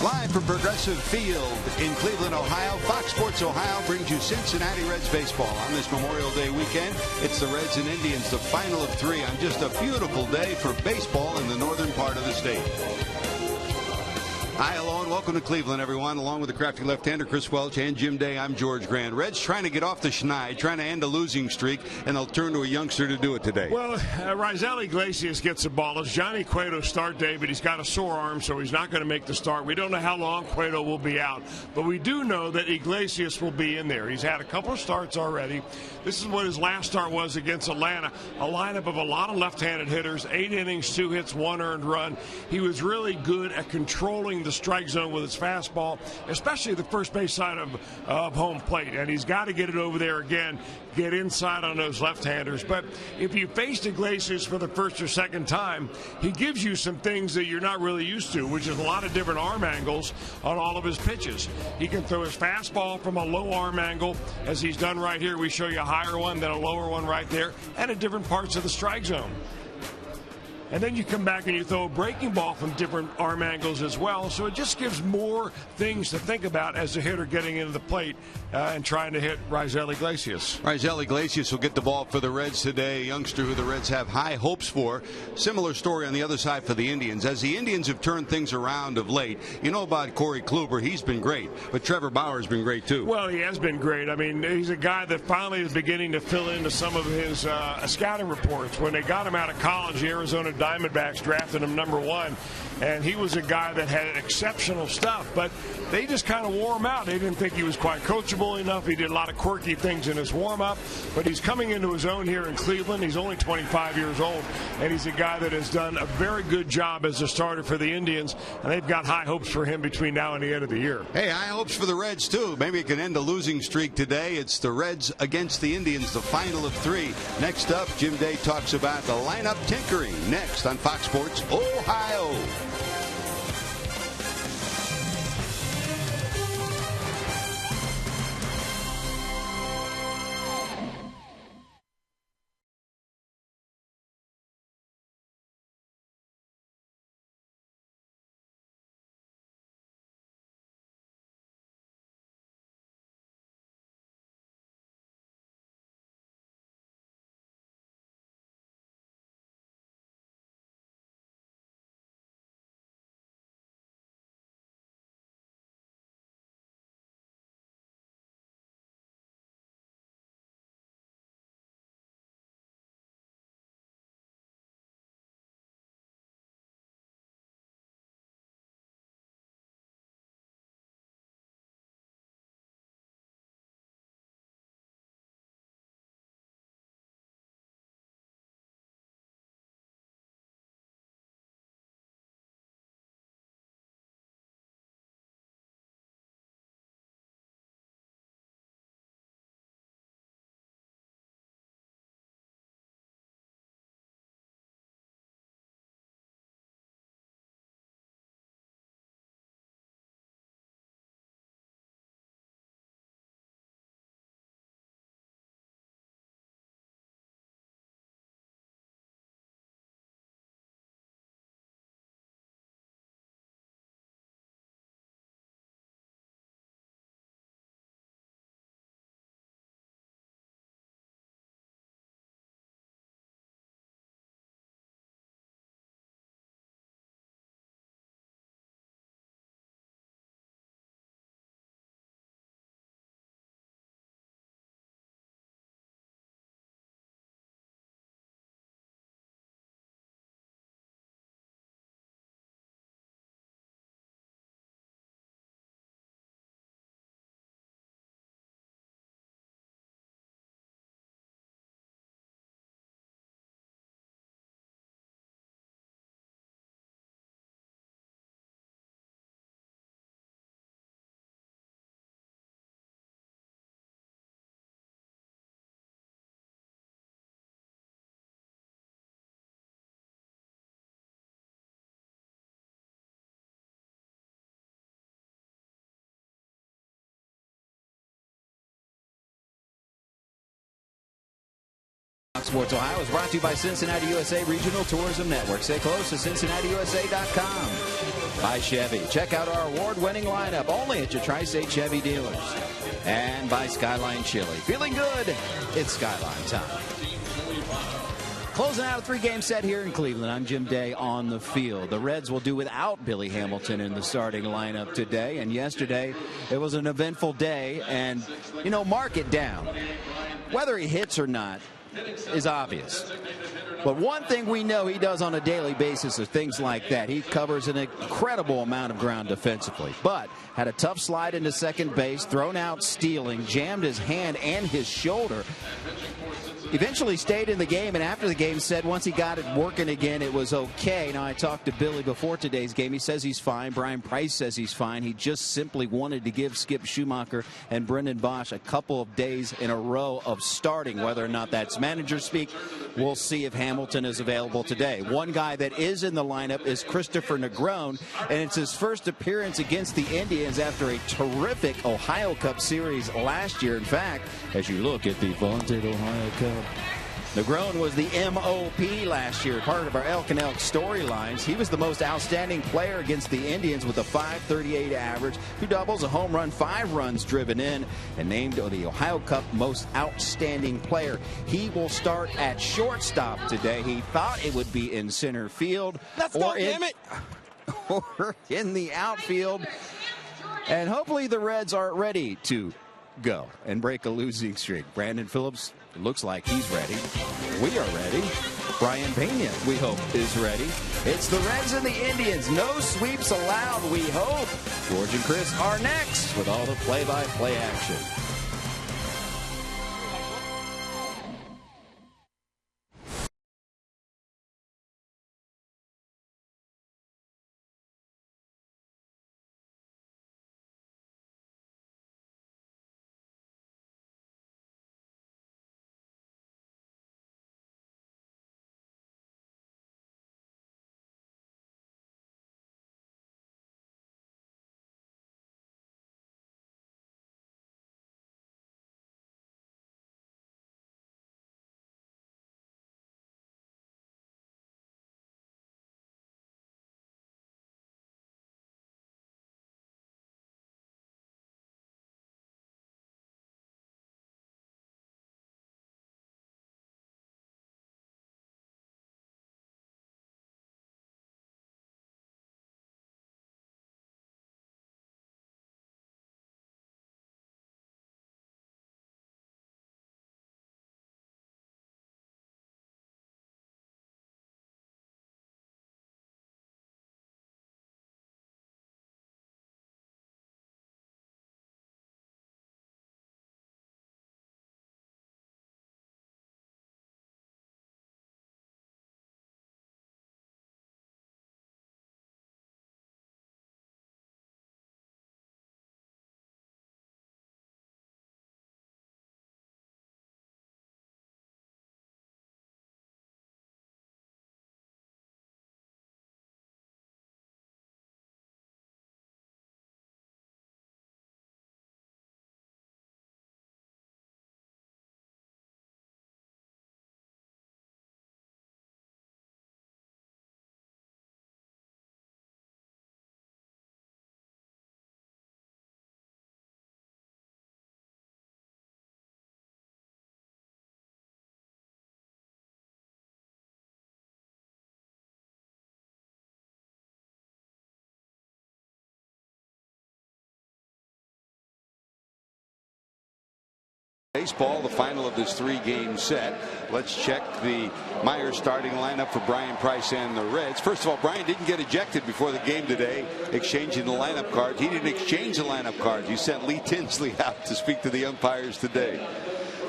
Live from Progressive Field in Cleveland, Ohio, Fox Sports Ohio brings you Cincinnati Reds baseball on this Memorial Day weekend. It's the Reds and Indians, the final of 3 on just a beautiful day for baseball in the northern part of the state. Hi, hello, and welcome to Cleveland, everyone. Along with the crafty left-hander Chris Welch and Jim Day, I'm George Grant. Reds trying to get off the schneid, trying to end a losing streak, and they'll turn to a youngster to do it today. Well, Raisel Iglesias gets the ball. It's Johnny Cueto's start day, but he's got a sore arm, so he's not going to make the start. We don't know how long Cueto will be out, but we do know that Iglesias will be in there. He's had a couple of starts already. This is what his last start was against Atlanta, a lineup of a lot of left-handed hitters, 8 innings, 2 hits, 1 earned run. He was really good at controlling the strike zone with his fastball, especially the first base side of home plate, and he's got to get it over there again, get inside on those left-handers. But if you faced Iglesias for the first or second time, he gives you some things that you're not really used to, which is a lot of different arm angles on all of his pitches. He can throw his fastball from a low arm angle, as he's done right here. We show you a higher one, then a lower one right there, and at different parts of the strike zone. And then you come back and you throw a breaking ball from different arm angles as well. So it just gives more things to think about as a hitter getting into the plate and trying to hit Raisel Iglesias. Raisel Iglesias will get the ball for the Reds today, a youngster who the Reds have high hopes for. Similar story on the other side for the Indians. As the Indians have turned things around of late, you know about Corey Kluber. He's been great, but Trevor Bauer's been great too. Well, he has been great. I mean, he's a guy that finally is beginning to fill into some of his scouting reports. When they got him out of college, the Arizona Diamondbacks drafted him #1, and he was a guy that had exceptional stuff, but they just kind of wore him out. They didn't think he was quite coachable enough. He did a lot of quirky things in his warm-up, but he's coming into his own here in Cleveland. He's only 25 years old, and he's a guy that has done a very good job as a starter for the Indians, and they've got high hopes for him between now and the end of the year. Hey, high hopes for the Reds, too. Maybe it can end a losing streak today. It's the Reds against the Indians, the final of 3. Next up, Jim Day talks about the lineup tinkering next on Fox Sports Ohio. Sports Ohio is brought to you by Cincinnati USA Regional Tourism Network. Stay close to CincinnatiUSA.com. By Chevy. Check out our award-winning lineup only at your Tri-State Chevy dealers. And by Skyline Chili. Feeling good? It's Skyline time. Closing out a three-game set here in Cleveland. I'm Jim Day on the field. The Reds will do without Billy Hamilton in the starting lineup today. And yesterday, it was an eventful day. And, you know, mark it down. Whether he hits or not is obvious. But one thing we know he does on a daily basis is things like that. He covers an incredible amount of ground defensively. But had a tough slide into second base, thrown out stealing, jammed his hand and his shoulder. Eventually stayed in the game, and after the game said once he got it working again, it was okay. Now, I talked to Billy before today's game. He says he's fine. Brian Price says he's fine. He just simply wanted to give Skip Schumacher and Brendan Bosch a couple of days in a row of starting. Whether or not that's manager speak, we'll see if Hamilton is available today. One guy that is in the lineup is Christopher Negron, and it's his first appearance against the Indians after a terrific Ohio Cup series last year. In fact, as you look at the vaunted Ohio Cup, Negron was the MOP last year, part of our Elk and Elk storylines. He was the most outstanding player against the Indians with a .538 average, 2 doubles, a home run, 5 runs driven in, and named the Ohio Cup most outstanding player. He will start at shortstop today. He thought it would be in center field. Let's go, damn it! Or in the outfield. And hopefully the Reds are ready to go and break a losing streak. Brandon Phillips looks like he's ready. We are ready. Brian Pena, we hope, is ready. It's the Reds and the Indians. No sweeps allowed, we hope. George and Chris are next with all the play-by-play action. Baseball, the final of this 3-game set. Let's check the Myers starting lineup for Brian Price and the Reds. First of all, Brian didn't get ejected before the game today, exchanging the lineup cards. He didn't exchange the lineup cards. He sent Lee Tinsley out to speak to the umpires today.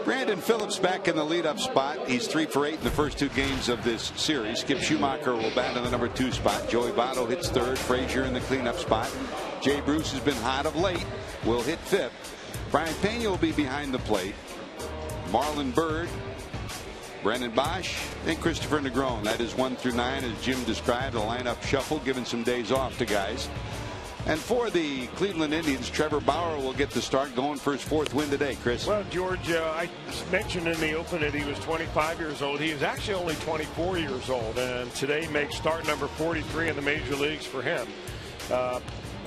Brandon Phillips back in the leadoff spot. He's 3 for 8 in the first 2 games of this series. Skip Schumacher will bat in the number 2 spot. Joey Votto hits 3rd. Frazier in the cleanup spot. Jay Bruce has been hot of late. Will hit 5th. Brian Pena will be behind the plate. Marlon Byrd, Brendan Bosch, and Christopher Negron. That is 1 through 9, as Jim described, a lineup shuffle, giving some days off to guys. And for the Cleveland Indians, Trevor Bauer will get the start, going for his 4th win today. Chris. Well, George, I mentioned in the open that he was 25 years old. He is actually only 24 years old, and today makes start number 43 in the major leagues for him. A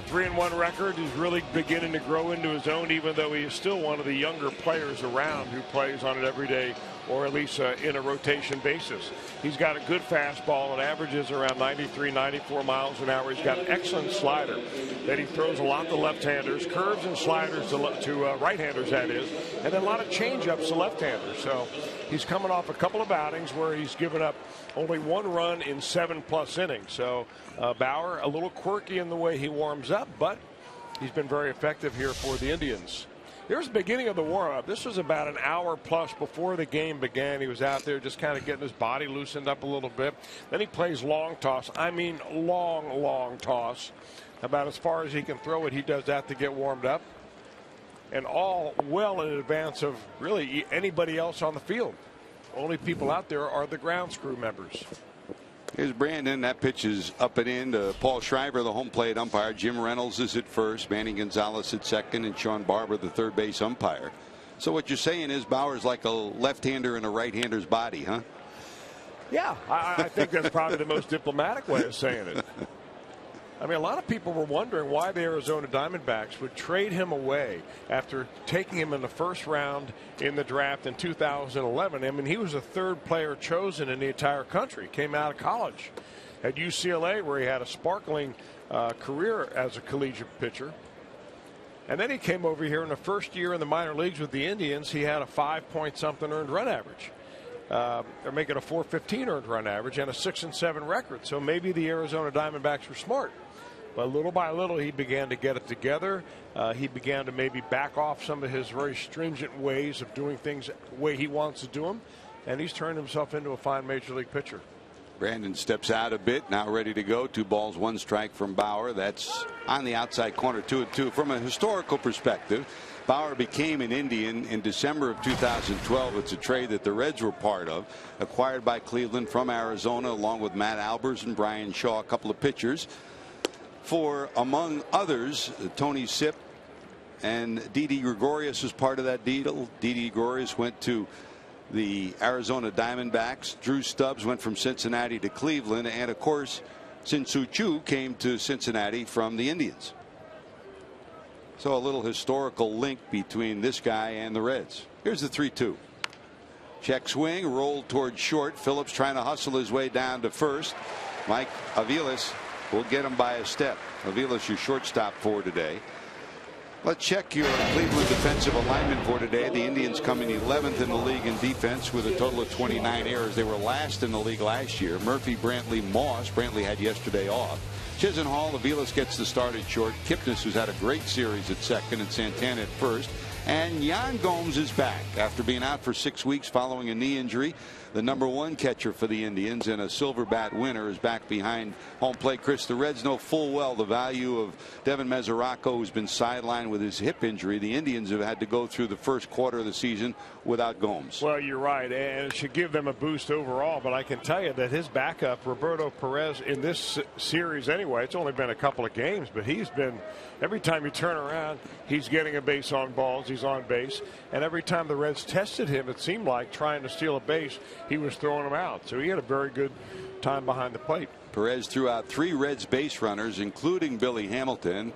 3-1 record. He's really beginning to grow into his own, even though he is still one of the younger players around who plays on an everyday or at least in a rotation basis. He's got a good fastball and averages around 93, 94 miles an hour. He's got an excellent slider that he throws a lot to left-handers, curves and sliders to right-handers, that is, and then a lot of change-ups to left-handers. So he's coming off a couple of outings where he's given up only 1 run in 7+ innings. So Bauer, a little quirky in the way he warms up, but he's been very effective here for the Indians. Here's the beginning of the warm-up. This was about an hour plus before the game began. He was out there just kind of getting his body loosened up a little bit. Then he plays long toss. I mean long toss. About as far as he can throw it, he does that to get warmed up. And all well in advance of really anybody else on the field. Only people out there are the grounds crew members. Here's Brandon. That pitch is up and in to Paul Schreiber, the home plate umpire. Jim Reynolds is at first, Manny Gonzalez at second, and Sean Barber, the third base umpire. So what you're saying is Bauer's like a left-hander in a right-hander's body, huh? Yeah, I think that's probably the most diplomatic way of saying it. I mean, a lot of people were wondering why the Arizona Diamondbacks would trade him away after taking him in the first round in the draft in 2011. I mean, he was the 3rd player chosen in the entire country. Came out of college at UCLA, where he had a sparkling career as a collegiate pitcher. And then he came over here in the first year in the minor leagues with the Indians. He had a 5-point-something earned run average. They're making a 4.15 earned run average and a 6-7 record. So maybe the Arizona Diamondbacks were smart. But little by little, he began to get it together. He began to maybe back off some of his very stringent ways of doing things the way he wants to do them. And he's turned himself into a fine major league pitcher. Brandon steps out a bit, now ready to go. 2 balls, 1 strike from Bauer. That's on the outside corner, 2-2. From a historical perspective, Bauer became an Indian in December of 2012. It's a trade that the Reds were part of, acquired by Cleveland from Arizona, along with Matt Albers and Brian Shaw, a couple of pitchers. For, among others, Tony Sipp and Didi Gregorius was part of that deal. Didi Gregorius went to the Arizona Diamondbacks. Drew Stubbs went from Cincinnati to Cleveland. And, of course, Sin-Soo Choo came to Cincinnati from the Indians. So a little historical link between this guy and the Reds. Here's the 3-2. Check swing, rolled toward short. Phillips trying to hustle his way down to first. Mike Aviles will get him by a step. Aviles, your shortstop for today. Let's check your Cleveland defensive alignment for today. The Indians coming 11th in the league in defense with a total of 29 errors. They were last in the league last year. Murphy, Brantley, Moss. Brantley had yesterday off. Chisenhall, Aviles gets the start at short. Kipnis, who's had a great series at second, and Santana at first. And Yan Gomes is back after being out for 6 weeks following a knee injury. The #1 catcher for the Indians and a silver bat winner is back behind home plate. Chris, the Reds know full well the value of Devin Mesoraco, who's been sidelined with his hip injury. The Indians have had to go through the first quarter of the season without Gomes. Well, you're right, and it should give them a boost overall. But I can tell you that his backup, Roberto Perez, in this series anyway, it's only been a couple of games, but he's been, every time you turn around, he's getting a base on balls. He's on base. And every time the Reds tested him, it seemed like trying to steal a base, he was throwing them out. So he had a very good time behind the plate. Perez threw out 3 Reds base runners, including Billy Hamilton.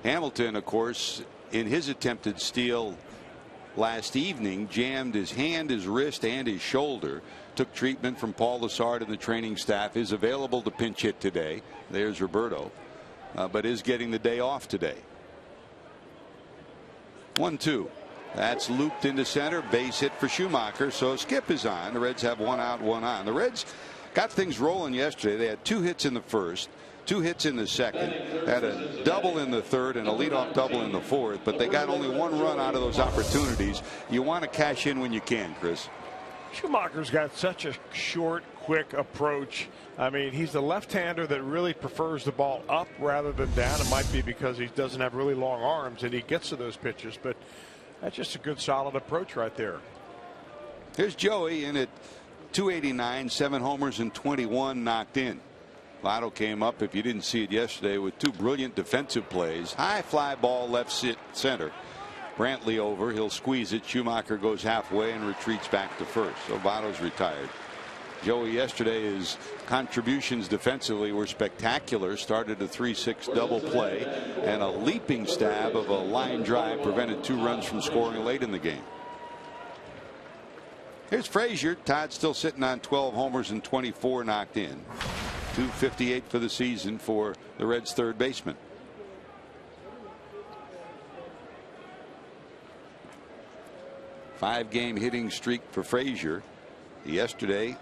Hamilton, of course, in his attempted steal last evening, jammed his hand, his wrist, and his shoulder. Took treatment from Paul Lessard and the training staff. Is available to pinch hit today. There's Roberto, but is getting the day off today. 1-2. That's looped into center. Base hit for Schumacher. So Skip is on. The Reds have 1 out, 1 on. The Reds got things rolling yesterday. They had 2 hits in the first, 2 hits in the second, had a double in the third and a leadoff double in the fourth, but they got only 1 run out of those opportunities. You want to cash in when you can, Chris. Schumacher's got such a short, quick approach. I mean, he's the left-hander that really prefers the ball up rather than down. It might be because he doesn't have really long arms and he gets to those pitches, but that's just a good, solid approach right there. Here's Joey in at 289, 7 homers and 21 knocked in. Lotto came up, if you didn't see it yesterday, with 2 brilliant defensive plays. High fly ball left center. Brantley over. He'll squeeze it. Schumacher goes halfway and retreats back to first. So Votto's retired. Joey, yesterday his contributions defensively were spectacular. Started a 3-6 double play, and a leaping stab of a line drive prevented 2 runs from scoring late in the game. Here's Frazier. Todd still sitting on 12 homers and 24 knocked in. .258 for the season for the Reds' third baseman. Five-game hitting streak for Frazier. Yesterday,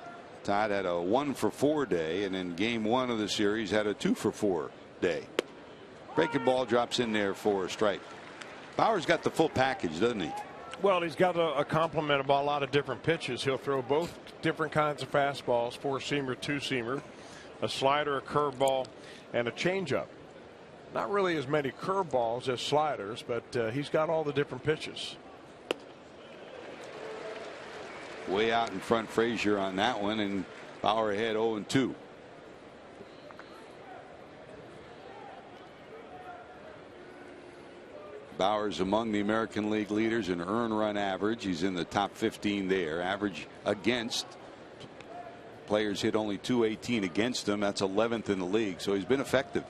Todd had a 1-for-4 day, and in game 1 of the series had a 2-for-4 day. Breaking ball drops in there for a strike. Bauer's got the full package, doesn't he? Well, he's got a complement of a lot of different pitches. He'll throw both different kinds of fastballs, 4-seamer, 2-seamer, a slider, a curveball, and a changeup. Not really as many curveballs as sliders, but he's got all the different pitches. Way out in front, Frazier on that one, and Bauer ahead 0-2. Bauer's among the American League leaders in earned run average. He's in the top 15 there. Average against players hit only .218 against him. That's 11th in the league. So he's been effective.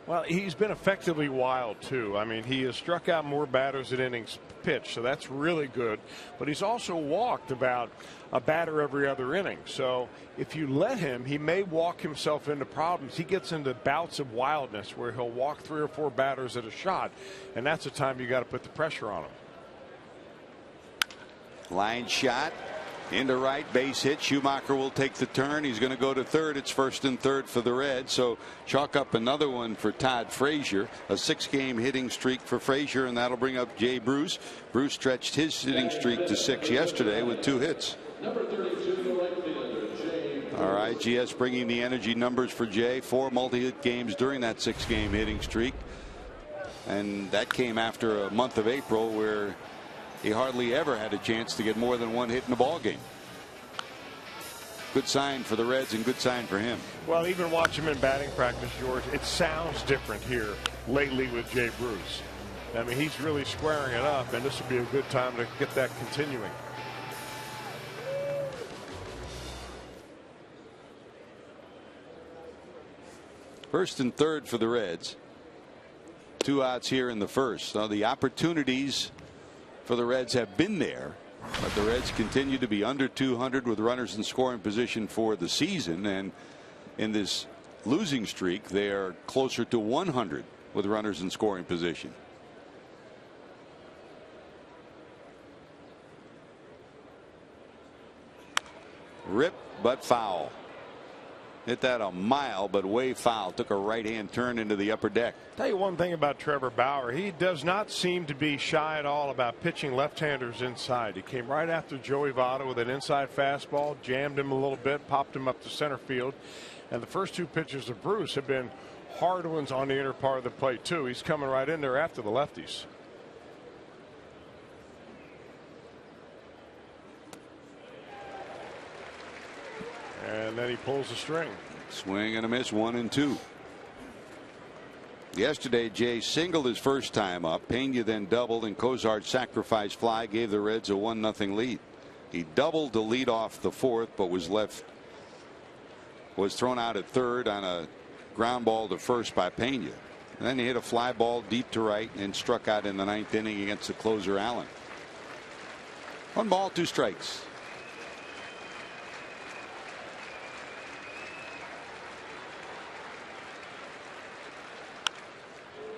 Well, he's been effectively wild too. I mean, he has struck out more batters than innings pitched, so that's really good. But he's also walked about a batter every other inning. So if you let him, he may walk himself into problems. He gets into bouts of wildness where he'll walk 3 or 4 batters at a shot, and that's the time you got to put the pressure on him. Line shot into right, base hit. Schumacher will take the turn. He's going to go to third. It's 1st and 3rd for the Reds. So chalk up another one for Todd Frazier. A 6-game hitting streak for Frazier, and that'll bring up Jay Bruce. Bruce stretched his hitting streak to 6 yesterday with 2 hits. All right, GS bringing the energy numbers for Jay. 4 multi-hit games during that 6-game hitting streak, and that came after a month of April where he hardly ever had a chance to get more than 1 hit in a ball game. Good sign for the Reds and good sign for him. Well, even watch him in batting practice, George. It sounds different here lately with Jay Bruce. I mean, he's really squaring it up, and this would be a good time to get that continuing. First and 3rd for the Reds. 2 outs here in the first. So the opportunities for the Reds have been there, but the Reds continue to be under 200 with runners in scoring position for the season, and in this losing streak they are closer to 100 with runners in scoring position. Rip, but foul. Hit that a mile, but way foul. Took a right-hand turn into the upper deck. Tell you one thing about Trevor Bauer. He does not seem to be shy at all about pitching left-handers inside. He came right after Joey Votto with an inside fastball, jammed him a little bit, popped him up to center field. And the first 2 pitches of Bruce have been hard ones on the inner part of the plate, too. He's coming right in there after the lefties. And then he pulls the string. Swing and a miss, 1-2. Yesterday, Jay singled his first time up. Pena then doubled, and Cozart's sacrifice fly gave the Reds a 1-0 lead. He doubled to lead off the 4th, but was thrown out at 3rd on a ground ball to 1st by Pena. And then he hit a fly ball deep to right and struck out in the 9th inning against the closer Allen. 1 ball, 2 strikes.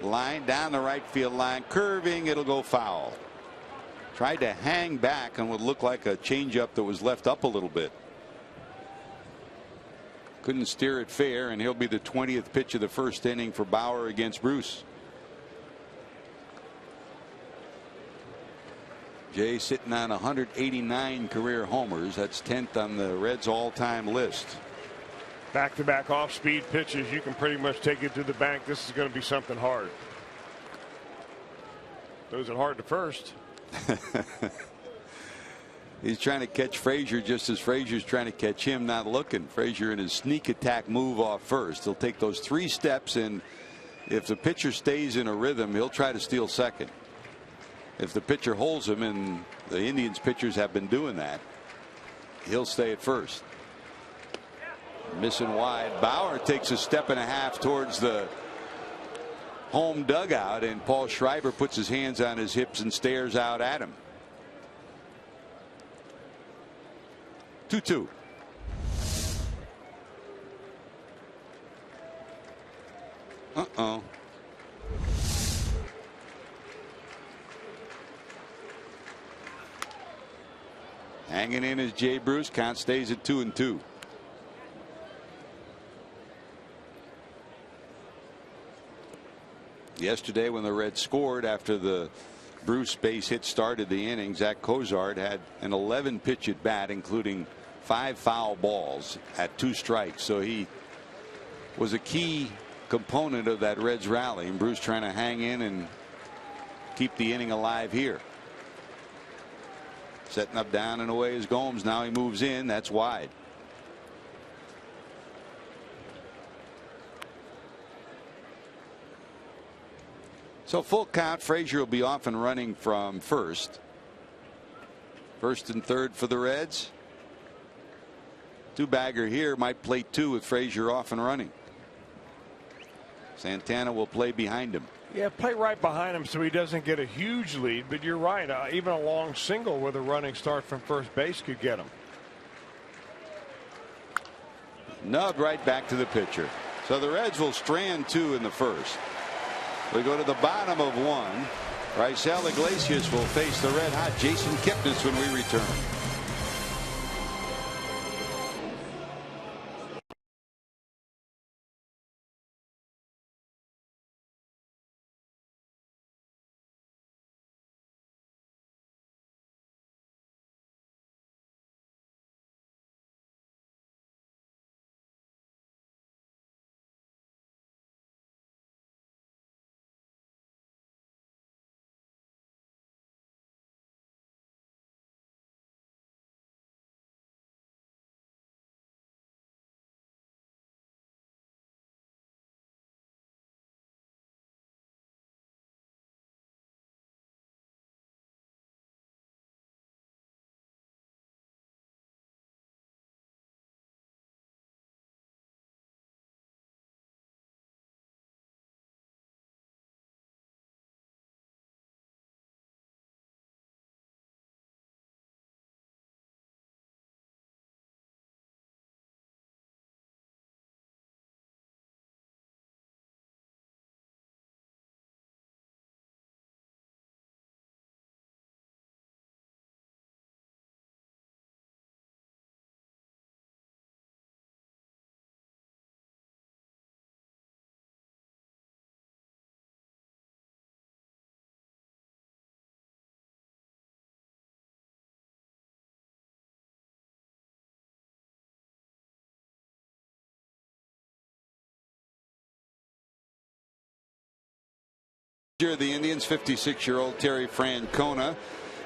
Line down the right field line, curving, it'll go foul. Tried to hang back on what looked like a changeup that was left up a little bit. Couldn't steer it fair, and he'll be the 20th pitch of the 1st inning for Bauer against Bruce. Jay sitting on 189 career homers. That's 10th on the Reds all-time list. Back-to-back off-speed pitches. You can pretty much take it to the bank. This is going to be something hard. Throws it hard to first. He's trying to catch Frazier just as Frazier's trying to catch him, not looking. Frazier in his sneak attack move off first. He'll take those 3 steps, and if the pitcher stays in a rhythm, he'll try to steal second. If the pitcher holds him, and the Indians pitchers have been doing that, he'll stay at first. Missing wide. Bauer takes a step and a half towards the home dugout, and Paul Schreiber puts his hands on his hips and stares out at him. 2-2. Hanging in is Jay Bruce. Count stays at 2-2. Yesterday, when the Reds scored after the Bruce base hit started the inning, Zach Cozart had an 11 pitch at bat, including 5 foul balls at 2 strikes. So he was a key component of that Reds rally, and Bruce trying to hang in and keep the inning alive here. Setting up down and away is Gomes. Now he moves in. That's wide. So full count. Frazier will be off and running from first. First and third for the Reds. Two-bagger here, might play 2 with Frazier off and running. Santana will play behind him. Yeah, play right behind him so he doesn't get a huge lead. But you're right. Even a long single with a running start from first base could get him. Nubbed right back to the pitcher. So the Reds will strand 2 in the first. We go to the bottom of 1. Raisel Iglesias will face the red hot Jason Kipnis when we return. The Indians, 56-year-old Terry Francona,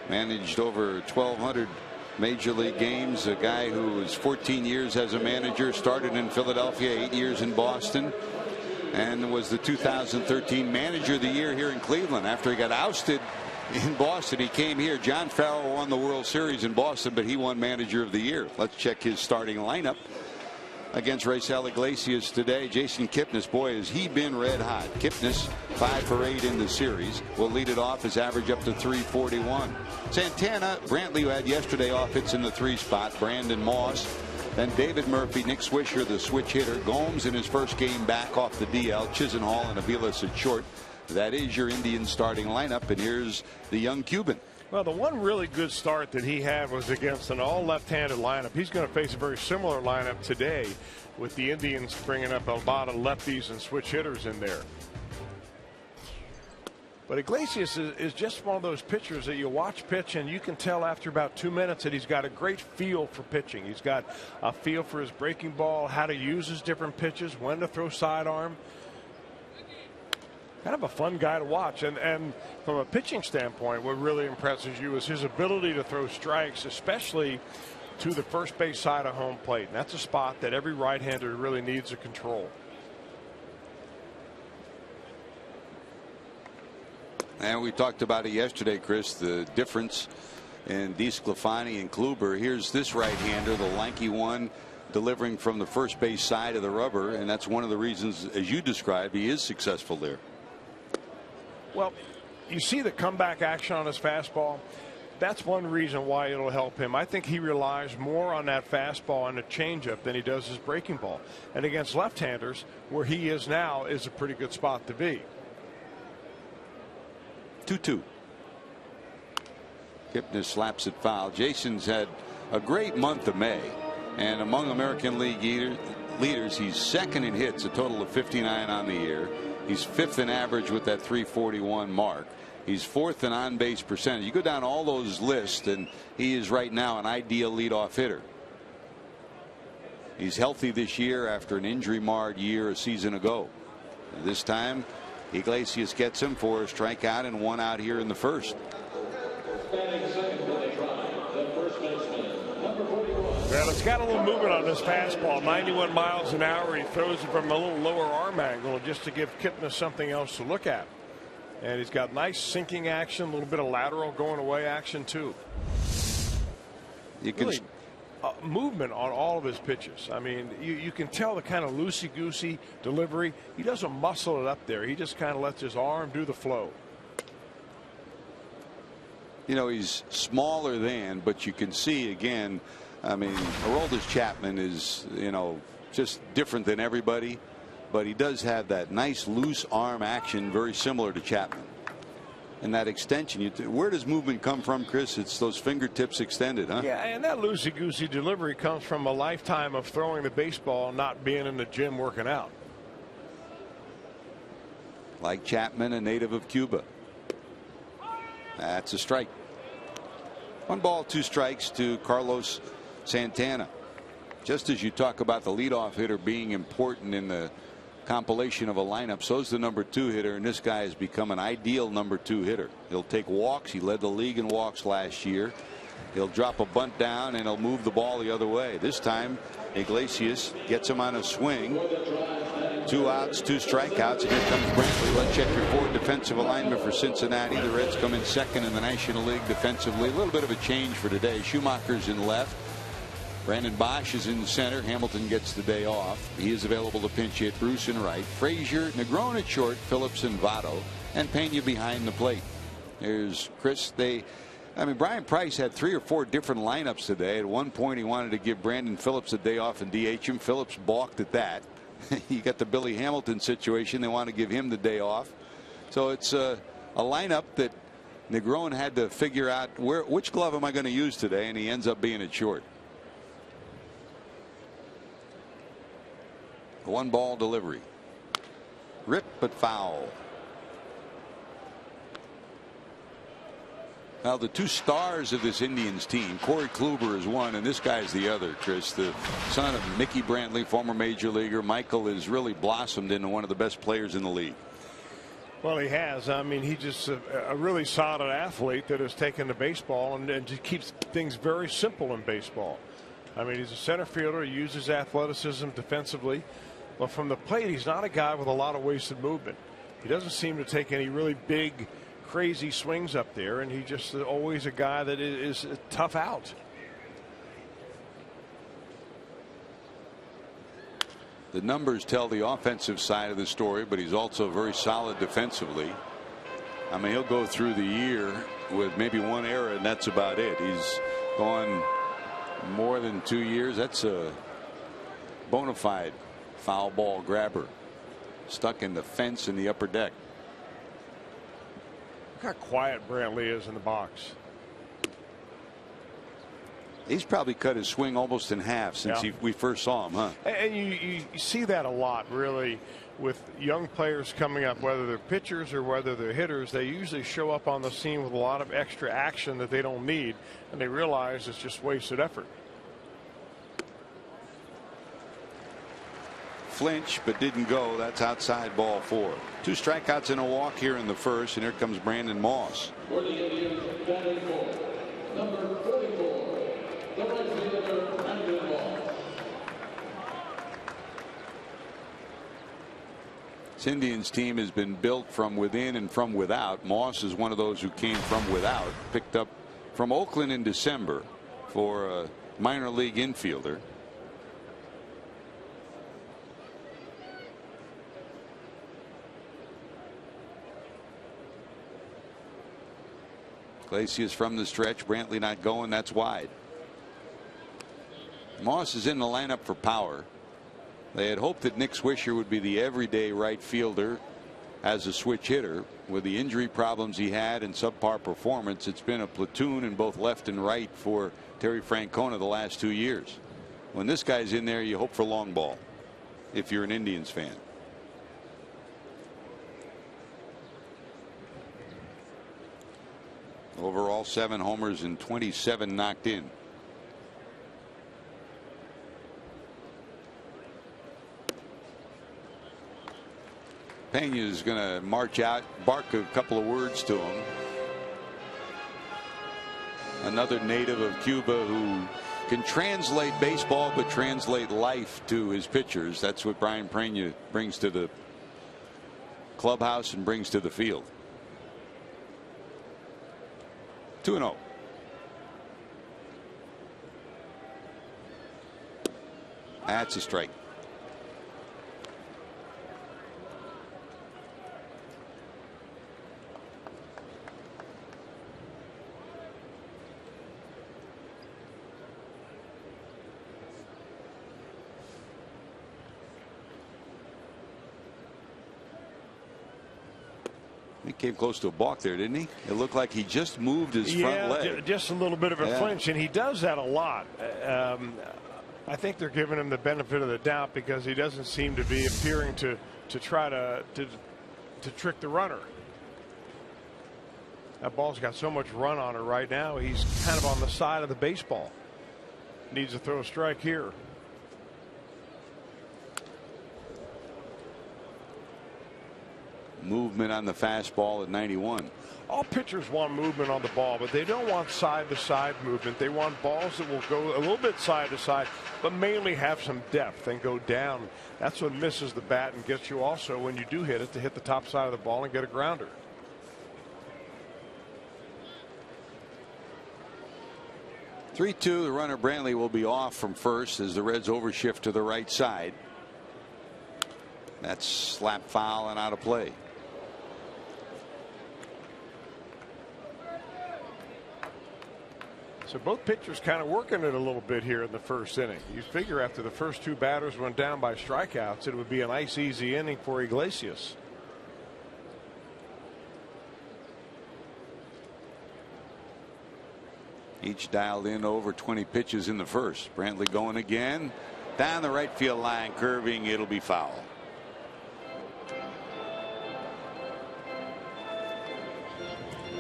managed over 1,200 major league games. A guy who was 14 years as a manager, started in Philadelphia, 8 years in Boston, and was the 2013 Manager of the Year here in Cleveland. After he got ousted in Boston, he came here. John Farrell won the World Series in Boston, but he won Manager of the Year. Let's check his starting lineup against Raisel Iglesias today. Jason Kipnis, boy, has he been red hot. Kipnis 5 for 8 in the series. Will lead it off, his average up to 341. Santana, Brantley, who had yesterday off, hits in the 3 spot. Brandon Moss, then David Murphy, Nick Swisher, the switch hitter. Gomes in his first game back off the DL. Chisenhall and Aviles at short. That is your Indian starting lineup, and here's the young Cuban. Well, the one really good start that he had was against an all left-handed lineup. He's going to face a very similar lineup today, with the Indians bringing up a lot of lefties and switch hitters in there. But Iglesias is just one of those pitchers that you watch pitch and you can tell after about 2 minutes that he's got a great feel for pitching. He's got a feel for his breaking ball, how to use his different pitches, when to throw sidearm. Kind of a fun guy to watch. And from a pitching standpoint, what really impresses you is his ability to throw strikes, especially to the first base side of home plate. And that's a spot that every right-hander really needs to control. And we talked about it yesterday, Chris, the difference in DeSclafani and Kluber. Here's this right-hander, the lanky one, delivering from the first base side of the rubber, and that's one of the reasons, as you described, he is successful there. Well, you see the comeback action on his fastball. That's one reason why it'll help him. I think he relies more on that fastball and a changeup than he does his breaking ball. And against left-handers, where he is now, is a pretty good spot to be. 2-2. Kipnis slaps it foul. Jason's had a great month of May, and among American League leaders, he's second in hits, a total of 59 on the year. He's fifth in average with that 341 mark. He's fourth in on-base percentage. You go down all those lists, and he is right now an ideal leadoff hitter. He's healthy this year after an injury-marred year a season ago. This time, Iglesias gets him for a strikeout and 1 out here in the first. Well, it's got a little movement on this fastball. 91 miles an hour. He throws it from a little lower arm angle just to give Kipnis something else to look at. And he's got nice sinking action, a little bit of lateral going away action too. You can really, movement on all of his pitches. I mean, you can tell the kind of loosey-goosey delivery. He doesn't muscle it up there. He just kind of lets his arm do the flow. You know, he's smaller than, but you can see again, I mean, Aroldis Chapman is, you know, just different than everybody, but he does have that nice loose arm action, very similar to Chapman. And that extension, where does movement come from, Chris? It's those fingertips extended, huh? Yeah, and that loosey-goosey delivery comes from a lifetime of throwing the baseball and not being in the gym working out. Like Chapman, a native of Cuba. That's a strike. 1 ball, 2 strikes to Carlos Santana. Just as you talk about the leadoff hitter being important in the compilation of a lineup, so's the number 2 hitter, and this guy has become an ideal number 2 hitter. He'll take walks. He led the league in walks last year. He'll drop a bunt down and he'll move the ball the other way. This time Iglesias gets him on a swing. 2 outs, 2 strikeouts, and here comes Brantley. Let's check your forward defensive alignment for Cincinnati. The Reds come in second in the National League defensively. A little bit of a change for today. Schumacher's in left. Brandon Bosch is in center. Hamilton gets the day off. He is available to pinch hit. Bruce in right. Frazier, Negron at short. Phillips and Votto, and Pena behind the plate. There's Chris. I mean, Brian Price had 3 or 4 different lineups today. At one point, he wanted to give Brandon Phillips a day off and DH him. Phillips balked at that. You got the Billy Hamilton situation. They want to give him the day off. So it's a lineup that Negron had to figure out which glove am I going to use today, and he ends up being at short. 1 ball delivery. Rip but foul. Now the 2 stars of this Indians team, Corey Kluber is one and this guy's the other, Chris, the son of Mickey Brantley, former major leaguer. Michael has really blossomed into one of the best players in the league. Well, he has. I mean, he's just a really solid athlete that has taken to baseball and just keeps things very simple in baseball. I mean, he's a center fielder. He uses athleticism defensively, but from the plate, he's not a guy with a lot of wasted movement. He doesn't seem to take any really big, crazy swings up there, and he's just always a guy that is a tough out. The numbers tell the offensive side of the story, but he's also very solid defensively. I mean, he'll go through the year with maybe 1 error, and that's about it. He's gone more than 2 years. That's a bona fide foul ball grabber, stuck in the fence in the upper deck. Look how quiet Brantley is in the box. He's probably cut his swing almost in half since we first saw him, huh? And you see that a lot, really, with young players coming up, whether they're pitchers or whether they're hitters. They usually show up on the scene with a lot of extra action that they don't need, and they realize it's just wasted effort. Flinch, but didn't go. That's outside ball 4. 2 strikeouts and a walk here in the first, and here comes Brandon Moss. For the Indians, batting for number 44, the right fielder, Brandon Moss. This Indians team has been built from within and from without. Moss is one of those who came from without, picked up from Oakland in December for a minor league infielder. Iglesias from the stretch. Brantley not going. That's wide. Moss is in the lineup for power. They had hoped that Nick Swisher would be the everyday right fielder as a switch hitter. With the injury problems he had and subpar performance, it's been a platoon in both left and right for Terry Francona the last 2 years. When this guy's in there, you hope for long ball if you're an Indians fan. Overall, 7 homers and 27 knocked in. Pena is going to march out, bark a couple of words to him. Another native of Cuba who can translate baseball but translate life to his pitchers. That's what Brian Pena brings to the clubhouse and brings to the field. 2-0. That's a strike. He came close to a balk there, didn't he? It looked like he just moved his front leg. Just a little bit of a flinch, and he does that a lot. I think they're giving him the benefit of the doubt because he doesn't seem to be appearing to try to trick the runner. That ball's got so much run on it right now. He's kind of on the side of the baseball. Needs to throw a strike here. Movement on the fastball at 91. All pitchers want movement on the ball, but they don't want side-to-side movement. They want balls that will go a little bit side-to-side, but mainly have some depth and go down. That's what misses the bat and gets you also when you do hit it to hit the top side of the ball and get a grounder. The runner Brantley will be off from first as the Reds overshift to the right side. That's slap foul and out of play. So both pitchers kind of working it a little bit here in the first inning. You figure after the first 2 batters went down by strikeouts, it would be a nice easy inning for Iglesias. Each dialed in over 20 pitches in the first. Brantley going again down the right field line, curving. It'll be foul.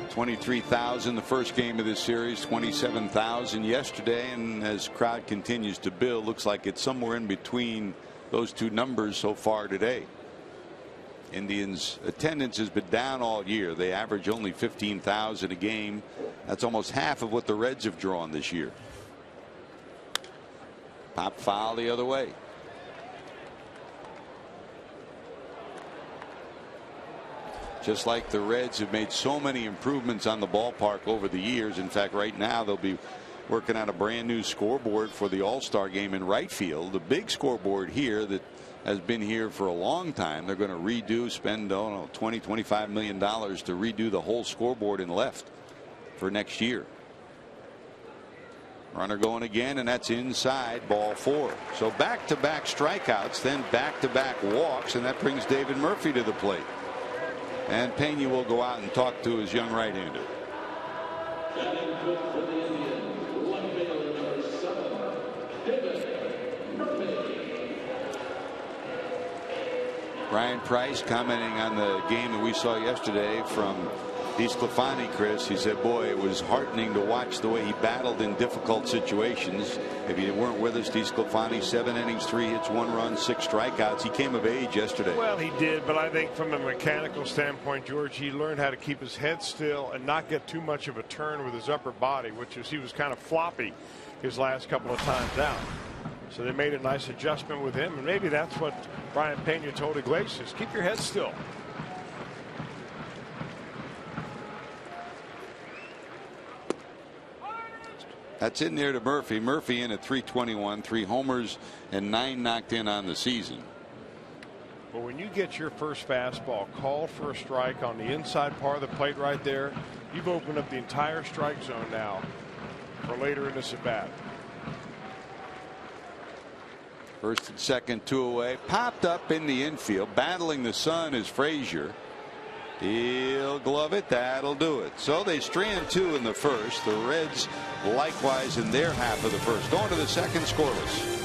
23,000 the first game of this series, 27,000 yesterday, and as crowd continues to build, looks like it's somewhere in between those 2 numbers so far today. Indians attendance has been down all year. They average only 15,000 a game. That's almost half of what the Reds have drawn this year. Pop foul the other way. Just like the Reds have made so many improvements on the ballpark over the years. In fact, right now they'll be working on a brand new scoreboard for the All-Star game in right field. The big scoreboard here that has been here for a long time. They're going to redo, spend $20-25 million to redo the whole scoreboard in left for next year. Runner going again, and that's inside, ball 4. So back-to-back strikeouts, then back-to-back walks, and that brings David Murphy to the plate. And Pena will go out and talk to his young right-hander. Brian Price commenting on the game that we saw yesterday from DeSclafani, Chris. He said, boy, it was heartening to watch the way he battled in difficult situations. If you weren't with us, DeSclafani, 7 innings, 3 hits, 1 run, 6 strikeouts. He came of age yesterday. Well, he did, but I think from a mechanical standpoint, George, he learned how to keep his head still and not get too much of a turn with his upper body, which is he was kind of floppy his last couple of times out. So they made a nice adjustment with him, and maybe that's what Brian Pena told Iglesias. Keep your head still. That's in there to Murphy. Murphy in at 321, 3 homers and 9 knocked in on the season. But when you get your first fastball called for a strike on the inside part of the plate right there, you've opened up the entire strike zone now for later in this at bat. First and second, 2 away. Popped up in the infield. Battling the sun is Frazier. He'll glove it. That'll do it. So they strand 2 in the first. The Reds likewise in their half of the first. Going to the second, scoreless.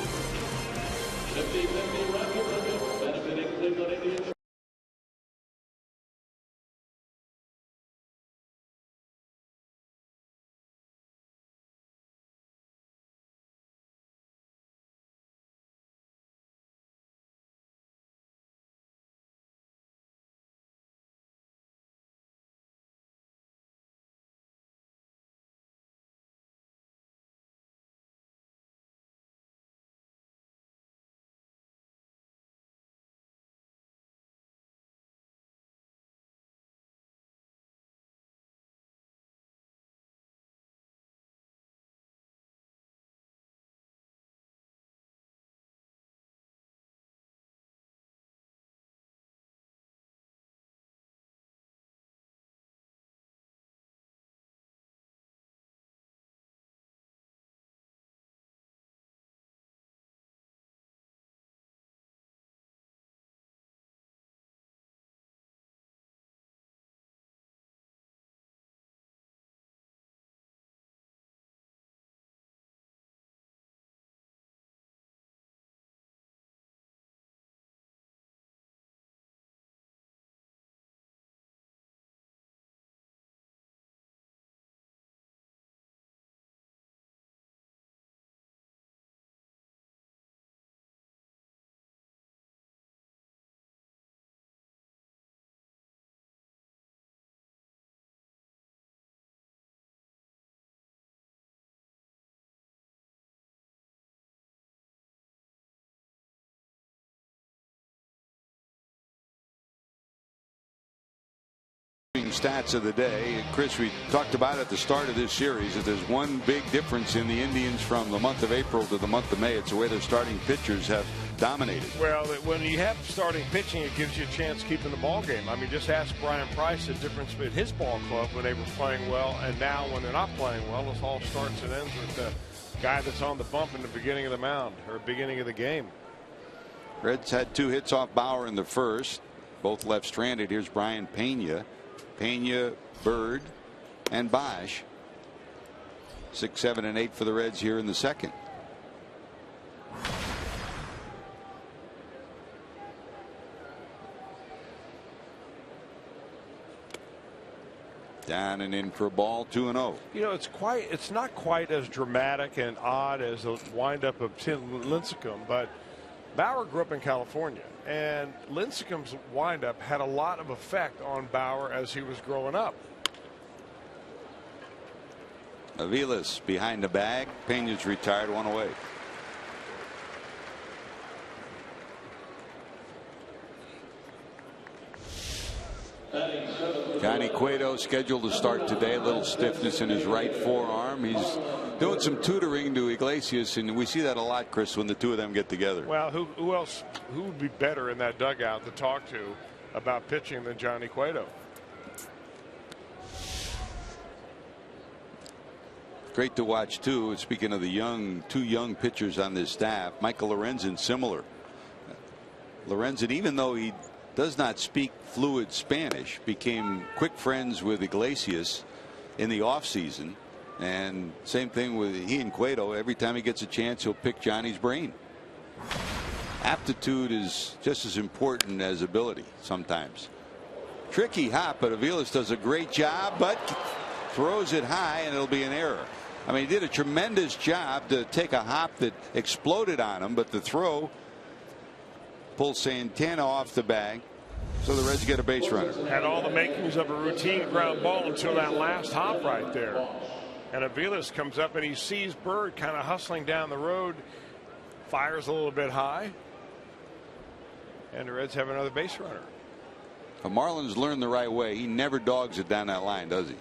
Stats of the day. Chris, we talked about at the start of this series that there's one big difference in the Indians from the month of April to the month of May. It's the way their starting pitchers have dominated. Well, when you have starting pitching, it gives you a chance keeping the ball game. I mean, just ask Brian Price the difference between his ball club when they were playing well and now when they're not playing well. It all starts and ends with the guy that's on the bump in the beginning of the mound or beginning of the game. Reds had 2 hits off Bauer in the first, both left stranded. Here's Brian Pena. Pena, Bird, and Bosch. 6, 7, and 8 for the Reds here in the second. Down and in for a ball, 2-0. You know, it's not quite as dramatic and odd as the windup of Tim Lincecum, but Bauer grew up in California, and Lincecum's windup had a lot of effect on Bauer as he was growing up. Aviles behind the bag. Pena's retired, 1 away. Johnny Cueto scheduled to start today. A little stiffness in his right forearm. He's doing some tutoring to Iglesias, and we see that a lot, Chris, when the two of them get together. Well, who else? Who would be better in that dugout to talk to about pitching than Johnny Cueto? Great to watch too. Speaking of the two young pitchers on this staff, Michael Lorenzen similar. Lorenzen, even though he does not speak fluid Spanish, became quick friends with Iglesias in the offseason. And same thing with he and Cueto. Every time he gets a chance, he'll pick Johnny's brain. Aptitude is just as important as ability sometimes. Tricky hop, but Aviles does a great job, but throws it high, and it'll be an error. I mean, he did a tremendous job to take a hop that exploded on him, but the throw pulls Santana off the bag, so the Reds get a base runner. Had all the makings of a routine ground ball until that last hop right there. And Aviles comes up and he sees Bird kind of hustling down the road, fires a little bit high, and the Reds have another base runner. The Marlins learned the right way. He never dogs it down that line, does he?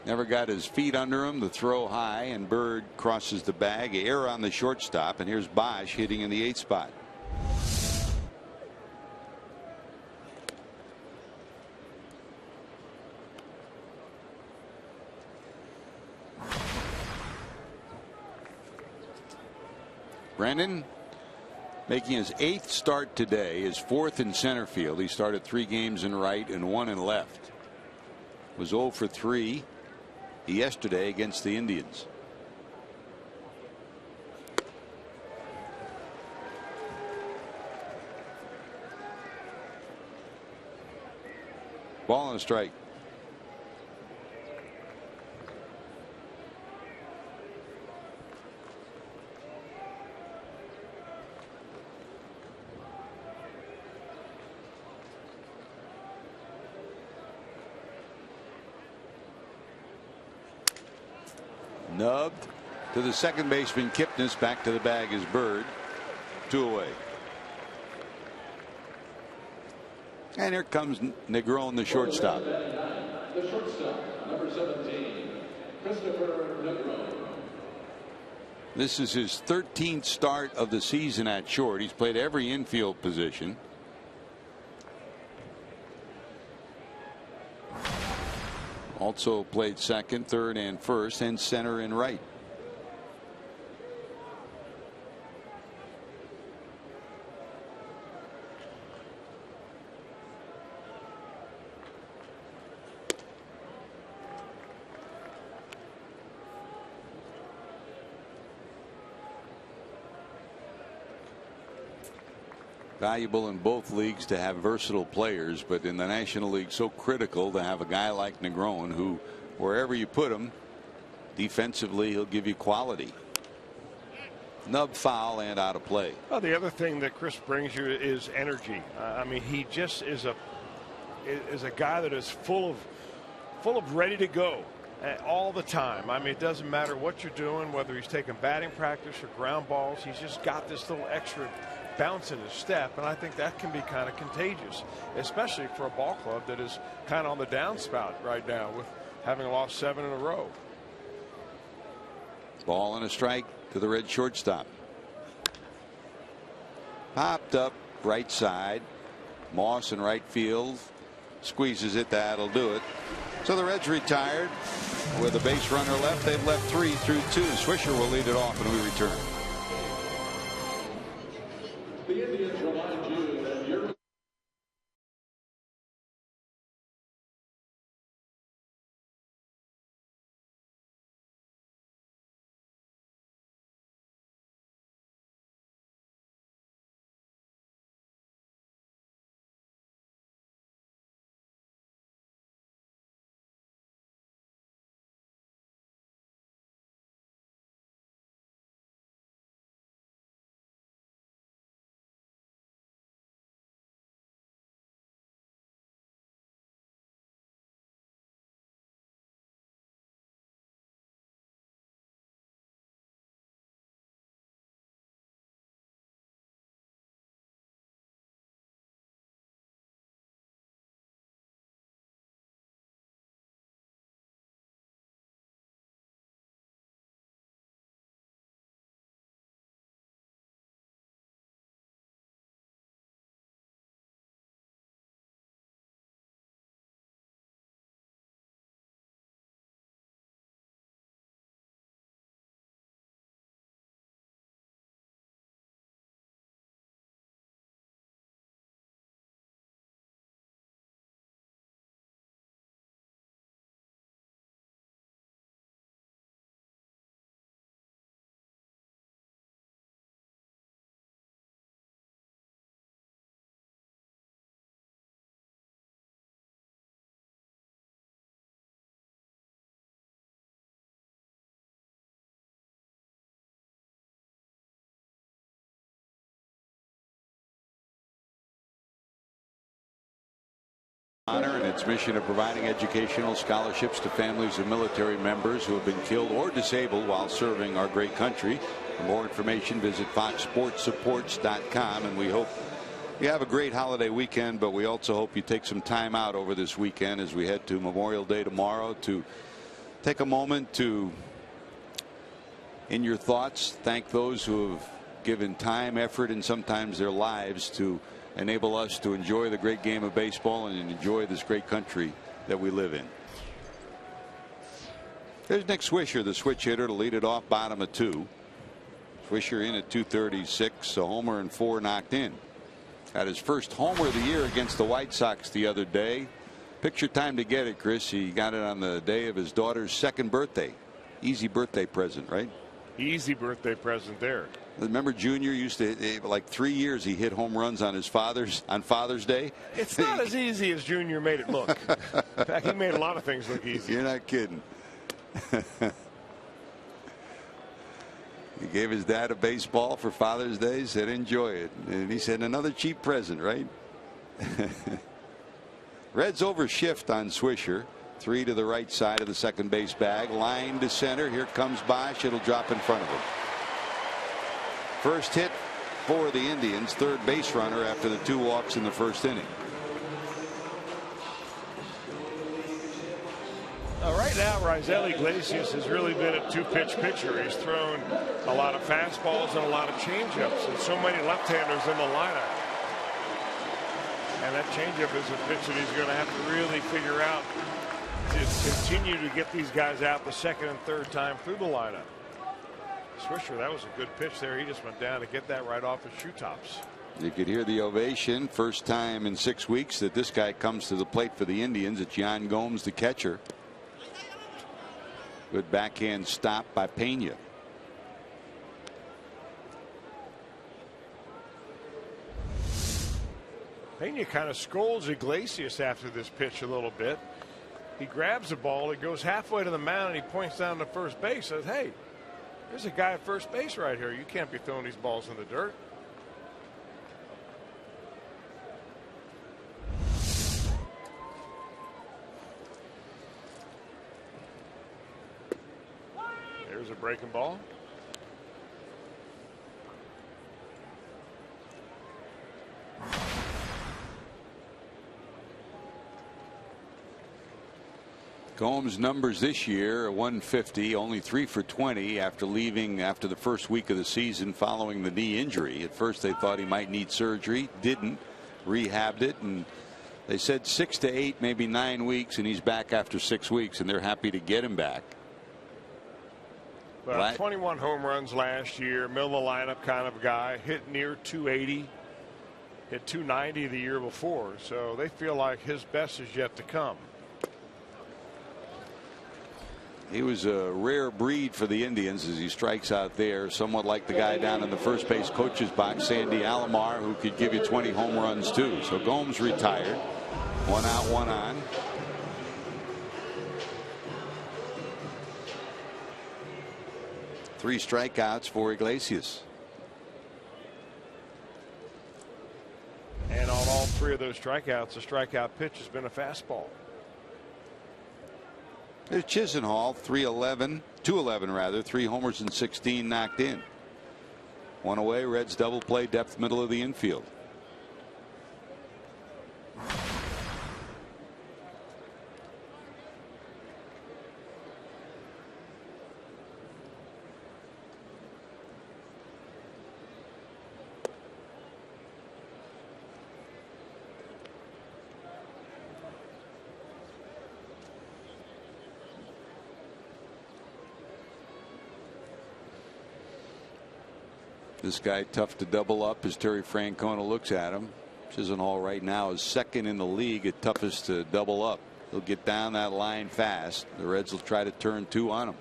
Never got his feet under him. The throw high, and Bird crosses the bag. Error on the shortstop, and here's Bosch hitting in the 8th spot. Brennan making his 8th start today, his 4th in center field. He started 3 games in right and 1 in left. Was 0 for 3 yesterday against the Indians. Ball and a strike. Nubbed to the second baseman Kipnis. Back to the bag is Bird. 2 away. And here comes Negron, the shortstop. The shortstop, number 17, Christopher Negron. This is his 13th start of the season at short. He's played every infield position. Also played second, third, and first, and center and right. Valuable in both leagues to have versatile players, but in the National League so critical to have a guy like Negron who, wherever you put him defensively, he'll give you quality. Nub foul and out of play. Well, the other thing that Chris brings you is energy. I mean, he just is a guy that is full of ready to go all the time. I mean, it doesn't matter what you're doing, whether he's taking batting practice or ground balls. He's just got this little extra bounce in his step, and I think that can be kind of contagious, especially for a ball club that is kind of on the downspout right now with having lost 7 in a row. Ball and a strike to the Red shortstop. Popped up right side. Moss in right field squeezes it. That'll do it. So the Reds retired with a base runner left. They've left 3 through 2. Swisher will lead it off when we return. The Indians remind you that you're Honor and its mission of providing educational scholarships to families of military members who have been killed or disabled while serving our great country. For more information, visit foxsportsupports.com, and we hope you have a great holiday weekend, but we also hope you take some time out over this weekend as we head to Memorial Day tomorrow to take a moment to, in your thoughts, thank those who have given time, effort, and sometimes their lives to enable us to enjoy the great game of baseball and enjoy this great country that we live in. There's Nick Swisher, the switch hitter, to lead it off, bottom of 2. Swisher in at 236, a homer and 4 knocked in. Had his first homer of the year against the White Sox the other day. Picture time to get it, Chris. He got it on the day of his daughter's 2nd birthday. Easy birthday present, right? Easy birthday present there. Remember Junior used to, like 3 years he hit home runs on Father's Day. It's not as easy as Junior made it look. In fact, he made a lot of things look easy. You're not kidding. He gave his dad a baseball for Father's Day, said enjoy it, and he said another cheap present, right? Reds over shift on Swisher. 3 to the right side of the second base bag. Line to center. Here comes Bosch. It'll drop in front of him. First hit for the Indians. 3rd base runner after the 2 walks in the 1st inning. Right now, Raisel Iglesias has really been a 2-pitch pitcher. He's thrown a lot of fastballs and a lot of changeups, and so many left-handers in the lineup. And that changeup is a pitch that he's going to have to really figure out to continue to get these guys out the 2nd and 3rd time through the lineup. Swisher, that was a good pitch there. He just went down to get that right off his shoe tops. You could hear the ovation. First time in 6 weeks that this guy comes to the plate for the Indians. It's Yan Gomes, the catcher. Good backhand stop by Pena. Pena kind of scolds Iglesias after this pitch a little bit. He grabs the ball, he goes halfway to the mound, and he points down to first base. Says, hey, there's a guy at first base right here. You can't be throwing these balls in the dirt. There's a breaking ball. Gomes' numbers this year 150, only 3 for 20 after leaving after the first week of the season following the knee injury. At first they thought he might need surgery, didn't, rehabbed it, and they said 6 to 8, maybe 9 weeks, and he's back after 6 weeks, and they're happy to get him back. Well, 21 home runs last year, middle of the lineup kind of guy, hit near 280, hit 290 the year before, so they feel like his best is yet to come. He was a rare breed for the Indians as he strikes out there, somewhat like the guy down in the first base coach's box, Sandy Alomar, who could give you 20 home runs too. So Gomes retired. 1 out, 1 on. Three strikeouts for Iglesias. And on all 3 of those strikeouts, the strikeout pitch has been a fastball. There's Chisenhall, 211 rather, 3 homers and 16 knocked in. 1 away, Reds double play, depth middle of the infield. This guy tough to double up as Terry Francona looks at him. Chisenhall right now is 2nd in the league at toughest to double up. He'll get down that line fast. The Reds will try to turn 2 on him.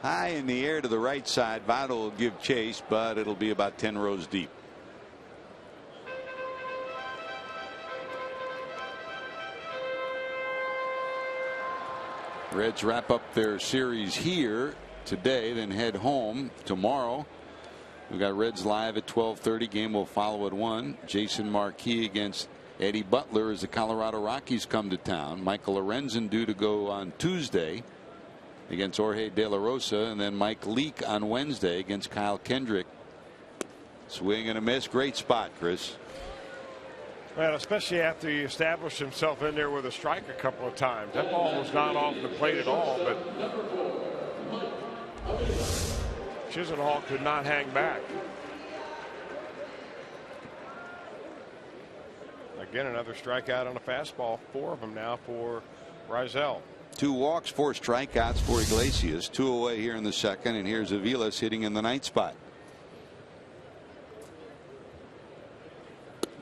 High in the air to the right side. Votto will give chase, but it'll be about 10 rows deep. Reds wrap up their series here today, then head home tomorrow. We've got Reds live at 12:30. Game will follow at 1. Jason Marquis against Eddie Butler as the Colorado Rockies come to town. Michael Lorenzen due to go on Tuesday against Jorge De La Rosa, and then Mike Leake on Wednesday against Kyle Kendrick. Swing and a miss. Great spot, Chris. Well, especially after he established himself in there with a strike a couple of times. That ball was not off the plate at all, but Chisenhall could not hang back. Again, another strikeout on a fastball. 4 of them now for Rizal. 2 walks, 4 strikeouts for Iglesias. 2 away here in the second, and here's Aviles hitting in the 9th spot.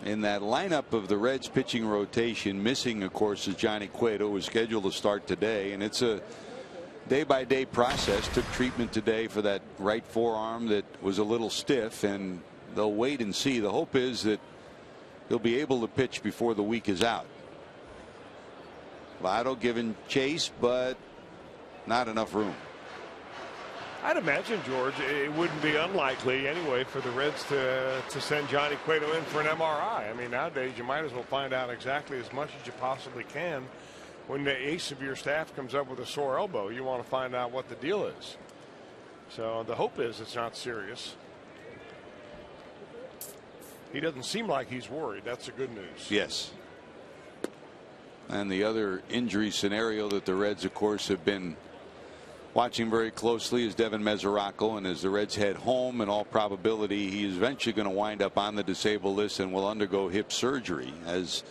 In that lineup of the Reds pitching rotation, missing, of course, is Johnny Cueto, who was scheduled to start today, and it's a day-by-day process. Took treatment today for that right forearm that was a little stiff, and they'll wait and see. The hope is that he'll be able to pitch before the week is out. Votto giving chase, but not enough room. I'd imagine, George, it wouldn't be unlikely anyway for the Reds to send Johnny Cueto in for an MRI. I mean, nowadays you might as well find out exactly as much as you possibly can. When the ace of your staff comes up with a sore elbow, you want to find out what the deal is. So the hope is it's not serious. He doesn't seem like he's worried. That's the good news. Yes. And the other injury scenario that the Reds, of course, have been watching very closely is Devin Mesoraco, and as the Reds head home, in all probability he's eventually going to wind up on the disabled list and will undergo hip surgery, as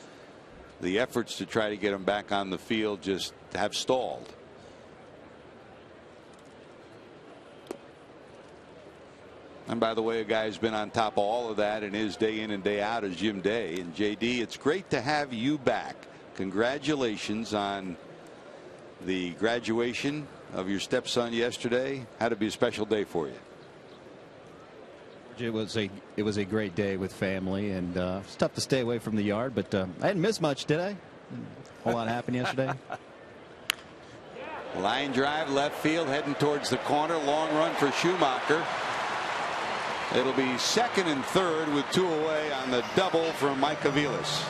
the efforts to try to get him back on the field just have stalled. And by the way, a guy who's been on top of all of that and is day in and day out is Jim Day. And JD, it's great to have you back. Congratulations on the graduation of your stepson yesterday. Had to be a special day for you. It was a great day with family, and it's tough to stay away from the yard, but I didn't miss much, did I? A whole lot happened yesterday. Line drive left field, heading towards the corner. Long run for Schumacher. It'll be second and third with 2 away on the double from Mike Aviles.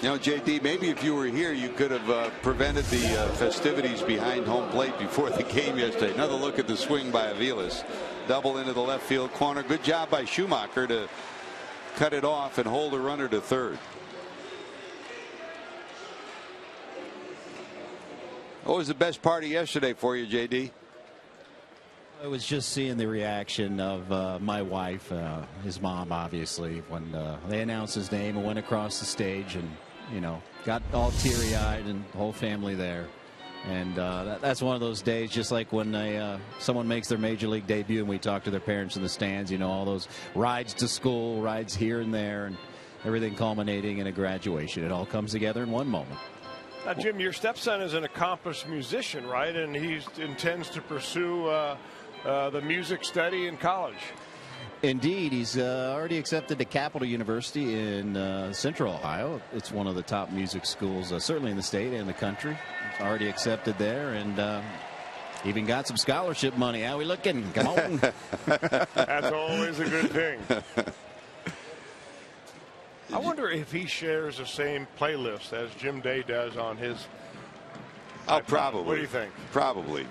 You know, JD, maybe if you were here, you could have prevented the festivities behind home plate before the game yesterday. Another look at the swing by Aviles. Double into the left field corner. Good job by Schumacher to cut it off and hold a runner to third. What was the best part of yesterday for you, JD? It was just seeing the reaction of my wife, his mom, obviously, when they announced his name and went across the stage, and got all teary-eyed, and the whole family there. And that's one of those days, just like when someone makes their major league debut and we talk to their parents in the stands, all those rides to school, rides here and there, and everything culminating in a graduation. It all comes together in one moment. Now, Jim, your stepson is an accomplished musician, right? And he intends to pursue the music study in college. Indeed, he's already accepted to Capital University in Central Ohio. It's one of the top music schools, certainly in the state and the country. He's already accepted there, and even got some scholarship money. How we looking? Come on. That's always a good thing. I wonder if he shares the same playlist as Jim Day does on his. Oh, probably. What do you think? Probably.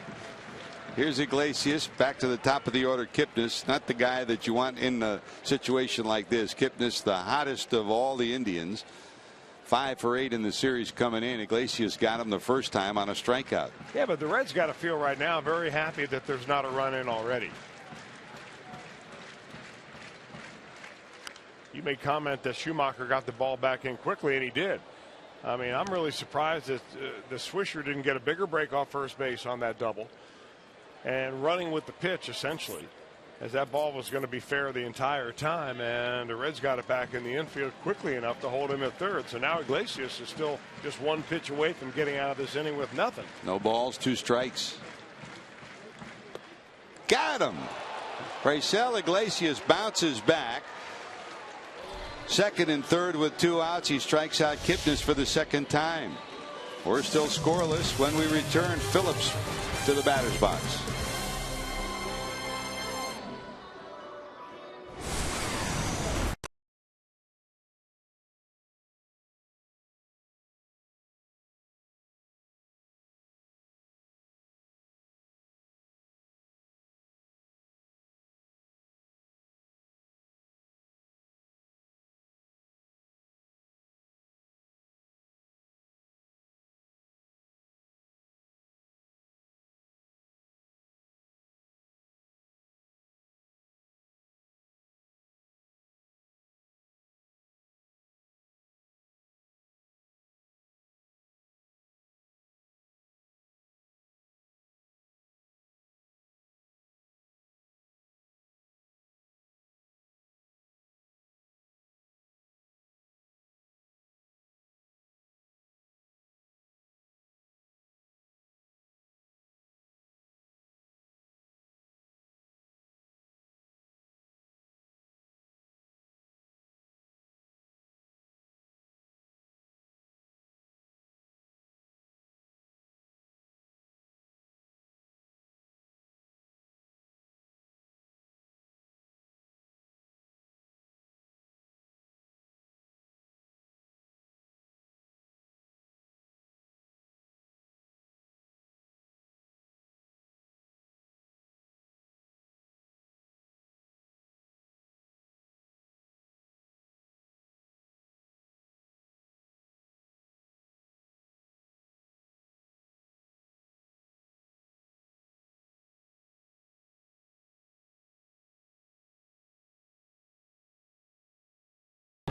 Here's Iglesias back to the top of the order. Kipnis, not the guy that you want in a situation like this. Kipnis, the hottest of all the Indians. 5 for 8 in the series coming in. Iglesias got him the first time on a strikeout. Yeah, but the Reds got to feel right now very happy that there's not a run in already. You made comment that Schumacher got the ball back in quickly, and he did. I mean, I'm really surprised that the Swisher didn't get a bigger break off first base on that double. And running with the pitch, essentially, as that ball was going to be fair the entire time, and the Reds got it back in the infield quickly enough to hold him at third. So now Iglesias is still just 1 pitch away from getting out of this inning with nothing. No balls, 2 strikes. Got him. Raisel Iglesias bounces back. Second and third with 2 outs. He strikes out Kipnis for the second time. We're still scoreless. When we return, Phillips to the batter's box.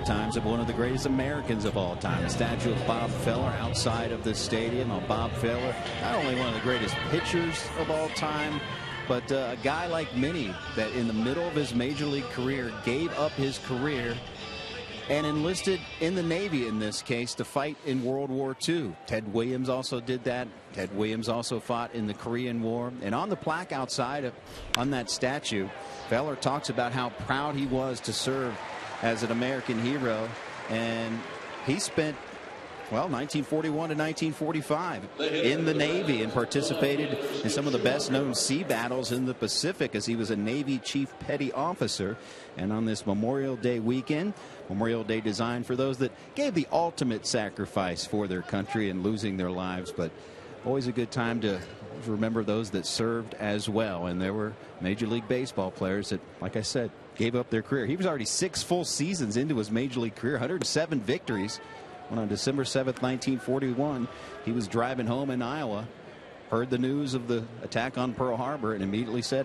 times of one of the greatest Americans of all time. A statue of Bob Feller outside of the stadium. Bob Feller, not only one of the greatest pitchers of all time, but a guy like many that in the middle of his major league career gave up his career and enlisted in the Navy, in this case, to fight in World War II. Ted Williams also did that. Ted Williams also fought in the Korean War. And on the plaque outside on that statue, Feller talks about how proud he was to serve as an American hero. And he spent, well, 1941 to 1945 in the Navy and participated in some of the best known sea battles in the Pacific as he was a Navy Chief Petty Officer. And on this Memorial Day weekend, Memorial Day designed for those that gave the ultimate sacrifice for their country and losing their lives, but always a good time to remember those that served as well. And there were Major League Baseball players that, like I said, gave up their career. He was already 6 full seasons into his Major League career, 107 victories. When on December 7th, 1941, he was driving home in Iowa, heard the news of the attack on Pearl Harbor, and immediately said,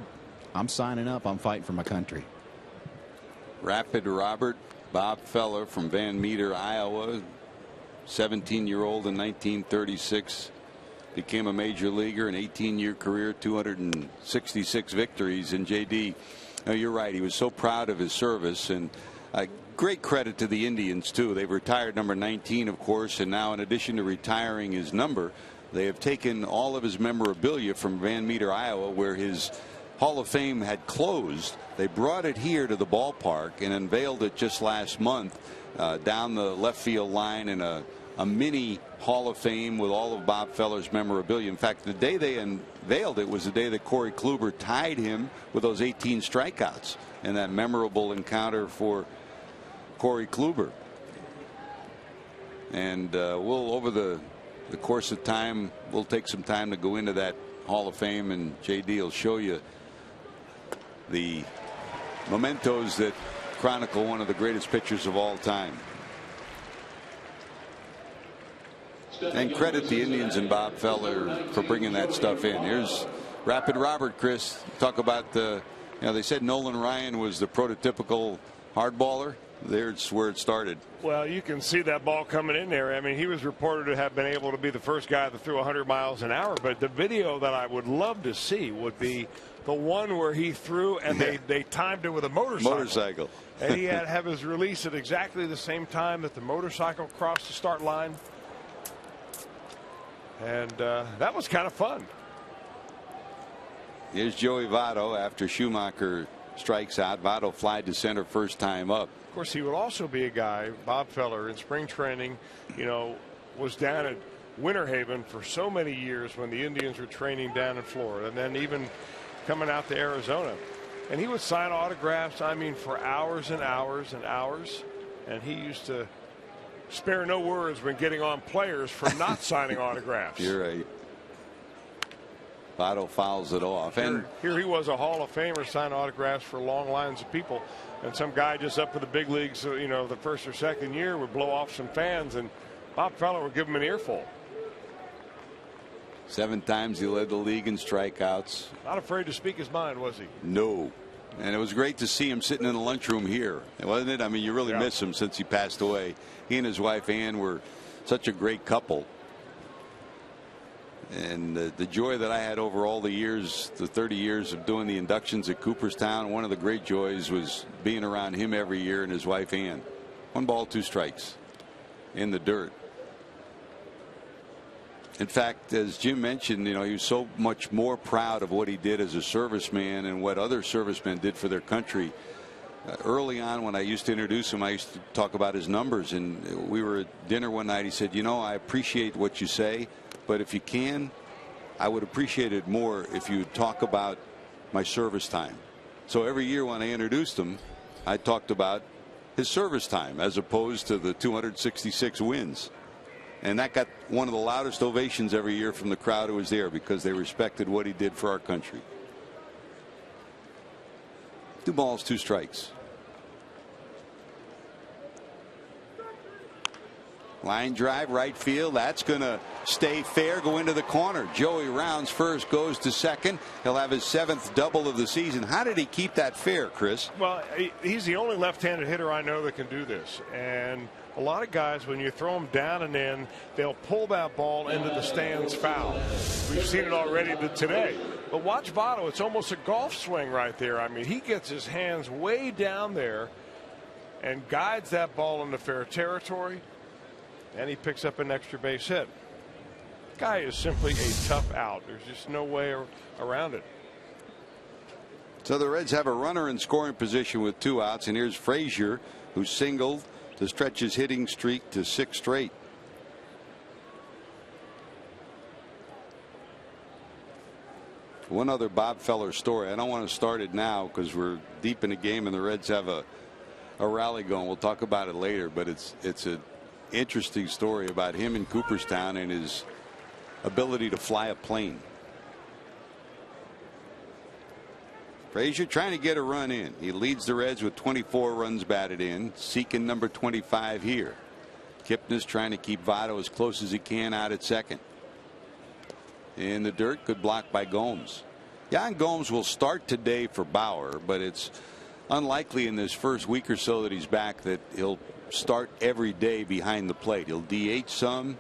I'm signing up. I'm fighting for my country. Rapid Robert Bob Feller from Van Meter, Iowa, 17-year-old in 1936, became a major leaguer, an 18-year career, 266 victories. And JD, you're right, he was so proud of his service, and great credit to the Indians too. They've retired number 19, of course, and now in addition to retiring his number, they have taken all of his memorabilia from Van Meter, Iowa, where his Hall of Fame had closed. They brought it here to the ballpark and unveiled it just last month down the left field line in a mini Hall of Fame with all of Bob Feller's memorabilia. In fact, the day they unveiled it was the day that Corey Kluber tied him with those 18 strikeouts in that memorable encounter for Corey Kluber. And we'll, over the course of time, we'll take some time to go into that Hall of Fame, and JD will show you the mementos that chronicle one of the greatest pitchers of all time. And credit the Indians and Bob Feller for bringing that stuff in. Here's Rapid Robert, Chris. Talk about the, they said Nolan Ryan was the prototypical hardballer. There's where it started. Well, you can see that ball coming in there. I mean, he was reported to have been able to be the first guy that threw 100 miles an hour. But the video that I would love to see would be the one where he threw and they timed it with a motorcycle. And he had to have his release at exactly the same time that the motorcycle crossed the start line. And that was kind of fun. Here's Joey Votto after Schumacher strikes out. Votto flied to center first time up. Of course, he would also be a guy, Bob Feller, in spring training, was down at Winter Haven for so many years when the Indians were training down in Florida, and then even coming out to Arizona. And he would sign autographs, I mean, for hours and hours and hours. And he used to spare no words when getting on players for not signing autographs. You're right. Votto fouls it off. And here he was, a Hall of Famer, signing autographs for long lines of people. And some guy just up for the big leagues, the first or second year would blow off some fans, and Bob Feller would give him an earful. 7 times he led the league in strikeouts. Not afraid to speak his mind, was he? No. And it was great to see him sitting in the lunchroom here, wasn't it? I mean, you really miss him since he passed away. He and his wife Ann were such a great couple. And the joy that I had over all the years, the 30 years of doing the inductions at Cooperstown, one of the great joys was being around him every year and his wife Ann. 1 ball, 2 strikes in the dirt. In fact, as Jim mentioned, he was so much more proud of what he did as a serviceman and what other servicemen did for their country. Early on, when I used to introduce him, I used to talk about his numbers, and we were at dinner one night. He said, I appreciate what you say, but if you can, I would appreciate it more if you would talk about my service time. So every year when I introduced him, I talked about his service time as opposed to the 266 wins. And that got one of the loudest ovations every year from the crowd who was there, because they respected what he did for our country. 2 balls, 2 strikes. Line drive right field. That's going to stay fair. Go into the corner. Joey rounds first, goes to second. He'll have his 7th double of the season. How did he keep that fair, Chris? Well, he's the only left-handed hitter I know that can do this. And a lot of guys, when you throw them down and in, they'll pull that ball into the stands foul. We've seen it already today. But watch Votto. It's almost a golf swing right there. I mean, he gets his hands way down there and guides that ball into fair territory. And he picks up an extra base hit. Guy is simply a tough out. There's just no way around it. So the Reds have a runner in scoring position with 2 outs, and here's Frazier, who singled to stretch his hitting streak to 6 straight. One other Bob Feller story. I don't want to start it now because we're deep in the game and the Reds have a rally going. We'll talk about it later, but it's a interesting story about him in Cooperstown and his ability to fly a plane. Frazier trying to get a run in. He leads the Reds with 24 runs batted in, seeking number 25 here. Kipnis trying to keep Votto as close as he can out at second. In the dirt, good block by Gomes. Yan Gomes will start today for Bauer, but it's unlikely in this first week or so that he's back that he'll start every day behind the plate. He'll DH some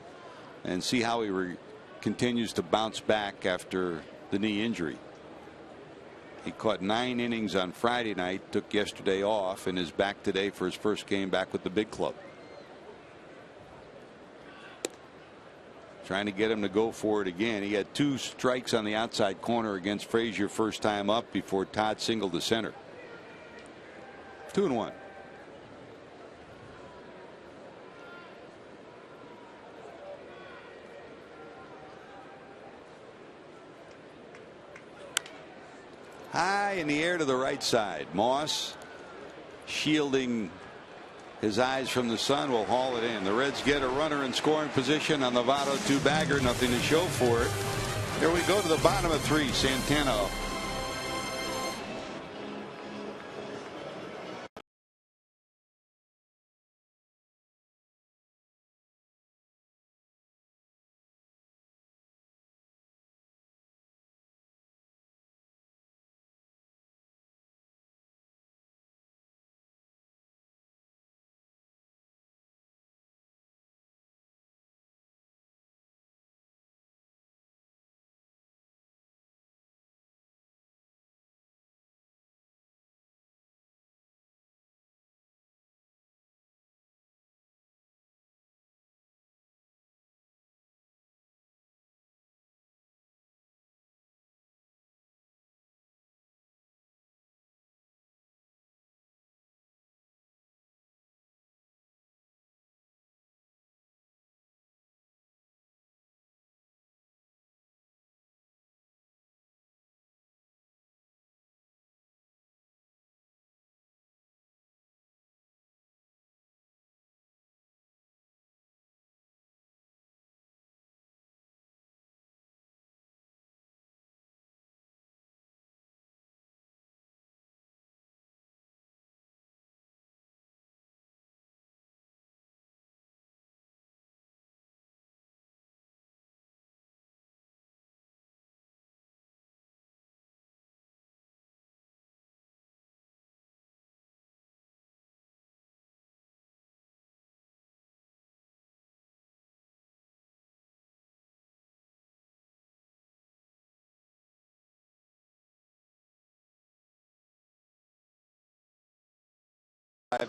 and see how he continues to bounce back after the knee injury. He caught 9 innings on Friday night, took yesterday off, and is back today for his first game back with the big club. Trying to get him to go for it again. He had 2 strikes on the outside corner against Frazier first time up before Todd singled to center. 2-1. High in the air to the right side. Moss, shielding his eyes from the sun, will haul it in. The Reds get a runner in scoring position on the Votto 2-bagger. Nothing to show for it. Here we go to the bottom of 3. Santana.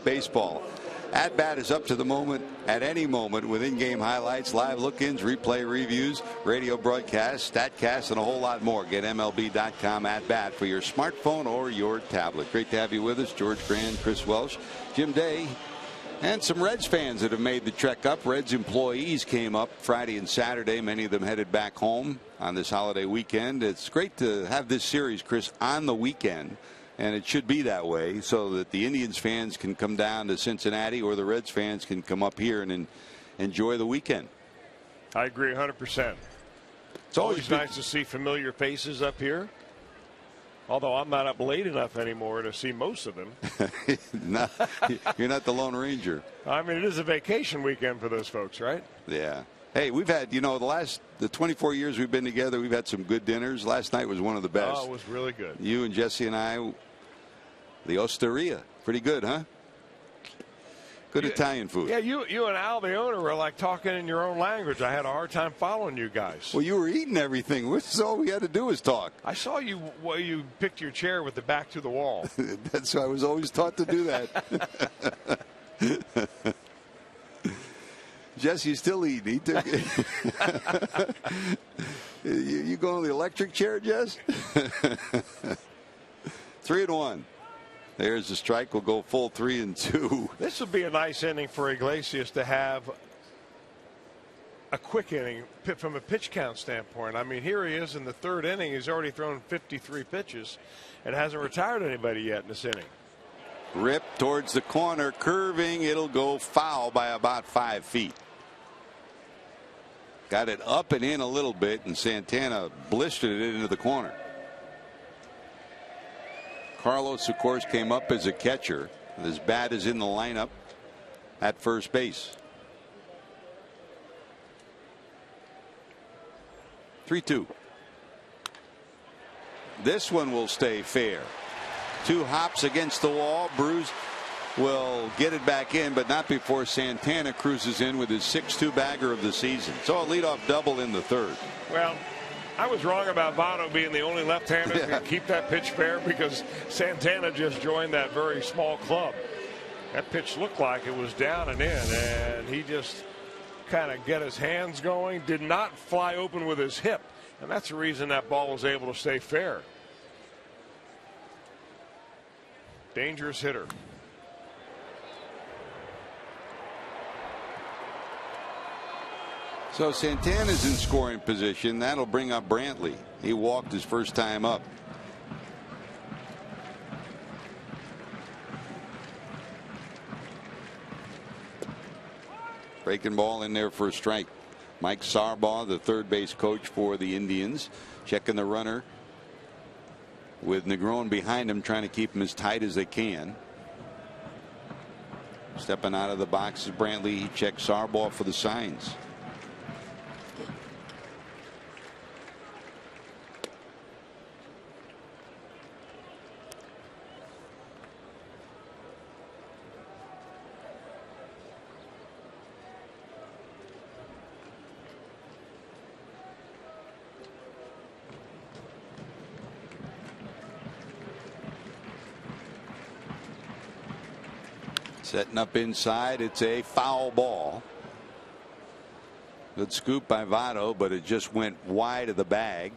Baseball. At bat is up to the moment at any moment with in-game highlights, live look-ins, replay reviews, radio broadcasts, statcasts, and a whole lot more. Get MLB.com at bat for your smartphone or your tablet. Great to have you with us. George Grand, Chris Welsh, Jim Day, and some Reds fans that have made the trek up. Reds employees came up Friday and Saturday. Many of them headed back home on this holiday weekend. It's great to have this series, Chris, on the weekend. And it should be that way so that the Indians fans can come down to Cincinnati or the Reds fans can come up here and enjoy the weekend. I agree 100%. It's always nice to see familiar faces up here. Although I'm not up late enough anymore to see most of them. You're not the Lone Ranger. I mean, it is a vacation weekend for those folks, right? Yeah. Hey, we've had, the 24 years we've been together, we've had some good dinners. Last night was one of the best. Oh, it was really good. You and Jesse and I, the Osteria. Pretty good, huh? Good Italian food. Yeah, you and Al, the owner, were like talking in your own language. I had a hard time following you guys. Well, you were eating everything. All we had to do was talk. I saw you picked your chair with the back to the wall. That's why I was always taught to do that. Jesse still eating. He took you going on the electric chair, Jess? 3-1. There's the strike. We'll go full 3-2. This would be a nice inning for Iglesias to have a quick inning from a pitch count standpoint. I mean, here he is in the third inning. He's already thrown 53 pitches and hasn't retired anybody yet in this inning. Rip towards the corner, curving. It'll go foul by about 5 feet. Got it up and in a little bit, and Santana blistered it into the corner. Carlos, of course, came up as a catcher. His bat is in the lineup at first base. 3-2. This one will stay fair. 2 hops against the wall. Bruce will get it back in, but not before Santana cruises in with his 6-2 bagger of the season. So a leadoff double in the third. Well, I was wrong about Votto being the only left-hander who can keep that pitch fair, because Santana just joined that very small club. That pitch looked like it was down and in, and he just kind of get his hands going, did not fly open with his hip, and that's the reason that ball was able to stay fair. Dangerous hitter. So Santana's in scoring position. That'll bring up Brantley. He walked his first time up. Breaking ball in there for a strike. Mike Sarbaugh, the third base coach for the Indians, checking the runner with Negron behind him, trying to keep him as tight as they can. Stepping out of the box is Brantley. He checks Sarbaugh for the signs. Setting up inside. It's a foul ball. Good scoop by Votto, but it just went wide of the bag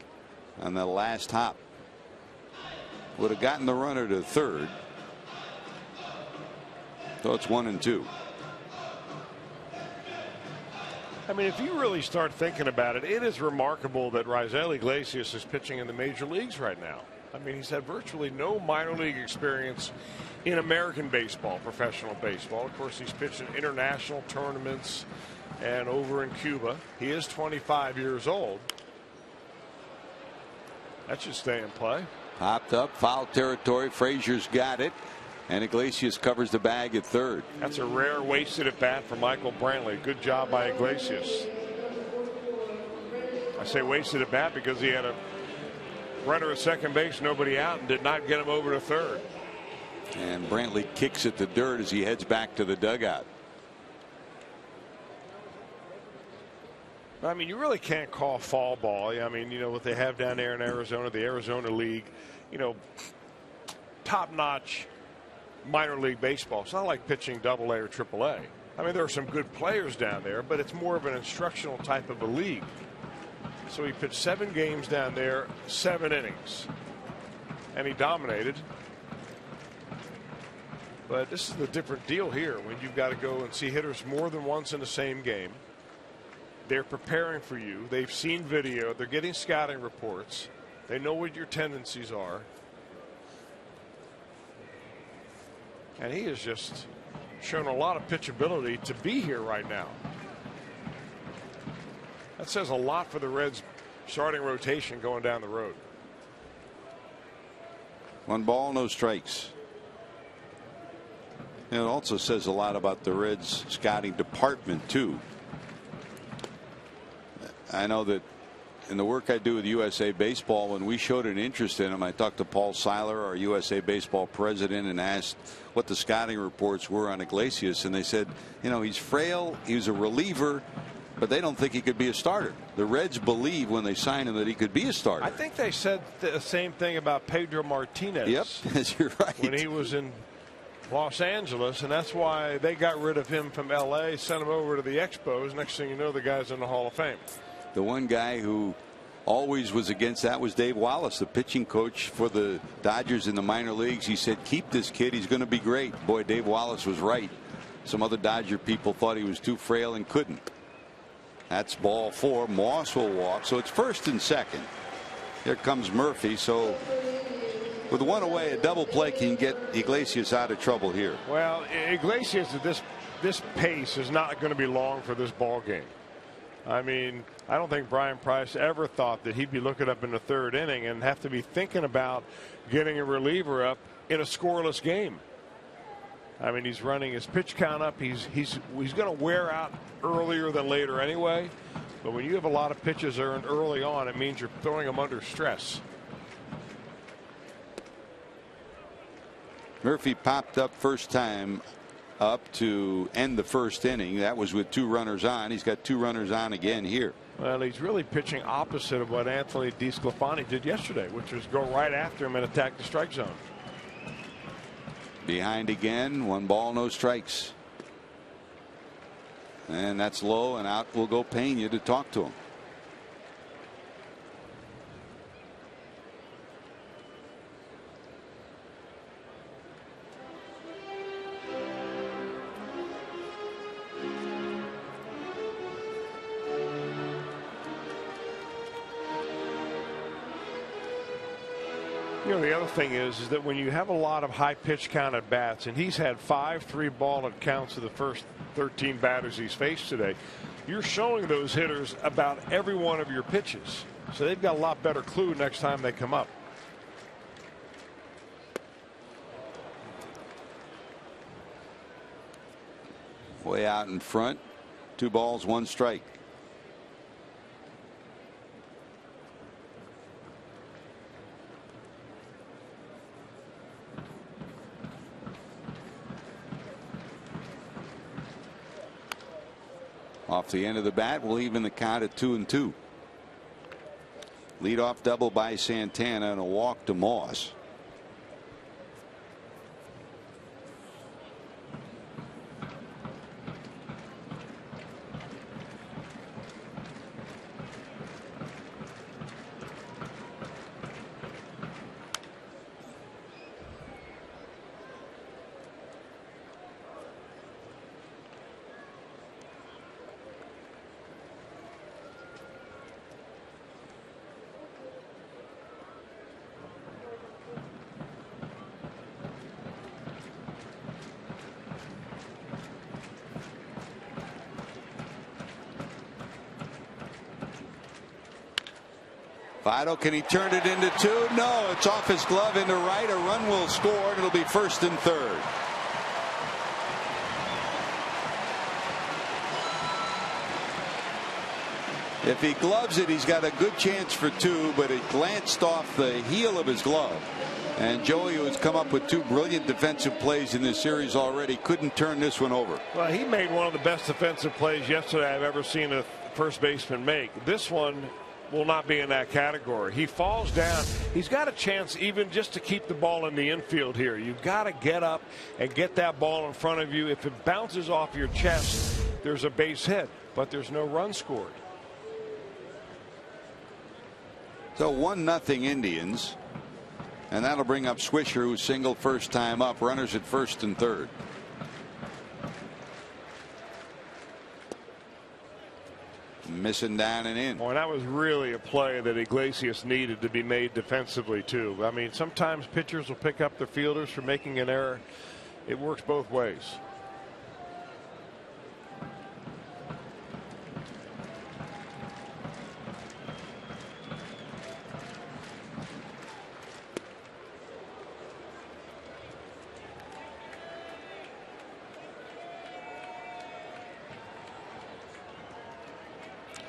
on the last hop. Would have gotten the runner to third. So it's 1-2. I mean, if you really start thinking about it, it is remarkable that Raisel Iglesias is pitching in the major leagues right now. I mean, he's had virtually no minor league experience in American baseball, professional baseball. Of course, he's pitched in international tournaments and over in Cuba. He is 25 years old. That should stay in play. Popped up, foul territory. Frazier's got it, and Iglesias covers the bag at third. That's a rare wasted at bat for Michael Brantley. Good job by Iglesias. I say wasted at bat because he had a runner at second base, nobody out, and did not get him over to third. And Brantley kicks at the dirt as he heads back to the dugout. I mean, you really can't call fall ball. I mean, you know what they have down there in Arizona, the Arizona League, you know, top-notch minor league baseball. It's not like pitching AA or AAA. I mean, there are some good players down there, but it's more of an instructional type of a league. So he pitched 7 games down there, 7 innings, and he dominated. But this is the different deal here when you've got to go and see hitters more than once in the same game. They're preparing for you. They've seen video. They're getting scouting reports. They know what your tendencies are. And he has just shown a lot of pitchability to be here right now. That says a lot for the Reds starting rotation going down the road. 1 ball, no strikes. And it also says a lot about the Reds scouting department too. I know that in the work I do with USA Baseball, when we showed an interest in him, I talked to Paul Seiler, our USA Baseball president, and asked what the scouting reports were on Iglesias, and they said, you know, he's frail, he's a reliever, but they don't think he could be a starter. The Reds believe when they signed him that he could be a starter. I think they said the same thing about Pedro Martinez. Yep, you're right. When he was in Los Angeles, and that's why they got rid of him from L.A., sent him over to the Expos. Next thing you know, the guy's in the Hall of Fame. The one guy who always was against that was Dave Wallace, the pitching coach for the Dodgers in the minor leagues. He said, keep this kid, he's going to be great. Boy, Dave Wallace was right. Some other Dodger people thought he was too frail and couldn't. That's ball 4. Moss will walk, so it's first and second. Here comes Murphy. So with 1 away, a double play can get Iglesias out of trouble here. Well, Iglesias at this pace is not going to be long for this ball game. I mean, I don't think Brian Price ever thought that he'd be looking up in the 3rd inning and have to be thinking about getting a reliever up in a scoreless game. I mean, he's running his pitch count up. He's going to wear out earlier than later anyway. But when you have a lot of pitches earned early on, it means you're throwing them under stress. Murphy popped up first time up to end the 1st inning. That was with 2 runners on. He's got 2 runners on again here. Well, he's really pitching opposite of what Anthony DeSclafani did yesterday, which was go right after him and attack the strike zone. Behind again, 1 ball, no strikes. And that's low, and out will go Pena to talk to him. You know, the other thing is that when you have a lot of high pitch count at bats, and he's had 5 3-ball at counts of the first 13 batters he's faced today, you're showing those hitters about every one of your pitches. So they've got a lot better clue next time they come up. Way out in front, 2 balls, 1 strike. Off the end of the bat will even the count at 2-2. Leadoff double by Santana and a walk to Moss. Votto, can he turn it into 2? No, it's off his glove into right. A run will score, and it'll be 1st and 3rd. If he gloves it, he's got a good chance for 2, but it glanced off the heel of his glove. And Joey, who's come up with 2 brilliant defensive plays in this series already, couldn't turn this one over. Well, he made one of the best defensive plays yesterday I've ever seen a first baseman make. This one will not be in that category. He falls down. He's got a chance even just to keep the ball in the infield here. You've got to get up and get that ball in front of you. If it bounces off your chest, there's a base hit, but there's no run scored. So 1-0 Indians, and that'll bring up Swisher, who singled first time up. Runners at 1st and 3rd. Missing down and in. Boy, that was really a play that Iglesias needed to be made defensively too. I mean, sometimes pitchers will pick up their fielders for making an error. It works both ways.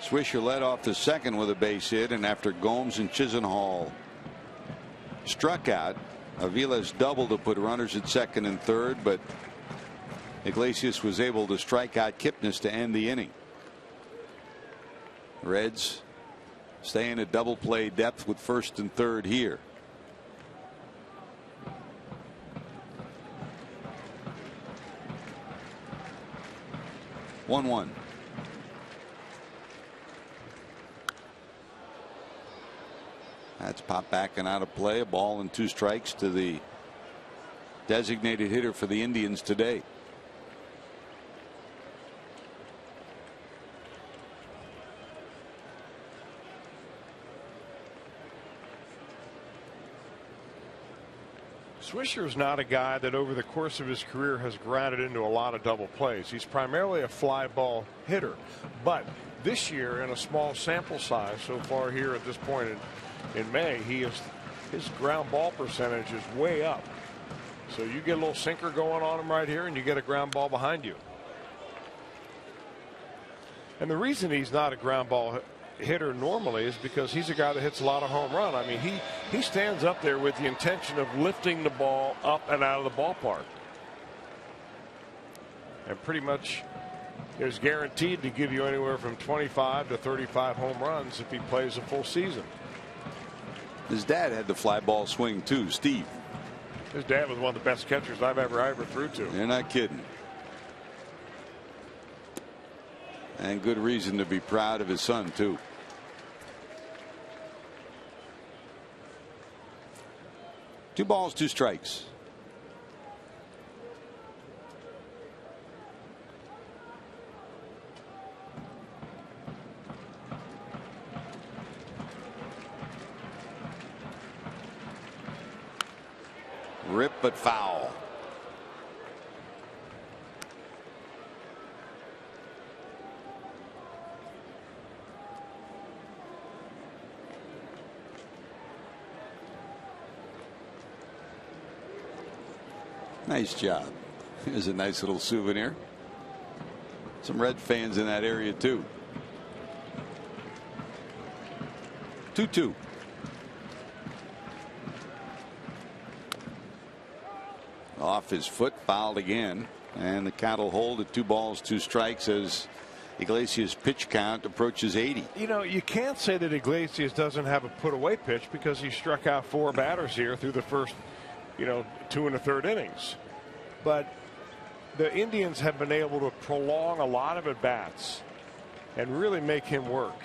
Swisher led off the second with a base hit, and after Gomes and Chisenhall struck out, Aviles doubled to put runners at second and third, but Iglesias was able to strike out Kipnis to end the inning. Reds staying at double play depth with first and third here. One. That's popped back and out of play. A ball and 2 strikes to the designated hitter for the Indians today. Swisher is not a guy that over the course of his career has grounded into a lot of double plays. He's primarily a fly ball hitter, but this year in a small sample size so far here at this point in May, his ground ball percentage is way up. So you get a little sinker going on him right here, and you get a ground ball behind you. And the reason he's not a ground ball hitter normally is because he's a guy that hits a lot of home run. I mean, he stands up there with the intention of lifting the ball up and out of the ballpark, and pretty much is guaranteed to give you anywhere from 25 to 35 home runs if he plays a full season. His dad had the fly ball swing too, Steve. His dad was one of the best catchers I ever threw to. You're not kidding. And good reason to be proud of his son too. Two balls, 2 strikes. Rip but foul. Nice job. Here's a nice little souvenir. Some Red fans in that area too. 2-2. Off his foot, fouled again, and the count will hold at 2 balls, 2 strikes as Iglesias' pitch count approaches 80. You know, you can't say that Iglesias doesn't have a put away pitch because he struck out 4 batters here through the first 2 1/3 innings. But the Indians have been able to prolong a lot of at bats and really make him work.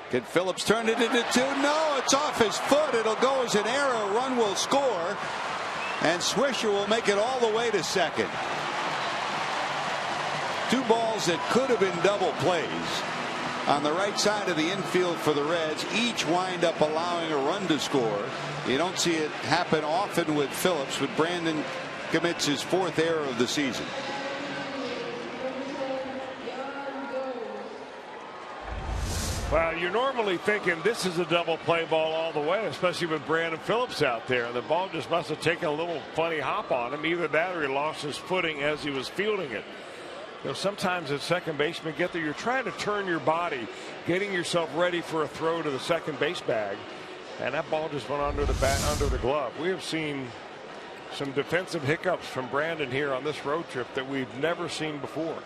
Can Phillips turn it into 2? No, it's off his foot. It'll go as an error. Run will score, and Swisher will make it all the way to second. 2 balls that could have been double plays on the right side of the infield for the Reds, each wind up allowing a run to score. You don't see it happen often with Phillips, but Brandon commits his 4th error of the season. Well, you're normally thinking this is a double play ball all the way, especially with Brandon Phillips out there. And the ball just must have taken a little funny hop on him. Either that or he lost his footing as he was fielding it. Sometimes as second baseman get there, you're trying to turn your body, getting yourself ready for a throw to the second base bag. And that ball just went under the bat, under the glove. We have seen some defensive hiccups from Brandon here on this road trip that we've never seen before.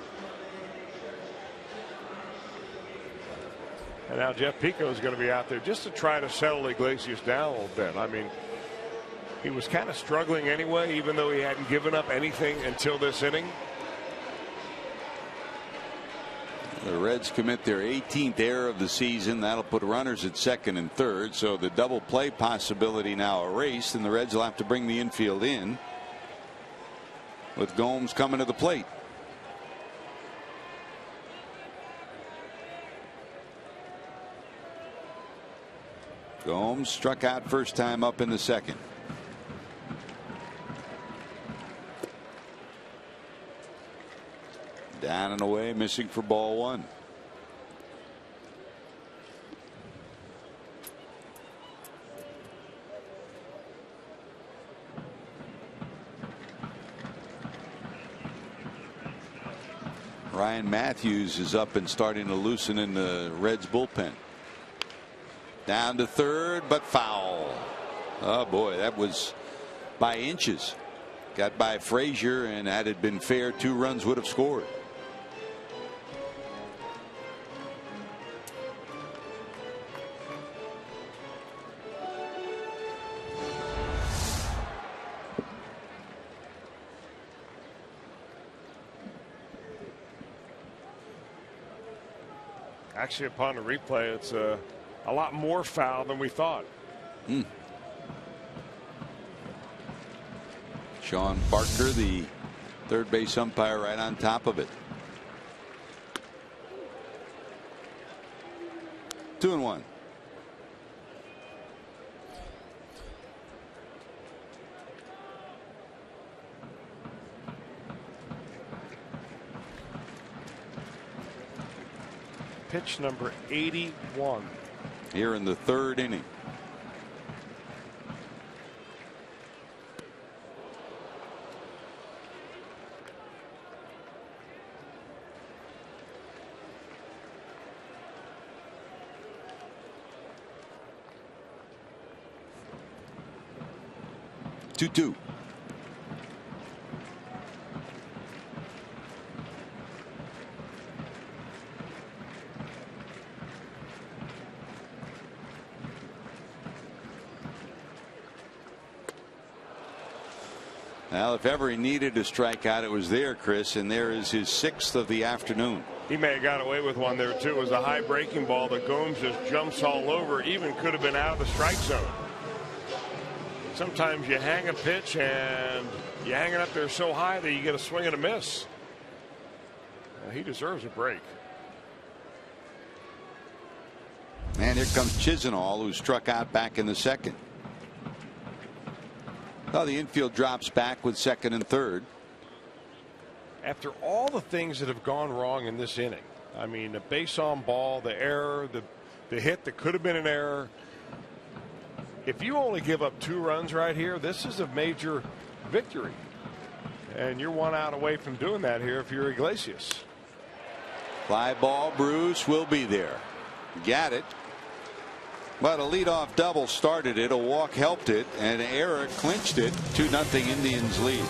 And now Jeff Pico is going to be out there just to try to settle Iglesias down a little bit. I mean, he was kind of struggling anyway, even though he hadn't given up anything until this inning. The Reds commit their 18th error of the season. That'll put runners at second and third. So the double play possibility now erased, and the Reds will have to bring the infield in with Gomes coming to the plate. Gomes struck out first time up in the second. Down and away, missing for ball 1. Ryan Matthews is up and starting to loosen in the Reds bullpen. Down to third, but foul. Oh boy, that was by inches. Got by Frazier, and had it been fair, 2 runs would have scored. Actually, upon the replay, it's a lot more foul than we thought. Sean Barker, the third base umpire, right on top of it. 2-1. Pitch number 81. Here in the 3rd inning. Two. Well, if ever he needed a strikeout, it was there, Chris, and there is his 6th of the afternoon. He may have got away with one there too. It was a high breaking ball that Gomes just jumps all over. Even could have been out of the strike zone. Sometimes you hang a pitch and you hang it up there so high that you get a swing and a miss. He deserves a break. And here comes Chisenhall, who struck out back in the 2nd. Well, the infield drops back with 2nd and 3rd. After all the things that have gone wrong in this inning, I mean, the base on ball, the error, the hit that could have been an error. If you only give up 2 runs right here, this is a major victory. And you're 1 out away from doing that here if you're Iglesias. Fly ball, Bruce will be there. Got it. But a leadoff double started it. A walk helped it, and an error clinched it. 2-0 Indians lead.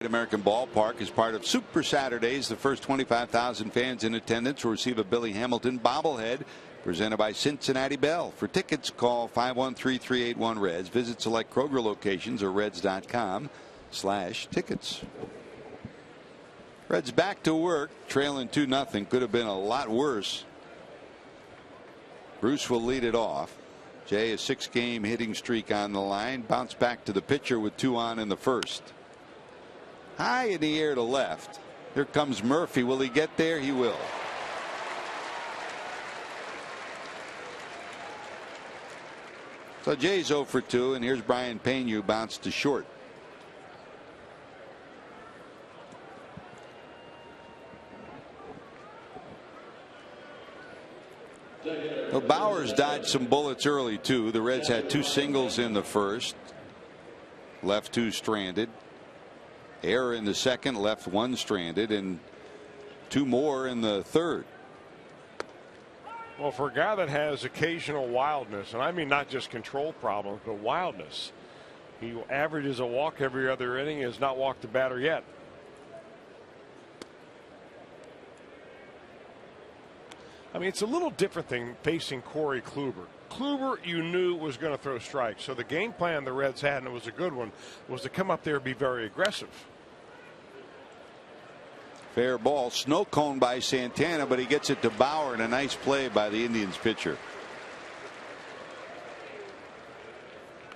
American Ballpark is part of Super Saturdays. The first 25,000 fans in attendance will receive a Billy Hamilton bobblehead presented by Cincinnati Bell. For tickets, call 513-381-REDS. Visit select Kroger locations or reds.com/tickets. Reds back to work, trailing 2-0. Could have been a lot worse. Bruce will lead it off. Jay, a 6-game hitting streak on the line. Bounce back to the pitcher with 2 on in the first. High in the air to left. Here comes Murphy. Will he get there? He will. So Jay's 0 for 2, and here's Brian Payne, who bounced to short. Well, Bauers dodged some bullets early too. The Reds had 2 singles in the first, left 2 stranded. Error in the second, left 1 stranded, and 2 more in the third. Well, for a guy that has occasional wildness, and I mean not just control problems, but wildness, he averages a walk every other inning, has not walked the batter yet. I mean, it's a little different than facing Corey Kluber. Kluber, you knew, was going to throw strikes. So the game plan the Reds had, and it was a good one, was to come up there and be very aggressive. Fair ball. Snow cone by Santana, but he gets it to Bauer, and a nice play by the Indians pitcher.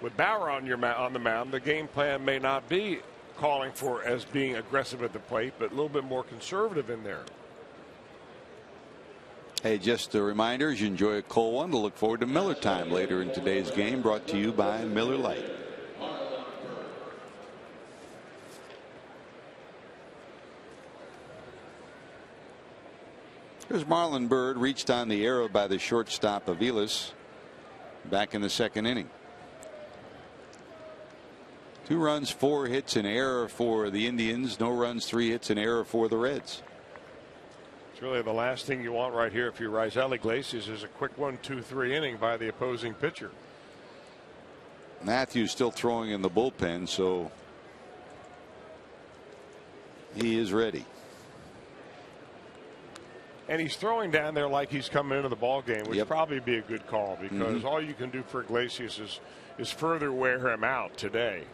With Bauer on the mound, the game plan may not be calling for as being aggressive at the plate, but a little bit more conservative in there. Hey, just a reminder, as you enjoy a cold one, to look forward to Miller Time later in today's game, brought to you by Miller Lite. Here's Marlon Byrd, reached on the arrow by the shortstop Aviles back in the second inning. 2 runs, 4 hits, an error for the Indians. No runs, 3 hits, an error for the Reds. It's really the last thing you want right here if you're Raisel Iglesias is a quick 1-2-3 inning by the opposing pitcher. Matthews still throwing in the bullpen, so he is ready. And he's throwing down there like he's coming into the ball game, which probably be a good call, because all you can do for Iglesias is further wear him out today.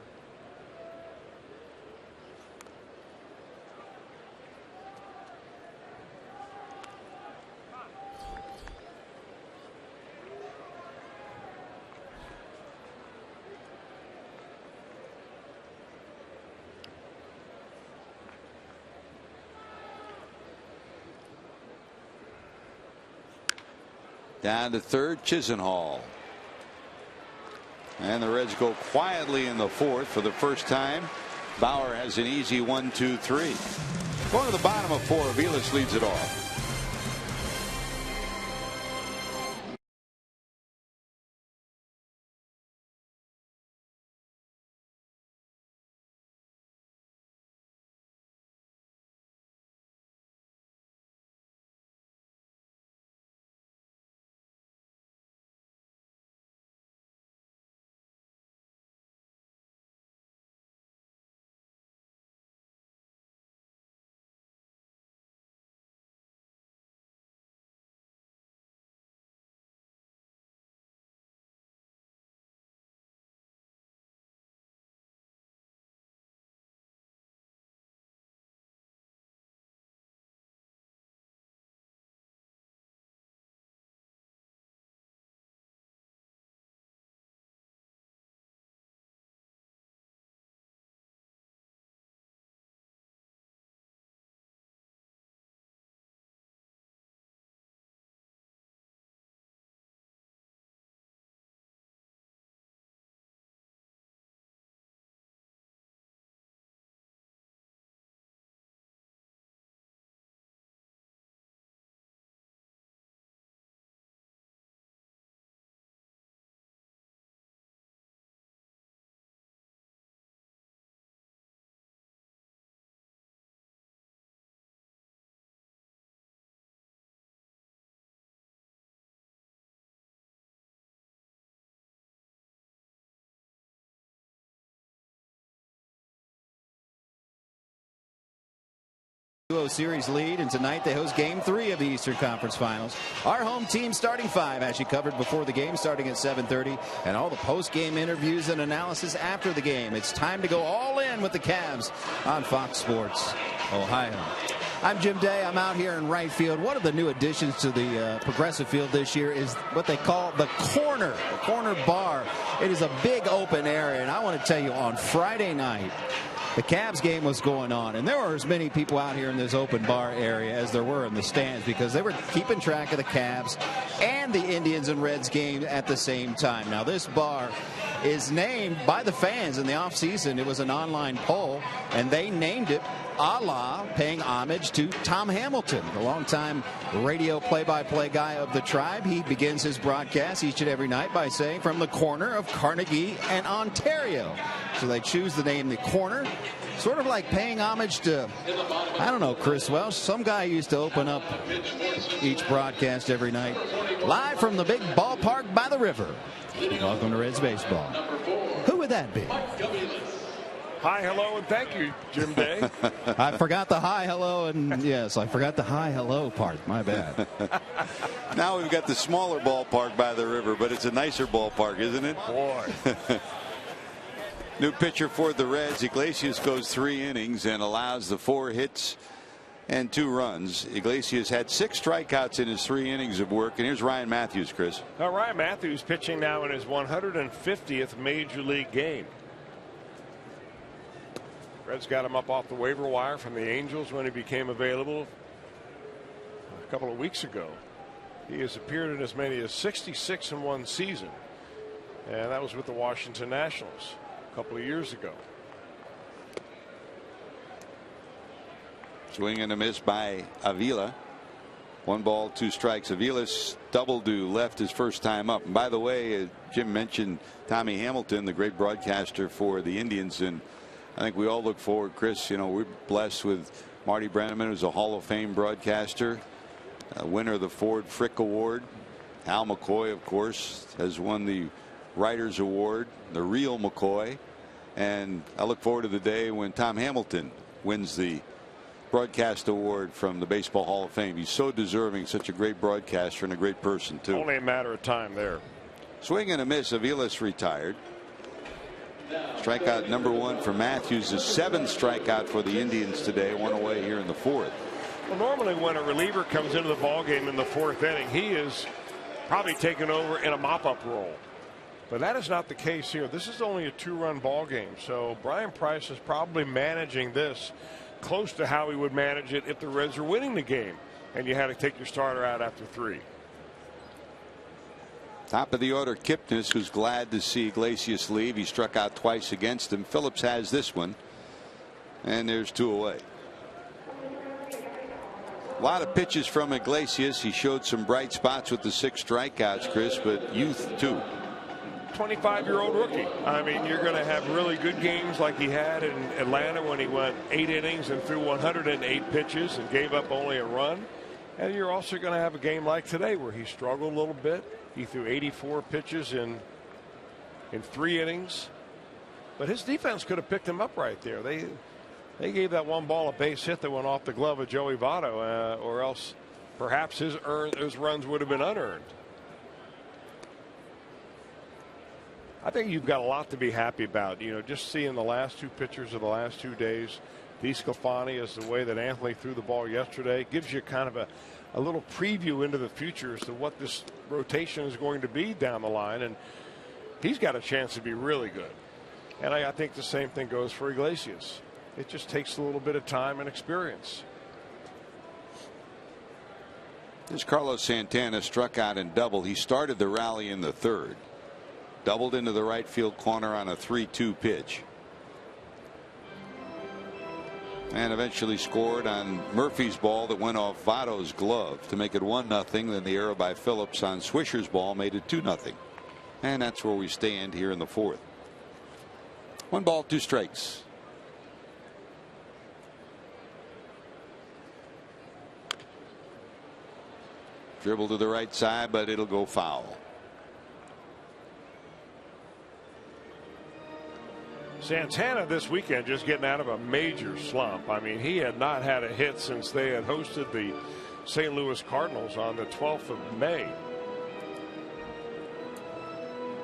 Down to third, Chisenhall. And the Reds go quietly in the fourth for the first time. Bauer has an easy 1-2-3. Going to the bottom of 4, Aviles leads it off. Series lead, and tonight they host Game 3 of the Eastern Conference Finals. Our home team starting 5, as you covered before the game, starting at 7:30, and all the post-game interviews and analysis after the game. It's time to go all in with the Cavs on Fox Sports Ohio. I'm Jim Day. I'm out here in right field. One of the new additions to the Progressive Field this year is what they call the corner bar. It is a big open area, and I want to tell you, on Friday night, the Cavs game was going on, and there were as many people out here in this open bar area as there were in the stands, because they were keeping track of the Cavs and the Indians and Reds game at the same time. Now, this bar is named by the fans in the offseason. It was an online poll, and they named it a la paying homage to Tom Hamilton, the longtime radio play-by-play guy of the Tribe. He begins his broadcast each and every night by saying, "From the corner of Carnegie and Ontario." So they choose the name The Corner, sort of like paying homage to, I don't know, Chris Welsh, some guy used to open up each broadcast every night, live from the big ballpark by the river. Welcome to Reds baseball. Who would that be? Hi, hello, and thank you, Jim Day. I forgot the hi, hello, and yes, I forgot the hi, hello part. My bad. Now we've got the smaller ballpark by the river, but it's a nicer ballpark, isn't it? Boy. New pitcher for the Reds. Iglesias goes 3 innings and allows the 4 hits and 2 runs. Iglesias had 6 strikeouts in his 3 innings of work. And here's Ryan Matthews, Chris. Now, Ryan Matthews pitching now in his 150th Major League game. Reds got him up off the waiver wire from the Angels when he became available a couple of weeks ago. He has appeared in as many as 66 in one season, and that was with the Washington Nationals a couple of years ago. Swing and a miss by Avila. 1 ball, 2 strikes. Avila's double due left his first time up. And by the way, Jim mentioned Tommy Hamilton, the great broadcaster for the Indians, and I think we all look forward, Chris. You know, we're blessed with Marty Brenneman, who's a Hall of Fame broadcaster, winner of the Ford Frick Award. Al McCoy, of course, has won the Writers Award, the real McCoy. And I look forward to the day when Tom Hamilton wins the broadcast award from the Baseball Hall of Fame. He's so deserving, such a great broadcaster and a great person, too. Only a matter of time there. Swing and a miss. Avila's retired. Strikeout number 1 for Matthews. His 7th strikeout for the Indians today. 1 away here in the 4th. Well, normally when a reliever comes into the ballgame in the 4th inning, he is probably taken over in a mop-up role. But that is not the case here. This is only a 2-run ball game, so Brian Price is probably managing this close to how he would manage it if the Reds were winning the game and you had to take your starter out after 3. Top of the order, Kipnis, who's glad to see Iglesias leave. He struck out twice against him. Phillips has this one, and there's 2 away. A lot of pitches from Iglesias. He showed some bright spots with the 6 strikeouts, Chris, but youth too. 25-year-old rookie. I mean, you're going to have really good games like he had in Atlanta when he went 8 innings and threw 108 pitches and gave up only a run. And you're also going to have a game like today where he struggled a little bit. He threw 84 pitches in 3 innings. But his defense could have picked him up right there. They gave that 1 ball a base hit that went off the glove of Joey Votto, or else perhaps his runs would have been unearned. I think you've got a lot to be happy about. You know, just seeing the last 2 pitchers of the last 2 days. DeSclafani, is the way that Anthony threw the ball yesterday, gives you kind of a little preview into the future as to what this rotation is going to be down the line, and he's got a chance to be really good. And I think the same thing goes for Iglesias. It just takes a little bit of time and experience. This Carlos Santana struck out and doubled. He started the rally in the 3rd. Doubled into the right field corner on a 3-2 pitch. And eventually scored on Murphy's ball that went off Votto's glove to make it 1-0. Then the error by Phillips on Swisher's ball made it 2-0. And that's where we stand here in the 4th. 1 ball, 2 strikes. Dribble to the right side, but it'll go foul. Santana this weekend just getting out of a major slump. I mean, he had not had a hit since they had hosted the St. Louis Cardinals on the 12th of May.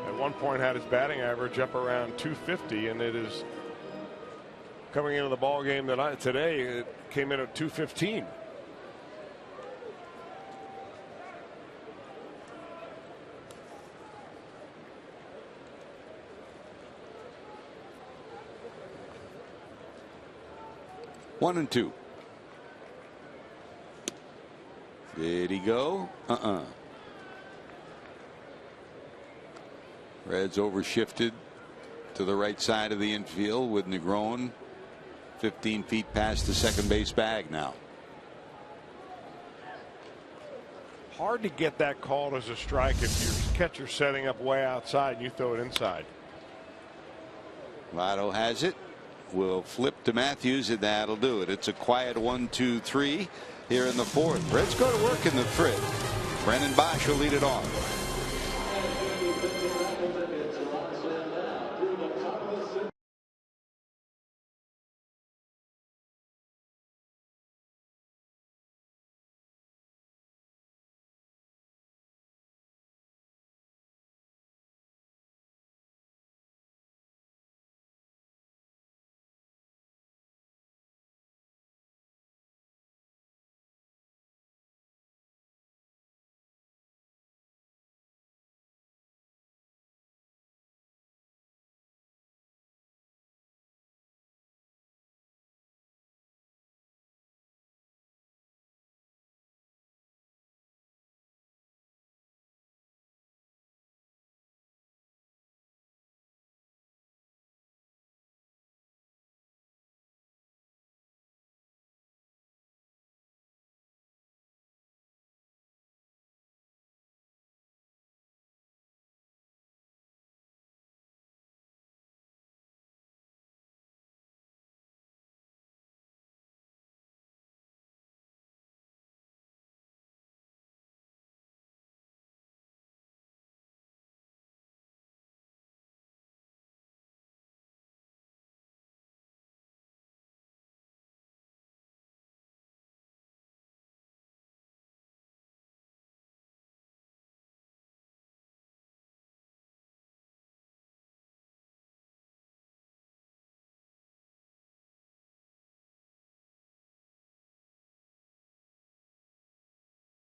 At one point had his batting average up around 250, and it has coming into the ball game today, it came in at 215. One and two. Did he go? Reds overshifted to the right side of the infield with Negron 15 feet past the second base bag now. Hard to get that called as a strike if your catcher's setting up way outside and you throw it inside. Votto has it. Will flip to Matthews, and that'll do it. It's a quiet 1-2-3 here in the fourth. Reds go to work in the fifth. Brennan Bosch will lead it off.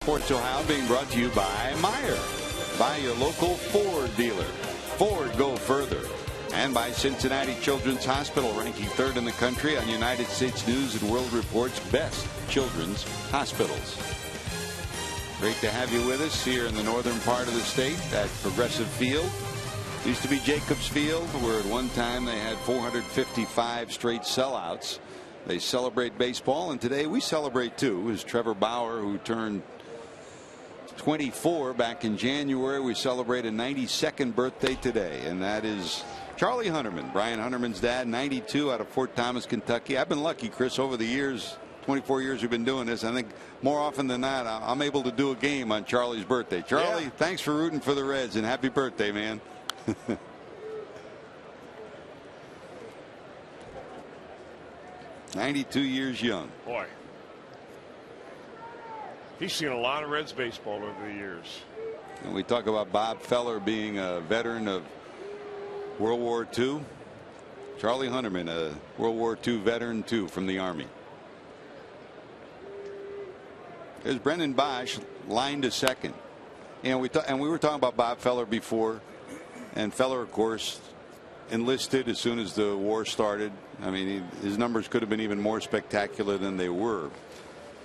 Sports Ohio being brought to you by Meyer. By your local Ford dealer. Ford, go further. And by Cincinnati Children's Hospital, ranking 3rd in the country on United States News and World Report's best children's hospitals. Great to have you with us here in the northern part of the state at Progressive Field. Used to be Jacobs Field, where at one time they had 455 straight sellouts. They celebrate baseball, and today we celebrate too. It was Trevor Bauer, who turned 24 back in January. We celebrate a 92nd birthday today, and that is Charlie Hunterman, Brian Hunterman's dad, 92, out of Fort Thomas, Kentucky. I've been lucky, Chris, over the years, 24 years we've been doing this. I think more often than not, I'm able to do a game on Charlie's birthday. Charlie, yeah. Thanks for rooting for the Reds, and happy birthday, man. 92 years young. Boy. He's seen a lot of Reds baseball over the years. And we talk about Bob Feller being a veteran of World War II. Charlie Hunterman, a World War II veteran too, from the Army. There's Brennan Bosch, line to second. And we were talking about Bob Feller before, and Feller, of course, enlisted as soon as the war started. I mean, his numbers could have been even more spectacular than they were.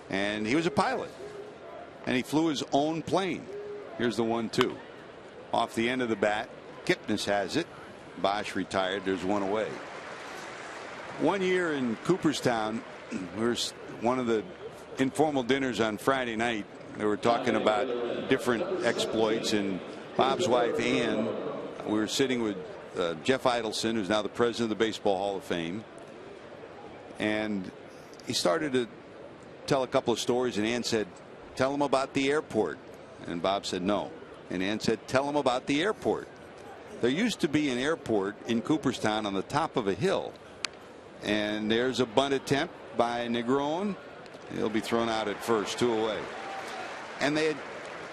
And he was a pilot. And he flew his own plane. Here's the 1-2. Off the end of the bat. Kipnis has it. Bosch retired. There's one away. 1 year in Cooperstown, there's one of the informal dinners on Friday night. They were talking about different exploits. And Bob's wife, Ann, we were sitting with Jeff Idelson, who's now the president of the Baseball Hall of Fame. And he started to tell a couple of stories, and Ann said, "Tell him about the airport." And Bob said no. And Ann said, "Tell him about the airport." There used to be an airport in Cooperstown on the top of a hill. And there's a bunt attempt by Negron. He'll be thrown out at first, 2 away. And they had,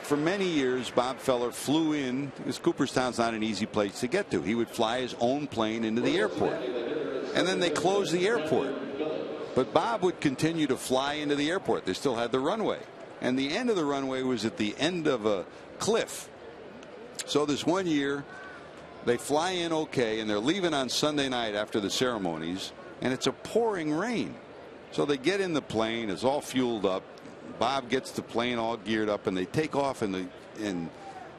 for many years, Bob Feller flew in, because Cooperstown's not an easy place to get to. He would fly his own plane into the airport. and then they closed the airport. But Bob would continue to fly into the airport. They still had the runway, and the end of the runway was at the end of a cliff. So this one year they fly in okay, and they're leaving on Sunday night after the ceremonies, and it's a pouring rain. So they get in the plane, it's all fueled up. Bob gets the plane all geared up, and they take off, and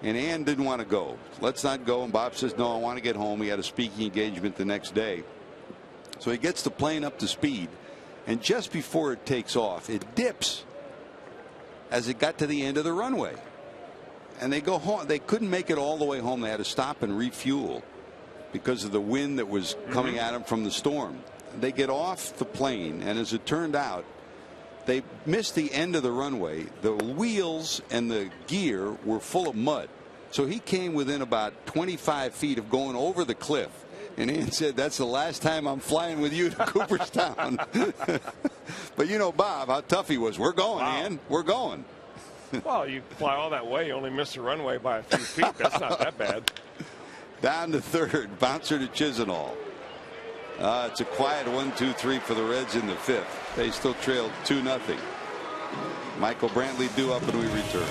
Ann didn't want to go. Let's not go. And Bob says, no, I want to get home. He had a speaking engagement the next day. So he gets the plane up to speed, and just before it takes off, it dips as it got to the end of the runway. And they go home. They couldn't make it all the way home. They had to stop and refuel because of the wind that was coming at them from the storm. They get off the plane, and as it turned out, they missed the end of the runway. The wheels and the gear were full of mud. So he came within about 25 feet of going over the cliff. And Ann said, that's the last time I'm flying with you to Cooperstown. But you know, Bob, how tough he was. We're going, wow. Ann. We're going. Well, you fly all that way, you only miss the runway by a few feet. That's not that bad. Down to third, bouncer to Chisenhall. It's a quiet 1-2-3 for the Reds in the fifth. They still trailed 2-0. Michael Brantley due up, and we return.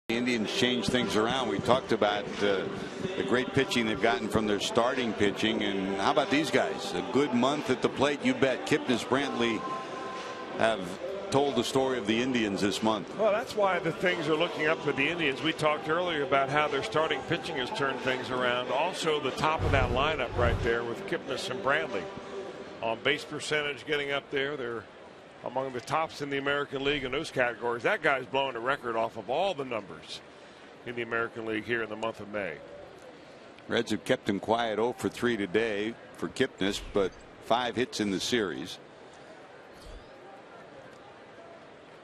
The Indians changed things around. We talked about the great pitching they've gotten from their starting pitching, and how about these guys? A good month at the plate, you bet. Kipnis, Brantley have told the story of the Indians this month. Well, that's why the things are looking up for the Indians. We talked earlier about how their starting pitching has turned things around. Also, the top of that lineup right there with Kipnis and Brantley. On base percentage getting up there, they're among the tops in the American League in those categories. That guy's blowing a record off of all the numbers in the American League here in the month of May. Reds have kept him quiet 0 for 3 today for Kipnis, but 5 hits in the series.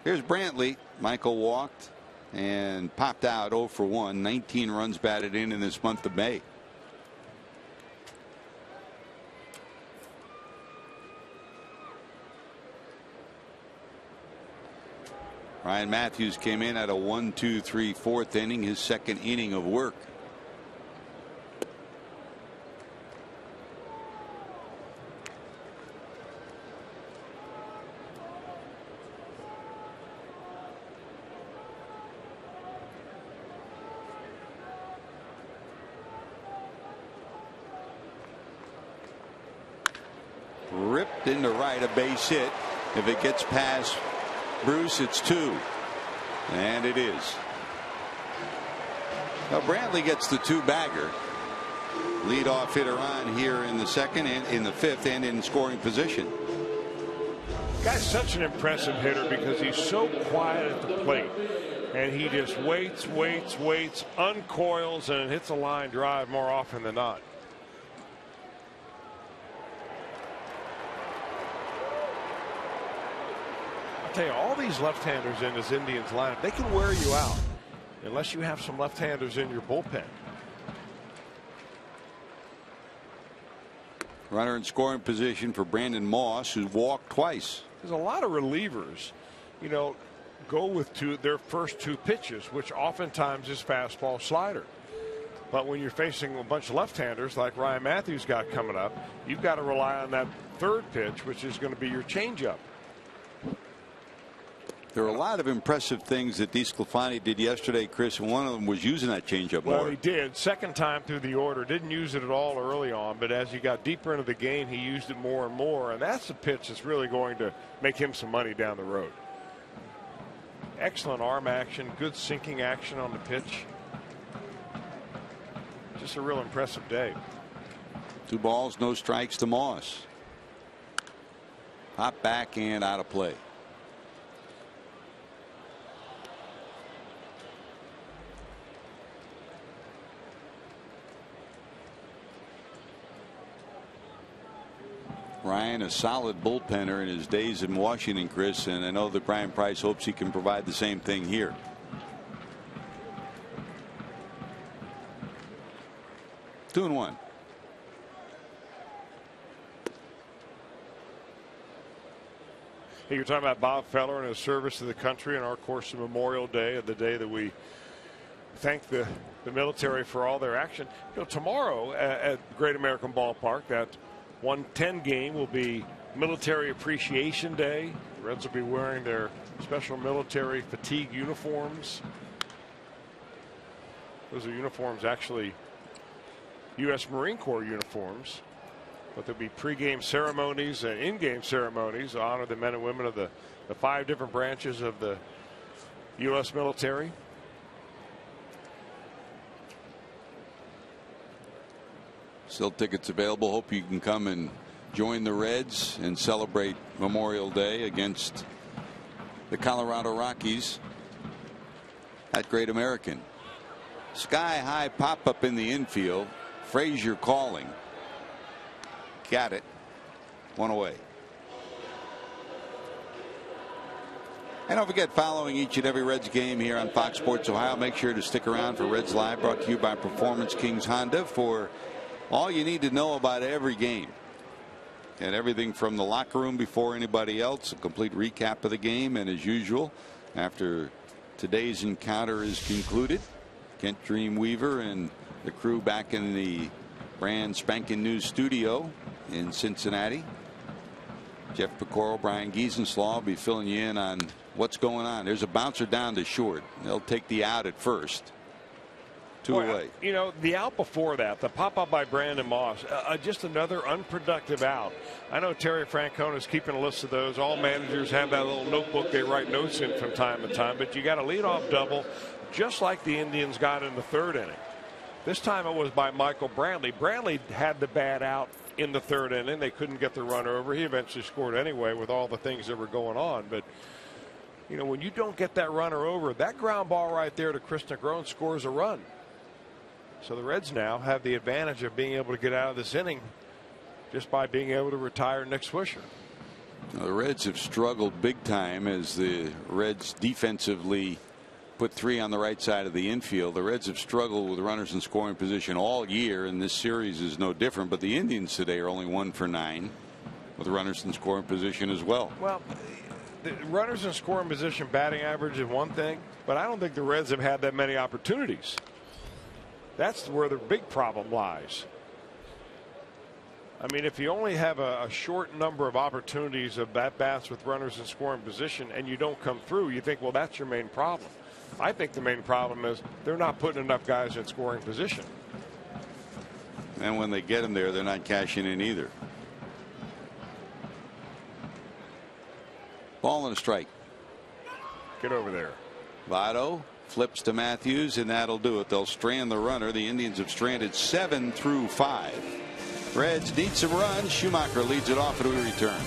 Here's Brantley. Michael walked and popped out 0 for 1. 19 runs batted in this month of May. Ryan Matthews came in at a 1-2-3 fourth inning, his second inning of work. Ripped into right, a base hit. If it gets past Bruce, it's 2, and it is. Now Brantley gets the 2-bagger. Leadoff hitter on here in the second and in the fifth, and in scoring position. Guy's such an impressive hitter because he's so quiet at the plate. And he just waits, uncoils, and hits a line drive more often than not. I'll tell you, all these left-handers in this Indians lineup, they can wear you out unless you have some left-handers in your bullpen. Runner in scoring position for Brandon Moss, who walked twice. There's a lot of relievers, you know, go with their first two pitches, which oftentimes is fastball slider. But when you're facing a bunch of left-handers like Ryan Matthews got coming up, you've got to rely on that third pitch, which is going to be your changeup. There are a lot of impressive things that DeSclafani did yesterday, Chris, and one of them was using that changeup more. Well, he did. Second time through the order. Didn't use it at all early on, but as he got deeper into the game, he used it more and more, and that's the pitch that's really going to make him some money down the road. Excellent arm action, good sinking action on the pitch. Just a real impressive day. 2 balls, no strikes to Moss. Hop back and out of play. Ryan, a solid bullpenner in his days in Washington, Chris, and I know that Brian Price hopes he can provide the same thing here. 2-1. Hey, you're talking about Bob Feller and his service to the country and our course of Memorial Day, the day that we thank the military for all their action. You know, tomorrow at Great American Ballpark, that 1:10 game will be Military Appreciation Day. The Reds will be wearing their special military fatigue uniforms. Those are uniforms, actually U.S. Marine Corps uniforms, but there'll be pregame ceremonies and in-game ceremonies to honor the men and women of the 5 different branches of the U.S. military. Still tickets available. Hope you can come and join the Reds and celebrate Memorial Day against the Colorado Rockies at Great American. Sky high pop up in the infield. Frazier calling. Got it. 1 away. And don't forget, following each and every Reds game here on Fox Sports Ohio, make sure to stick around for Reds Live, brought to you by Performance Kings Honda, for all you need to know about every game and everything from the locker room before anybody else. A complete recap of the game, and as usual, after today's encounter is concluded, Kent Dreamweaver and the crew back in the brand spanking new studio in Cincinnati. Jeff Pecoro, Brian Giesenslaw will be filling you in on what's going on. There's a bouncer down to short. They'll take the out at first. 2 away. You know, the out before that, the pop up by Brandon Moss, just another unproductive out. I know Terry Francona is keeping a list of those. All managers have that little notebook they write notes in from time to time, but you got a leadoff double, just like the Indians got in the 3rd inning. This time it was by Michael Brantley. Brantley had the bad out in the 3rd inning. They couldn't get the run over. He eventually scored anyway with all the things that were going on. But, you know, when you don't get that runner over, that ground ball right there to Chris Negron scores a run. So the Reds now have the advantage of being able to get out of this inning just by being able to retire Nick Swisher. Now, the Reds have struggled big time as the Reds defensively put 3 on the right side of the infield. The Reds have struggled with runners in scoring position all year, and this series is no different. But the Indians today are only 1 for 9 with runners in scoring position as well. Well, the runners in scoring position batting average is one thing, but I don't think the Reds have had that many opportunities. That's where the big problem lies. I mean, if you only have a short number of opportunities of at-bats with runners in scoring position and you don't come through, you think, well, that's your main problem. I think the main problem is they're not putting enough guys in scoring position. And when they get them there, they're not cashing in either. Ball and a strike. Get over there. Votto flips to Matthews, and that'll do it. They'll strand the runner. The Indians have stranded 7 through 5. Reds need some runs. Schumacher leads it off, and we return.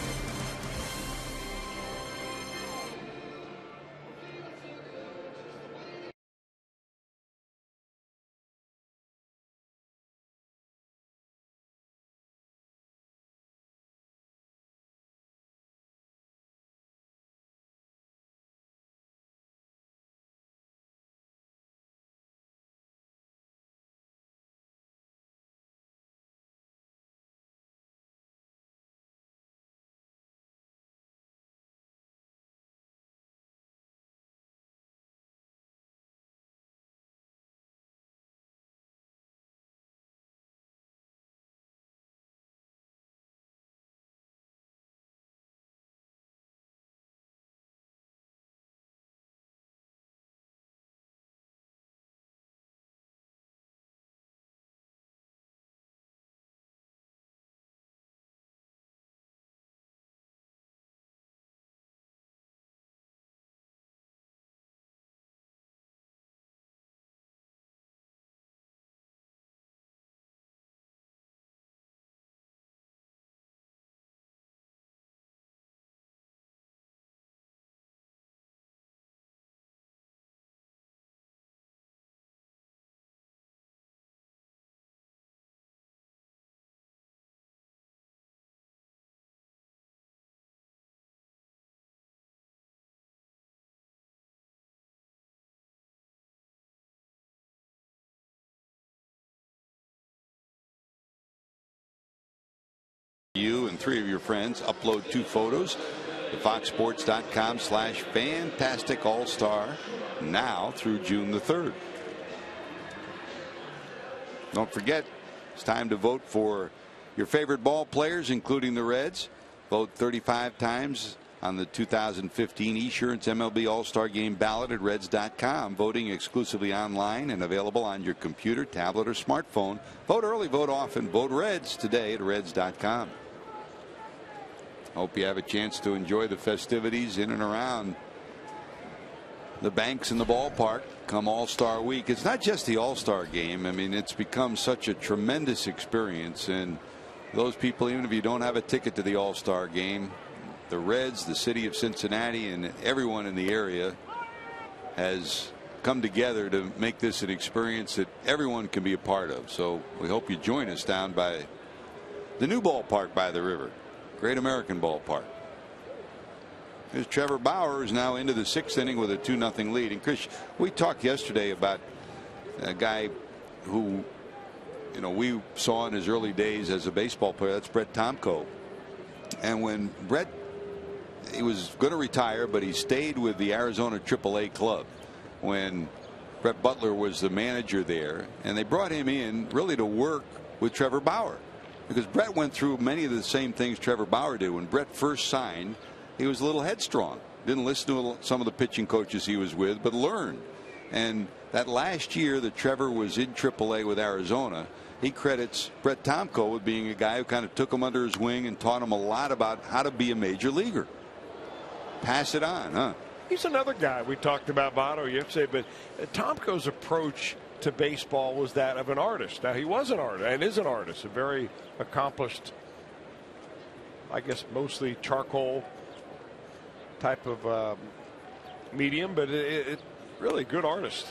and 3 of your friends. Upload 2 photos to foxsports.com/fantastic all-star now through June the 3rd. Don't forget, it's time to vote for your favorite ball players, including the Reds. Vote 35 times on the 2015 Esurance MLB All-Star Game ballot at Reds.com. Voting exclusively online and available on your computer, tablet, or smartphone. Vote early, vote often. Vote Reds today at Reds.com. Hope you have a chance to enjoy the festivities in and around the banks and the ballpark come All-Star Week. It's not just the All-Star Game. I mean, it's become such a tremendous experience. And those people, even if you don't have a ticket to the All-Star Game, the Reds, the city of Cincinnati, and everyone in the area has come together to make this an experience that everyone can be a part of. So we hope you join us down by the new ballpark by the river, Great American Ballpark. Here's Trevor Bauer, is now into the 6th inning with a 2-0 lead. And Chris, we talked yesterday about a guy who, you know, we saw in his early days as a baseball player. That's Brett Tomko. And when Brett, he was going to retire, but he stayed with the Arizona AAA club when Brett Butler was the manager there, and they brought him in really to work with Trevor Bauer, because Brett went through many of the same things Trevor Bauer did. When Brett first signed, he was a little headstrong, didn't listen to some of the pitching coaches he was with, but learned. And that last year that Trevor was in AAA with Arizona, he credits Brett Tomko with being a guy who kind of took him under his wing and taught him a lot about how to be a major leaguer. Pass it on, huh? He's another guy we talked about Votto yesterday, but Tomko's approach to baseball was that of an artist. Now, he was an artist and is an artist, a very accomplished, I guess mostly charcoal type of medium, but it really good artist.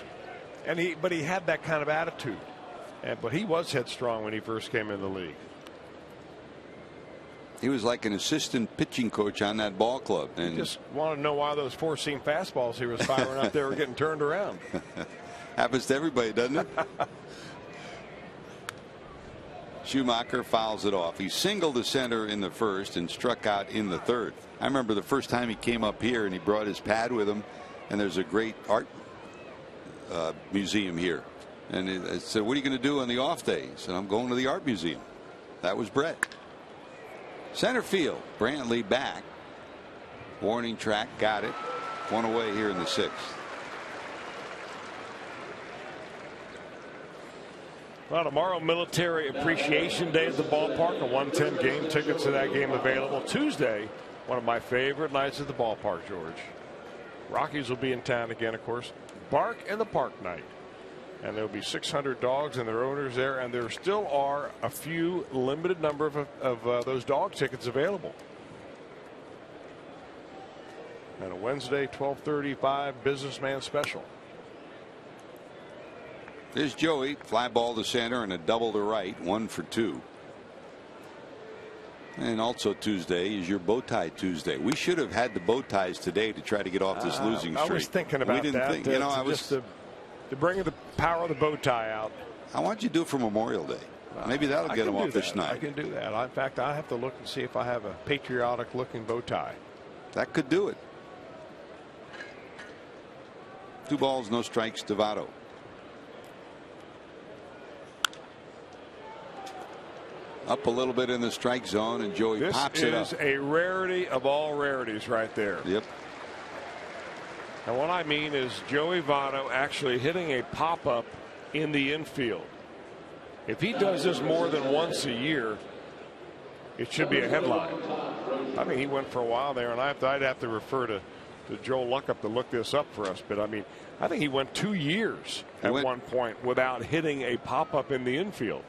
And he had that kind of attitude. But he was headstrong when he first came in the league. He was like an assistant pitching coach on that ball club. And you just want to know why those 4-seam fastballs he was firing up there were getting turned around. Happens to everybody, doesn't it? Schumacher fouls it off. He singled the center in the first and struck out in the third. I remember the first time he came up here and he brought his pad with him, and there's a great art museum here. And I said, what are you going to do on the off day? He said, I'm going to the art museum. That was Brett. Center field, Brantley back. Warning track, got it. One away here in the 6th. Well, tomorrow, Military Appreciation Day at the ballpark. A 1:10 game. Tickets to that game available. Tuesday, one of my favorite nights at the ballpark, George. Rockies will be in town again, of course. Bark in the Park night. And there'll be 600 dogs and their owners there, and there still are a few limited number of those dog tickets available. And a Wednesday 12:35 businessman special. There's Joey, fly ball to center and a double to right, 1 for 2. And also Tuesday is your bow tie Tuesday. We should have had the bow ties today to try to get off this losing streak. I was thinking about that. You know, I was just to bring the power of the bow tie out. I want you to do it for Memorial Day. Maybe that'll get them off the schneid. I can do that. In fact, I have to look and see if I have a patriotic looking bow tie. That could do it. 2 balls, no strikes to Votto. Up a little bit in the strike zone, and Joey pops it up. This is a rarity of all rarities right there. Yep. And what I mean is Joey Votto actually hitting a pop-up in the infield. If he does this more than once a year, it should be a headline. I mean, he went for a while there, and I'd have to refer to Joe Luckup to look this up for us. But, I mean, I think he went 2 years at one point without hitting a pop-up in the infield.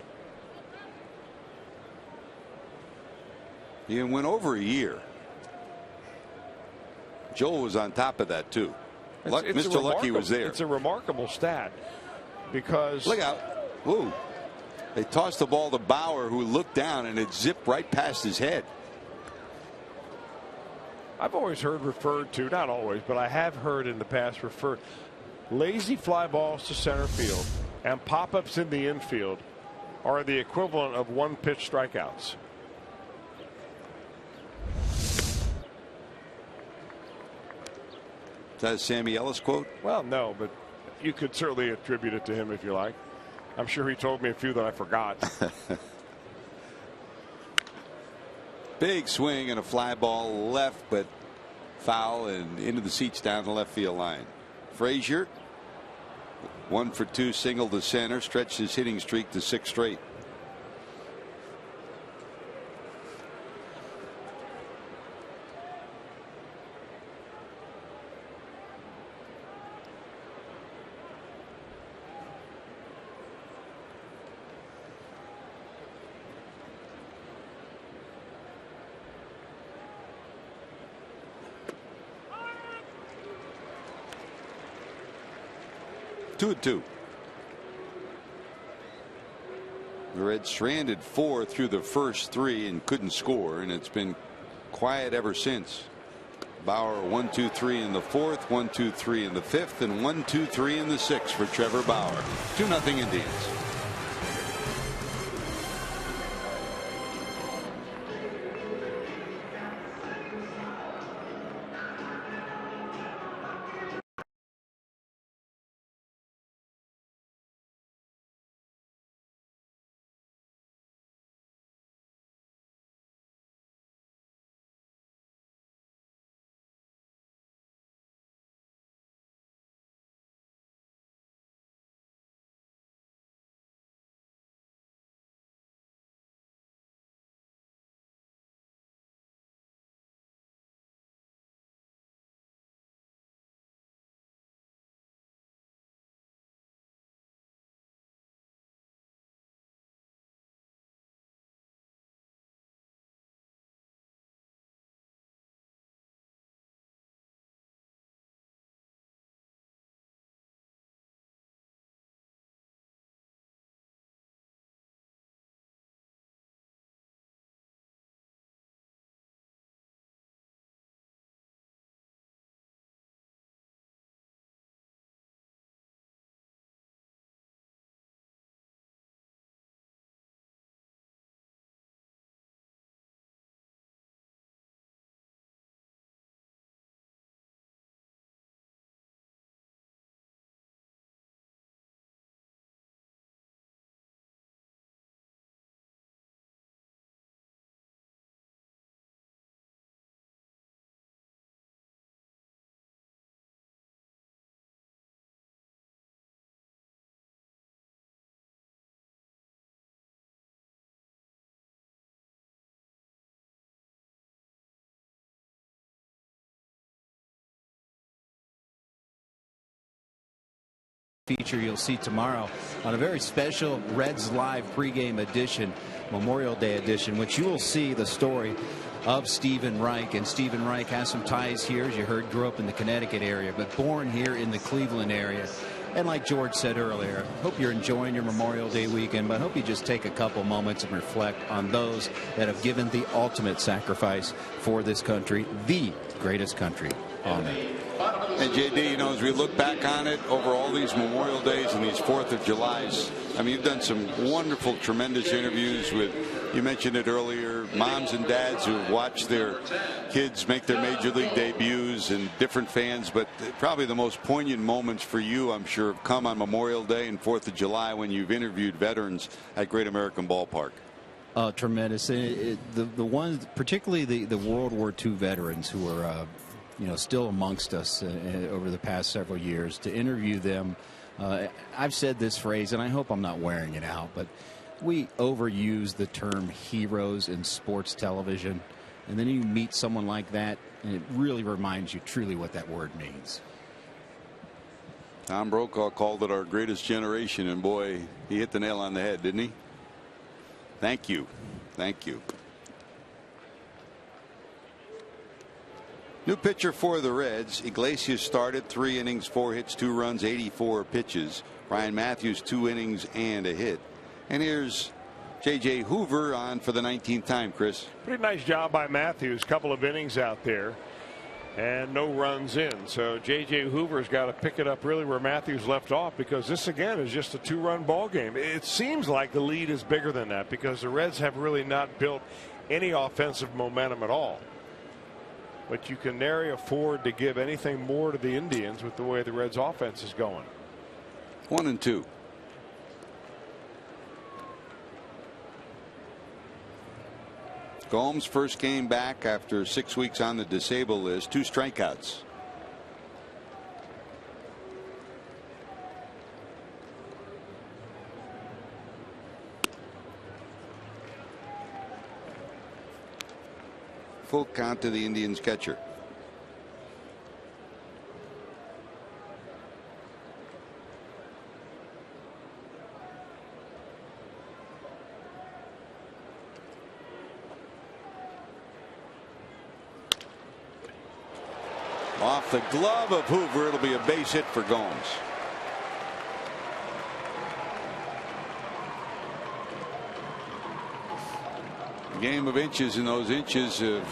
He went over a year. Joel was on top of that, too. Mr. Lucky was there. It's a remarkable stat because. Look out. Ooh. They tossed the ball to Bauer, who looked down, and it zipped right past his head. I've always heard referred to, not always, but I have heard in the past referred lazy fly balls to center field and pop-ups in the infield are the equivalent of one-pitch strikeouts. Is that a Sammy Ellis quote? Well, no, but you could certainly attribute it to him if you like. I'm sure he told me a few that I forgot. Big swing and a fly ball left, but foul and into the seats down the left field line. Frazier, 1 for 2, single to center, stretched his hitting streak to 6 straight. Two and two. The Reds stranded 4 through the first 3 and couldn't score, and it's been quiet ever since. Bauer 1-2-3 in the 4th, 1-2-3 in the 5th, and 1-2-3 in the 6th for Trevor Bauer. 2-0 Indians. Feature you'll see tomorrow on a very special Reds Live pregame edition, Memorial Day edition, which you will see the story of Stephen Reich. And Stephen Reich has some ties here, as you heard, grew up in the Connecticut area, but born here in the Cleveland area. And like George said earlier, hope you're enjoying your Memorial Day weekend, but I hope you just take a couple moments and reflect on those that have given the ultimate sacrifice for this country, the greatest country on earth. And JD, you know, as we look back on it over all these Memorial Days and these 4th of Julys, I mean, you've done some wonderful, tremendous interviews with, you mentioned it earlier, moms and dads who've watched their kids make their major league debuts and different fans. But probably the most poignant moments for you, I'm sure, have come on Memorial Day and 4th of July when you've interviewed veterans at Great American Ballpark. Tremendous. The ones, particularly the World War II veterans who are still amongst us over the past several years, to interview them. I've said this phrase, and I hope I'm not wearing it out, but we overuse the term heroes in sports television, and then you meet someone like that, and it really reminds you truly what that word means. Tom Brokaw called it our greatest generation, and boy, he hit the nail on the head, didn't he? Thank you. Thank you. New pitcher for the Reds. Iglesias started 3 innings, 4 hits, 2 runs, 84 pitches. Ryan Matthews 2 innings and a hit. And here's J.J. Hoover on for the 19th time, Chris. Pretty nice job by Matthews. Couple of innings out there and no runs in. So J.J. Hoover's got to pick it up really where Matthews left off, because this again is just a 2-run ball game. It seems like the lead is bigger than that because the Reds have really not built any offensive momentum at all. but you can nary afford to give anything more to the Indians with the way the Reds offense is going. 1-2. Gomes' first game back after 6 weeks on the disabled list. 2 strikeouts. Full count to the Indians catcher. Off the glove of Hoover, it'll be a base hit for Gomes. Game of inches, and those inches have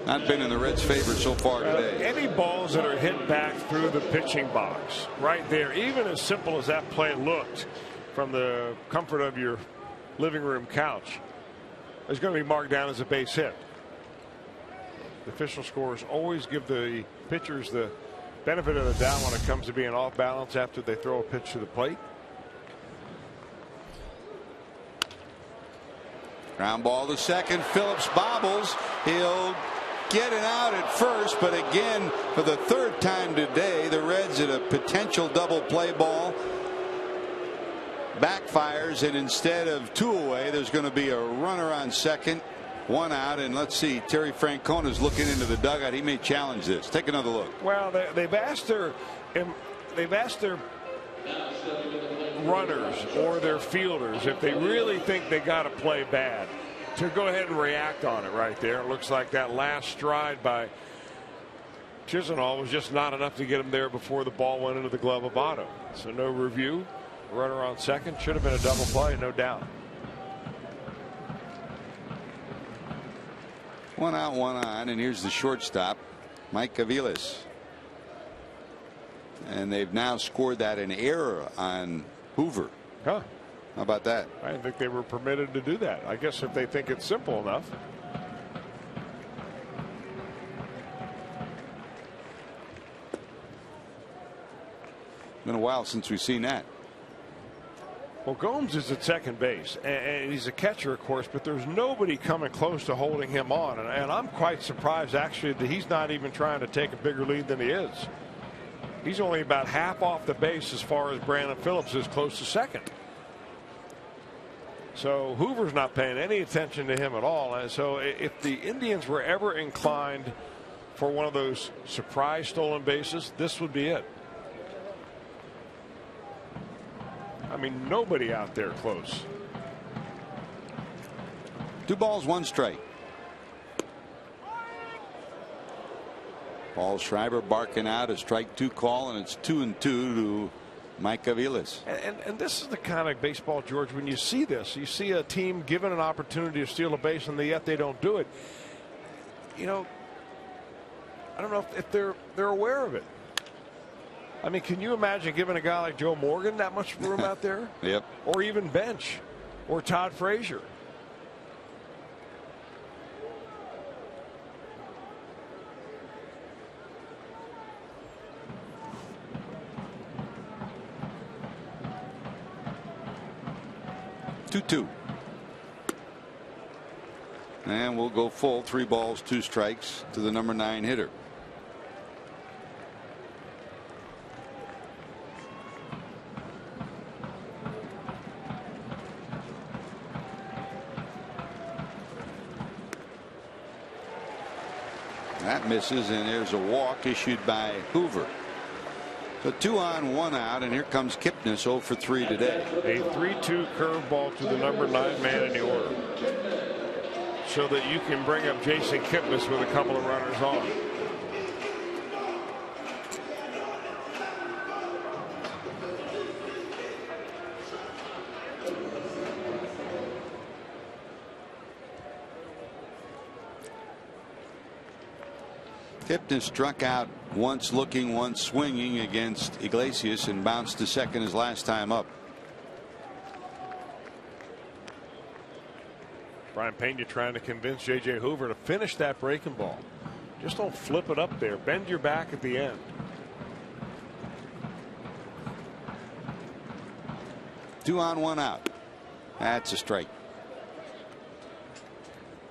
not been in the Reds' favor so far today. Any balls that are hit back through the pitching box, right there, even as simple as that play looked from the comfort of your living room couch, is going to be marked down as a base hit. The official scores always give the pitchers the benefit of the doubt when it comes to being off balance after they throw a pitch to the plate. Ground ball to second. Phillips bobbles. He'll get it out at first, but again, for the 3rd time today, the Reds at a potential double play ball backfires, and instead of 2 away, there's going to be a runner on second, 1 out, and let's see, Terry Francona's looking into the dugout. He may challenge this. Take another look. Well, they've asked their runners or their fielders if they really think they got to play bad to go ahead and react on it right there. It looks like that last stride by Chisenhall was just not enough to get him there before the ball went into the glove of Otto. So no review. Runner on second. Should have been a double play, no doubt. 1 out, 1 on, and here's the shortstop, Mike Aviles. And they've now scored that an error on Hoover. Huh. How about that? I didn't think they were permitted to do that. I guess if they think it's simple enough. Been a while since we've seen that. Well, Gomes is at second base, and he's a catcher, of course, but there's nobody coming close to holding him on. And I'm quite surprised, actually, that he's not even trying to take a bigger lead than he is. He's only about half off the base as far as Brandon Phillips is close to second. So Hoover's not paying any attention to him at all. And so if the Indians were ever inclined for one of those surprise stolen bases, this would be it. I mean, nobody out there close. 2 balls, 1 strike. Paul Schreiber barking out a strike 2 call, and it's 2-2 to Mike Aviles. And this is the kind of baseball, George, when you see this, you see a team given an opportunity to steal a base and yet they don't do it. You know, I don't know if they're aware of it. I mean, can you imagine giving a guy like Joe Morgan that much room out there? Yep. Or even bench, or Todd Frazier. Two. And we'll go full. 3 balls, 2 strikes to the number 9 hitter. That misses, and there's a walk issued by Hoover. So 2 on, 1 out, and here comes Kipnis 0 for 3 today. A 3-2 curveball to the number 9 man in the order, so that you can bring up Jason Kipnis with a couple of runners on. Kipnis struck out once looking, once swinging against Iglesias, and bounced to second his last time up. Brian Pena trying to convince J.J. Hoover to finish that breaking ball. Just don't flip it up there. Bend your back at the end. Two on, one out. That's a strike.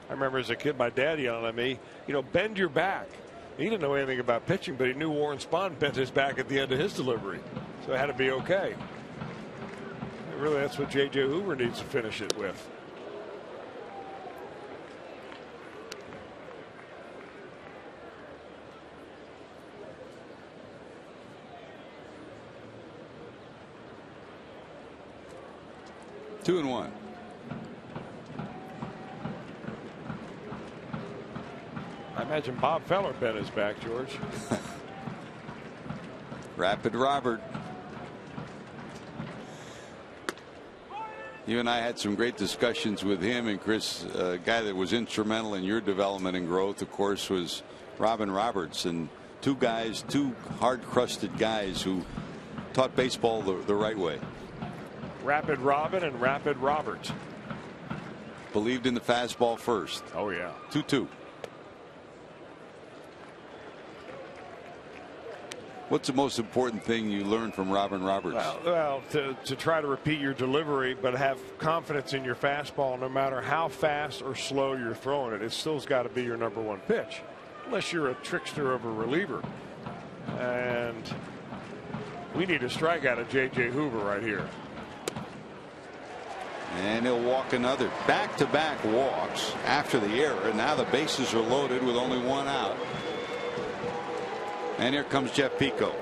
I remember as a kid, my dad yelling at me, bend your back. He didn't know anything about pitching, but he knew Warren Spahn bent his back at the end of his delivery. So it had to be okay. And really, that's what J.J. Hoover needs to finish it with. Two and one. I imagine Bob Feller bent his back, George. Rapid Robert. You and I had some great discussions with him and Chris. A guy that was instrumental in your development and growth, of course, was Robin Roberts. And two hard-crusted guys who taught baseball the right way. Rapid Robin and Rapid Robert. Believed in the fastball first. Oh, yeah. 2-2. What's the most important thing you learned from Robin Roberts? Well, to try to repeat your delivery, but have confidence in your fastball no matter how fast or slow you're throwing it. It still's got to be your number one pitch, unless you're a trickster of a reliever. And we need a strike out of J.J. Hoover right here. And he'll walk another. Back-to-back walks after the error. And now the bases are loaded with only one out. And here comes Jeff Pico.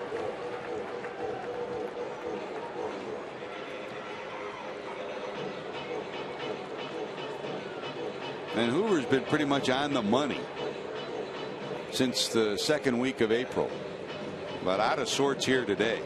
And Hoover's been pretty much on the money since the second week of April, but out of sorts here today.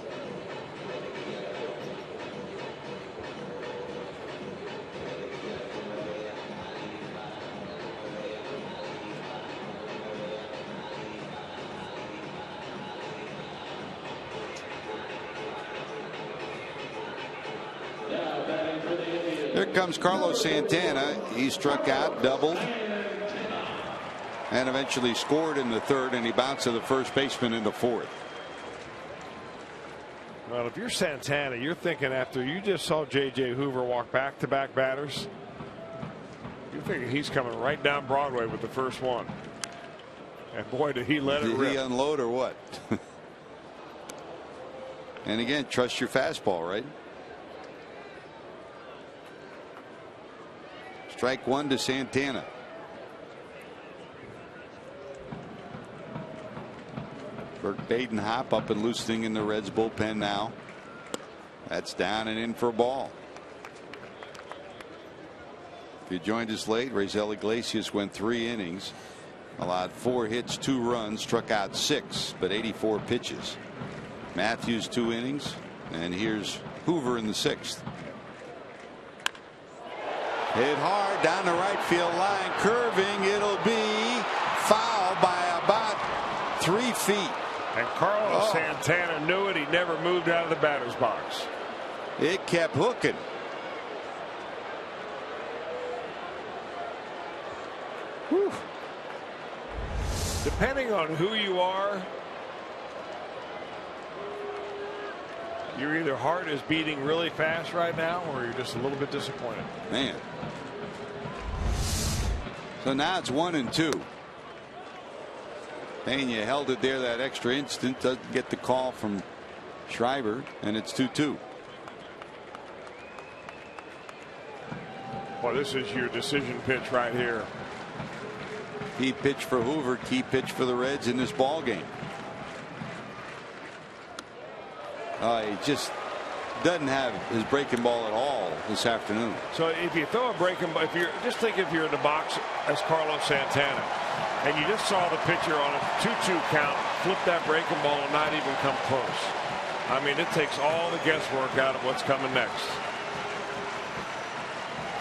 Here comes Carlos Santana. He struck out, doubled, and eventually scored in the third, and he bounced to the first baseman in the fourth. Well, if you're Santana, you're thinking after you just saw J.J. Hoover walk back-to-back batters, you're thinking he's coming right down Broadway with the first one. And boy, did he let it rip. Did he unload or what? And again, trust your fastball, right? Strike one to Santana. Burt Badenhop up and loosening in the Reds bullpen now. That's down and in for a ball. If you joined us late, Raisel Iglesias went 3 innings, allowed 4 hits, 2 runs, struck out 6, but 84 pitches. Matthews 2 innings, and here's Hoover in the 6th. Hit hard down the right field line, curving. It'll be foul by about 3 feet. And Carlos Santana knew it. He never moved out of the batter's box. It kept hooking. Whew. Depending on who you are, your either heart is beating really fast right now or you're just a little bit disappointed. Man. So now it's 1-2. Pena held it there that extra instant, doesn't get the call from Schreiber, and it's 2-2. Well, this is your decision pitch right here. Key pitch for Hoover, key pitch for the Reds in this ball game. He just doesn't have his breaking ball at all this afternoon. So if you throw a breaking ball, if you're in the box as Carlos Santana, and you just saw the pitcher on a 2-2 count flip that breaking ball and not even come close. I mean, it takes all the guesswork out of what's coming next.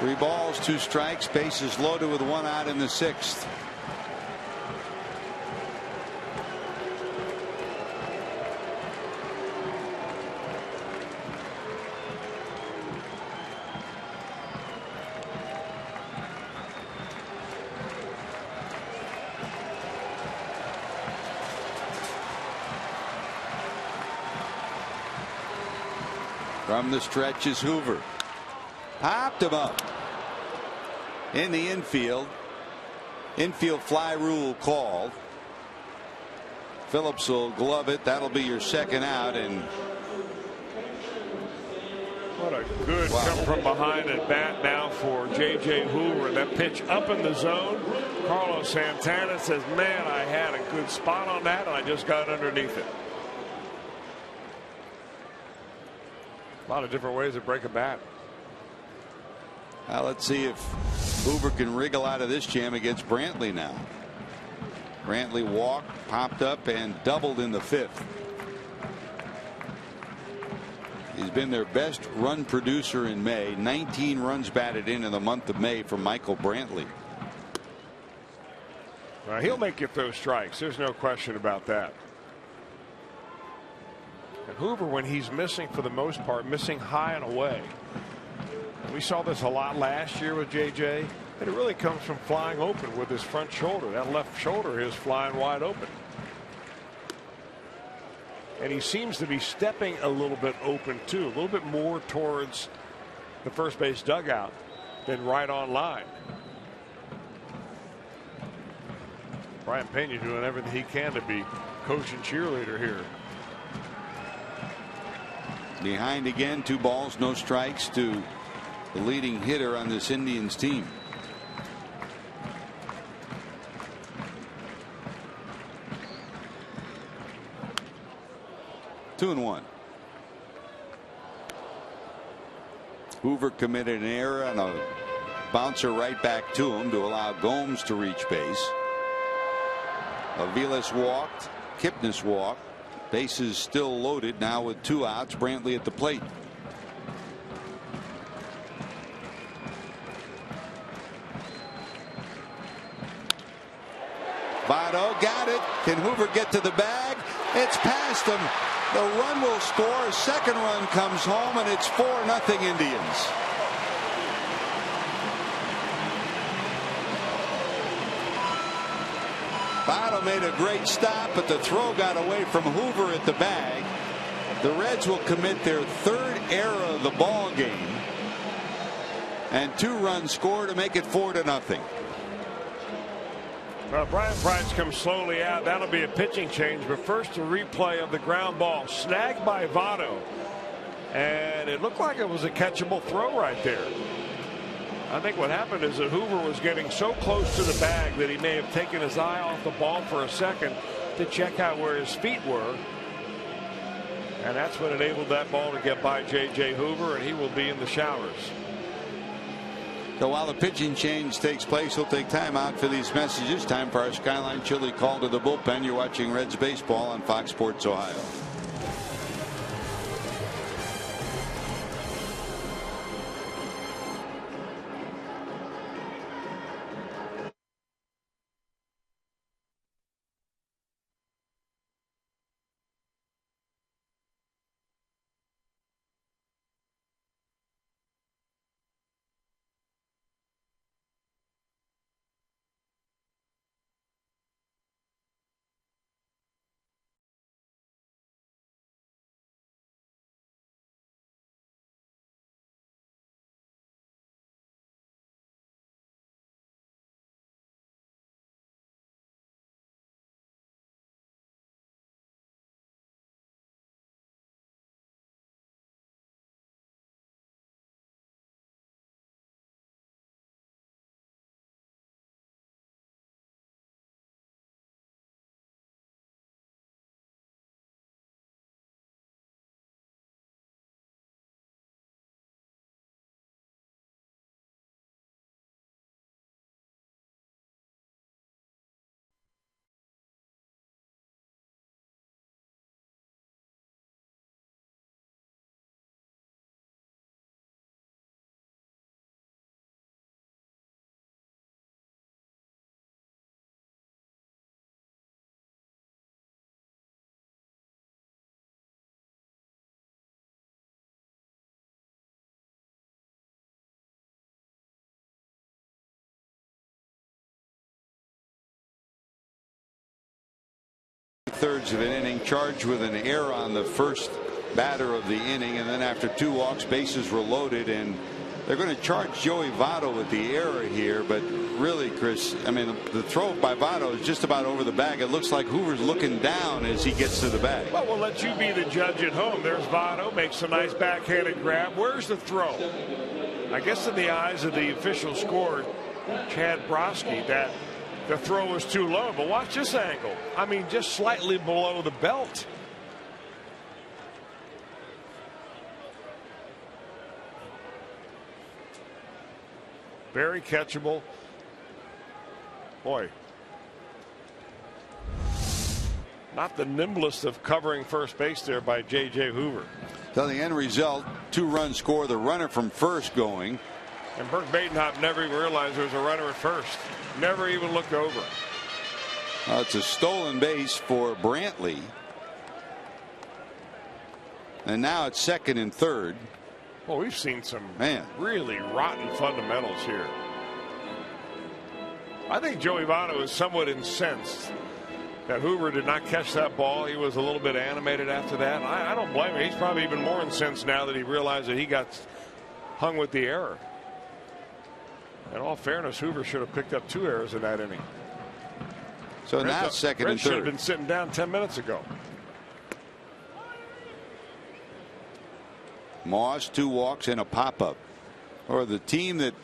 3 balls, 2 strikes, bases loaded with 1 out in the 6th. From the stretch is Hoover. Popped him up. In the infield. Infield fly rule called. Phillips will glove it. That'll be your second out. And what a good come from behind at bat now for J.J. Hoover. That pitch up in the zone. Carlos Santana says, man, I had a good spot on that, and I just got underneath it. A lot of different ways to break a bat. Let's see if Hoover can wriggle out of this jam against Brantley now. Brantley walked, popped up, and doubled in the fifth. He's been their best run producer in May. 19 runs batted in the month of May from Michael Brantley. He'll make you throw strikes. There's no question about that. And Hoover, when he's missing, for the most part, missing high and away. We saw this a lot last year with JJ. And it really comes from flying open with his front shoulder. That left shoulder is flying wide open. And he seems to be stepping a little bit open too, a little bit more towards the first base dugout than right on line. Brian Pena doing everything he can to be coach and cheerleader here. Behind again, 2 balls, no strikes to the leading hitter on this Indians team. Two and one. Hoover committed an error and a bouncer right back to him to allow Gomes to reach base. Aviles walked. Kipnis walked. Bases still loaded now with 2 outs. Brantley at the plate. Votto got it. Can Hoover get to the bag? It's past him. The run will score. A second run comes home, and it's 4-0 Indians. Votto made a great stop, but the throw got away from Hoover at the bag. The Reds will commit their 3rd error of the ball game, and 2 runs score to make it 4-0. Well, Brian Price comes slowly out. That'll be a pitching change. But first, a replay of the ground ball snagged by Votto. And it looked like it was a catchable throw right there. I think what happened is that Hoover was getting so close to the bag that he may have taken his eye off the ball for a second to check out where his feet were. And that's what enabled that ball to get by J.J. Hoover, and he will be in the showers. So while the pitching change takes place, we'll take time out for these messages. Time for our Skyline Chili call to the bullpen. You're watching Reds baseball on Fox Sports Ohio. Thirds of an inning, charged with an error on the first batter of the inning, and then after 2 walks, bases were loaded, and they're going to charge Joey Votto with the error here. But really, Chris, I mean, the throw by Votto is just about over the bag. It looks like Hoover's looking down as he gets to the bag. Well, we'll let you be the judge at home. There's Votto, makes a nice backhanded grab. Where's the throw? I guess in the eyes of the official score, Chad Brodsky, that the throw was too low. But watch this angle. I mean, just slightly below the belt. Very catchable. Boy. Not the nimblest of covering first base there by J.J. Hoover. So the end result, 2-run score, the runner from first going. And Burke Badenhop never even realized there was a runner at first. Never even looked over. It's a stolen base for Brantley. And now it's second and third. Well, we've seen some Man. really rotten fundamentals here. I think Joey Votto is somewhat incensed that Hoover did not catch that ball. He was a little bit animated after that. I don't blame him. He's probably even more incensed now that he realized that he got hung with the error. In all fairness, Hoover should have picked up 2 errors in that inning. So now it's second and should third. have been sitting down 10 minutes ago. Moss, 2 walks and a pop-up. Or the team that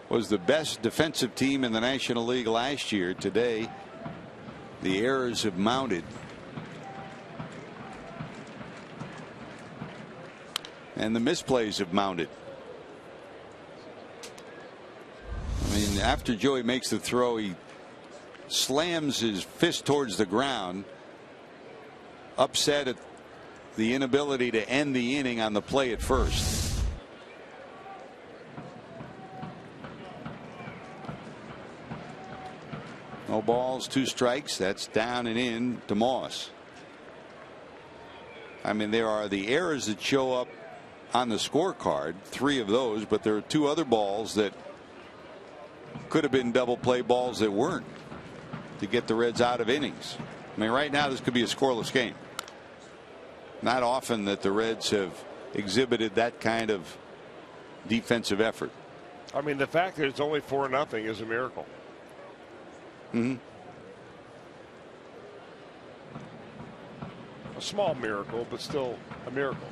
was the best defensive team in the National League last year, today the errors have mounted. And the misplays have mounted. I mean, after Joey makes the throw, he slams his fist towards the ground, upset at the inability to end the inning on the play at first. No balls, 2 strikes. That's down and in to Moss. I mean, there are the errors that show up on the scorecard, 3 of those, but there are 2 other balls that could have been double play balls that weren't, to get the Reds out of innings. I mean, right now this could be a scoreless game. Not often that the Reds have exhibited that kind of defensive effort. I mean, the fact that it's only 4-0 is a miracle. Mm-hmm. A small miracle, but still a miracle.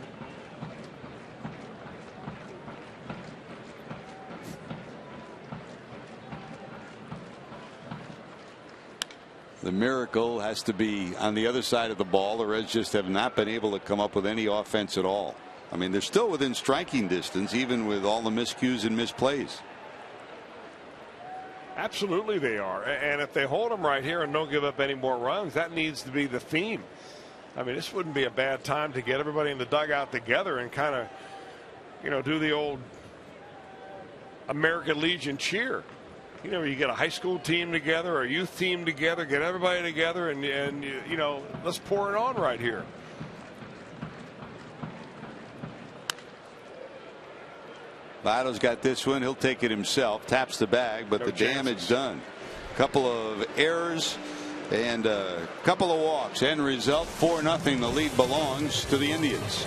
The miracle has to be on the other side of the ball. The Reds just have not been able to come up with any offense at all. I mean, they're still within striking distance, even with all the miscues and misplays. Absolutely they are. And if they hold them right here and don't give up any more runs, that needs to be the theme. I mean, this wouldn't be a bad time to get everybody in the dugout together and kind of, you know, do the old American Legion cheer. You know, you get a high school team together or a youth team together, get everybody together, and you know, let's pour it on right here. Votto's got this one. He'll take it himself. Taps the bag, but No the chances. damage done. Couple of errors and a couple of walks. End result 4-0. The lead belongs to the Indians.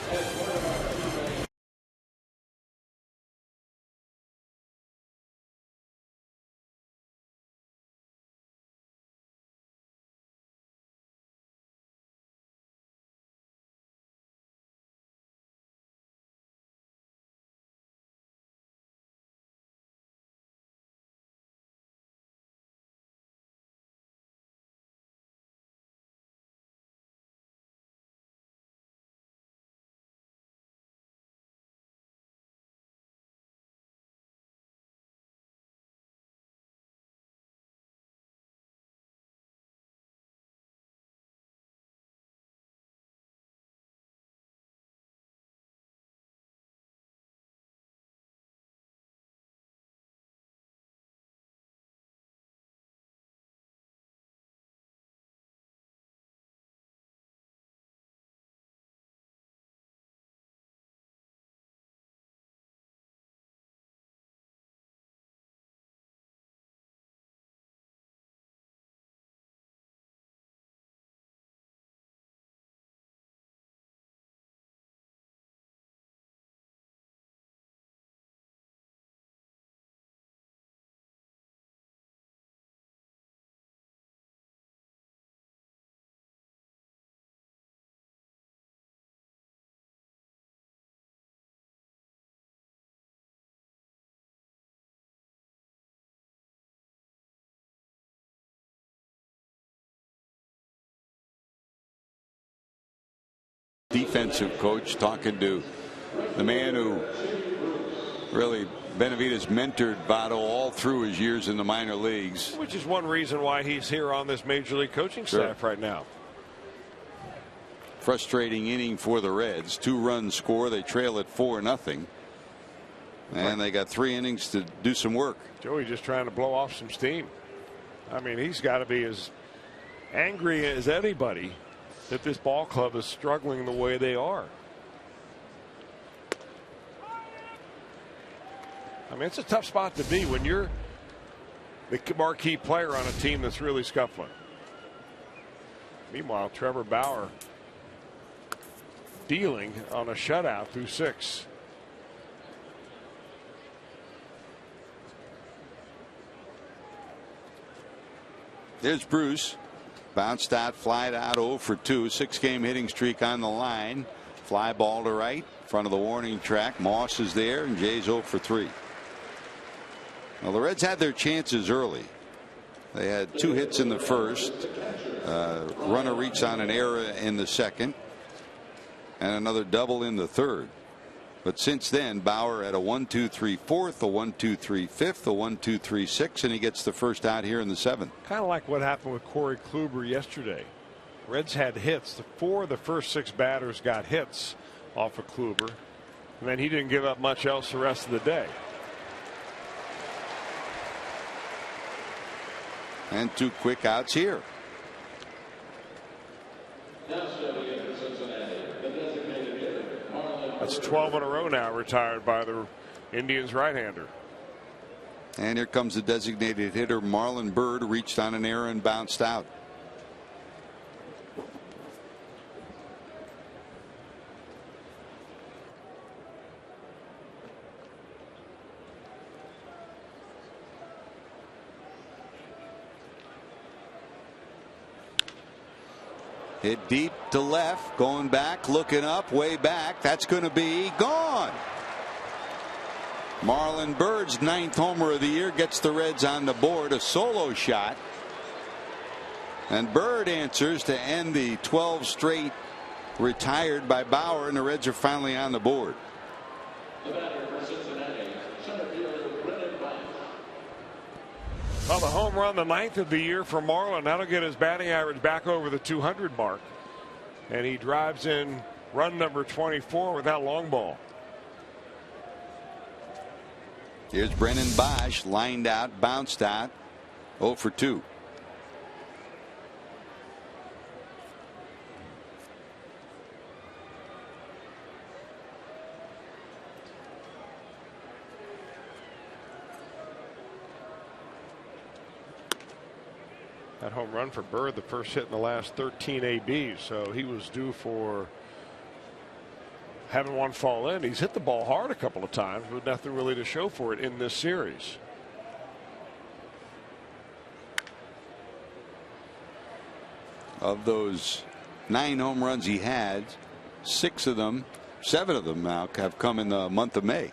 defensive coach, talking to the man who really Benavidez mentored Votto all through his years in the minor leagues. Which is one reason why he's here on this major league coaching staff right now. Frustrating inning for the Reds. 2-run score. They trail at 4-0. And they got 3 innings to do some work. Joey just trying to blow off some steam. I mean, he's got to be as angry as anybody that this ball club is struggling the way they are. I mean, it's a tough spot to be when you're the marquee player on a team that's really scuffling. Meanwhile, Trevor Bauer dealing on a shutout through 6. There's Bruce. Bounced out, flied out 0 for 2. 6-game hitting streak on the line. Fly ball to right. Front of the warning track. Moss is there, and Jay's 0 for 3. Well, the Reds had their chances early. They had 2 hits in the first. Runner reached on an error in the second. And another double in the third. But since then, Bauer at a 1-2-3 fourth, a 1-2-3 fifth, a 1-2-3 sixth, and he gets the first out here in the 7th. Kind of like what happened with Corey Kluber yesterday. Reds had hits. 4 of the first 6 batters got hits off of Kluber. And then he didn't give up much else the rest of the day. And 2 quick outs here. That's 12 in a row now retired by the Indians right-hander. And here comes the designated hitter Marlon Byrd, reached on an error and bounced out. Hit deep to left, going back, looking up, way back. That's going to be gone. Marlon Byrd's 9th homer of the year gets the Reds on the board. A solo shot. And Byrd answers to end the 12 straight retired by Bauer, and the Reds are finally on the board. The batter for Cincinnati, center fielder Brennan White. Well, the home run, the 9th of the year for Marlon. That'll get his batting average back over the 200 mark. And he drives in run number 24 with that long ball. Here's Brennan Bosch, lined out, bounced out, 0 for 2. That home run for Byrd, the first hit in the last 13 ABs, so he was due for having one fall in. He's hit the ball hard a couple of times, but nothing really to show for it in this series. Of those 9 home runs he had, 7 of them now have come in the month of May.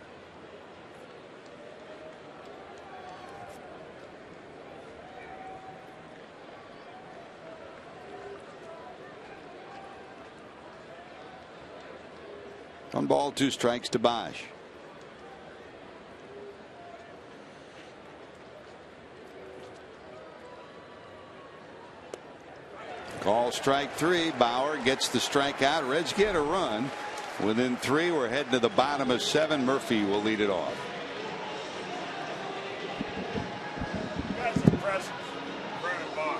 One ball, 2 strikes to Bosch. Call strike 3. Bauer gets the strikeout. Reds get a run. Within 3, we're heading to the bottom of 7. Murphy will lead it off. That's impressive. Brandon Bosch.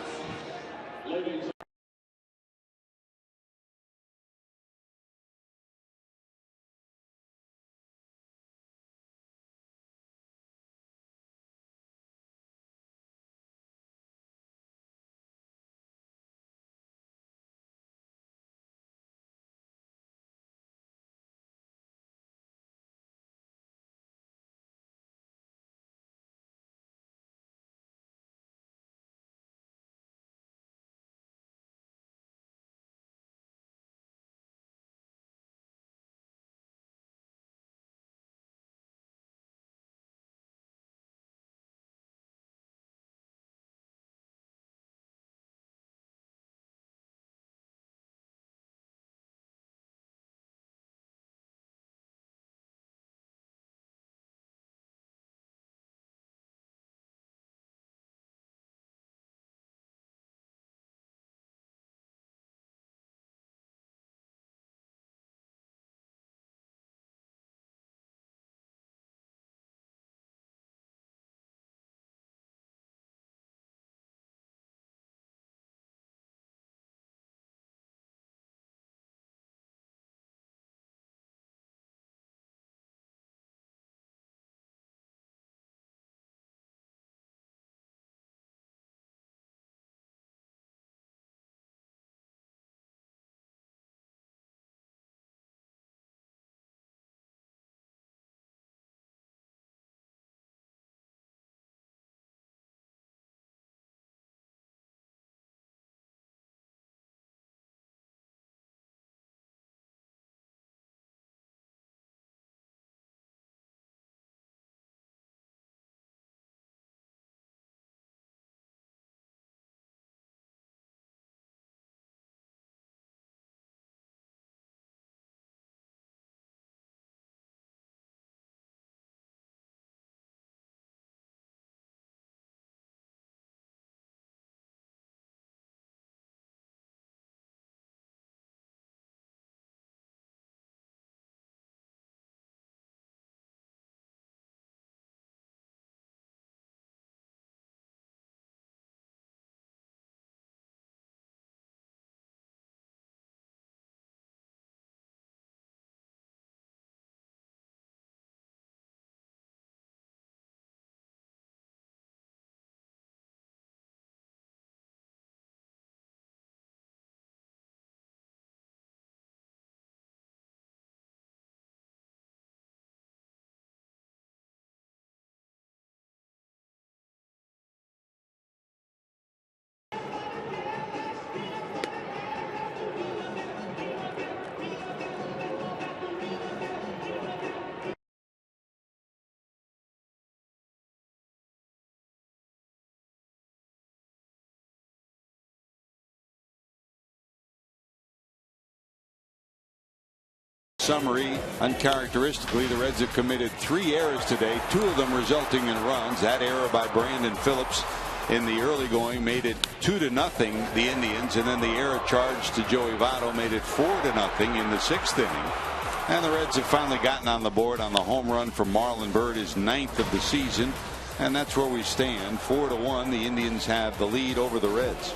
summary. Uncharacteristically, the Reds have committed 3 errors today, 2 of them resulting in runs. That error by Brandon Phillips in the early going made it 2-0 the Indians, and then the error charge to Joey Votto made it 4-0 in the 6th inning. And the Reds have finally gotten on the board on the home run from Marlon Byrd, his 9th of the season, and that's where we stand. 4-1. The Indians have the lead over the Reds.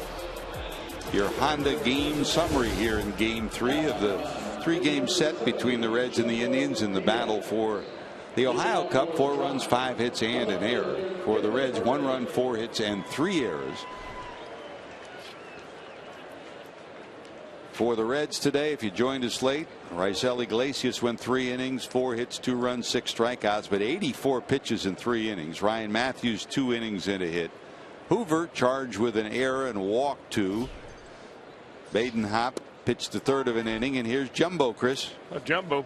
Your Honda game summary here in Game 3 of the 3-game set between the Reds and the Indians in the battle for the Ohio Cup. 4 runs, 5 hits, and an error. For the Reds, 1 run, 4 hits, and 3 errors. For the Reds today, if you joined us late, Raisel Iglesias went 3 innings, 4 hits, 2 runs, 6 strikeouts, but 84 pitches in 3 innings. Ryan Matthews, 2 innings and a hit. Hoover charged with an error and walked 2. Baden Hopp pitched the 3rd of an inning, and here's Jumbo, Chris. Jumbo,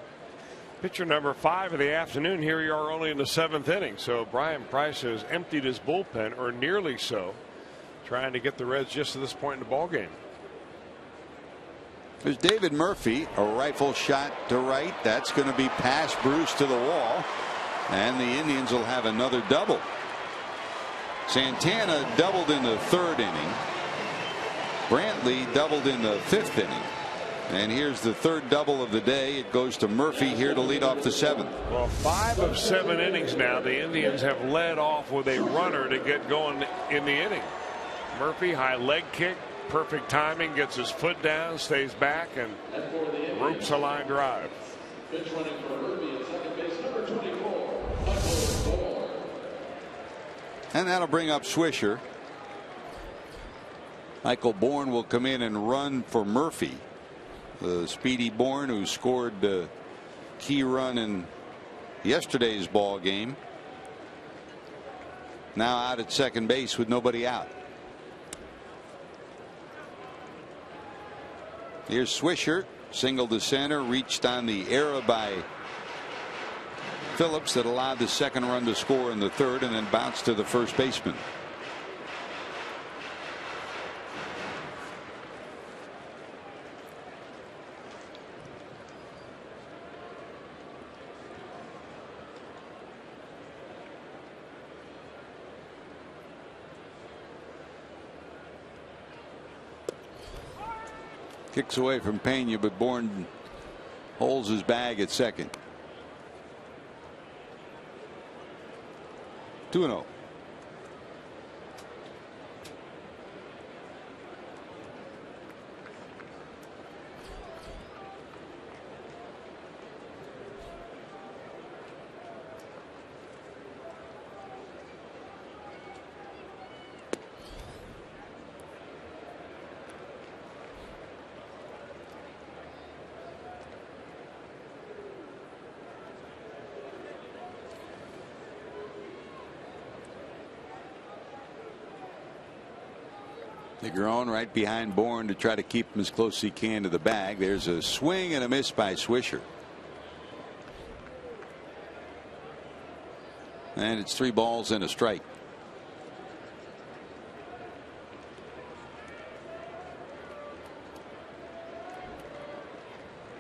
pitcher number 5 of the afternoon. Here you are only in the 7th inning. So Brian Price has emptied his bullpen, or nearly so, trying to get the Reds just to this point in the ball game. There's David Murphy, a rifle shot to right. That's going to be past Bruce to the wall, and the Indians will have another double. Santana doubled in the 3rd inning. Brantley doubled in the 5th inning. And here's the 3rd double of the day. It goes to Murphy here to lead off the 7th. Well, 5 of 7 innings now. The Indians have led off with a runner to get going in the inning. Murphy, high leg kick, perfect timing, gets his foot down, stays back, and ropes a line drive. And that'll bring up Swisher. Michael Bourne will come in and run for Murphy. The speedy Bourne, who scored the key run in yesterday's ball game, now out at second base with nobody out. Here's Swisher, single to center, reached on the error by Phillips that allowed the 2nd run to score in the 3rd, and then bounced to the first baseman. Kicks away from Pena, but Bourne holds his bag at second. 2-0. Negron right behind Bourne to try to keep him as close as he can to the bag. There's a swing and a miss by Swisher. And it's 3 balls and a strike.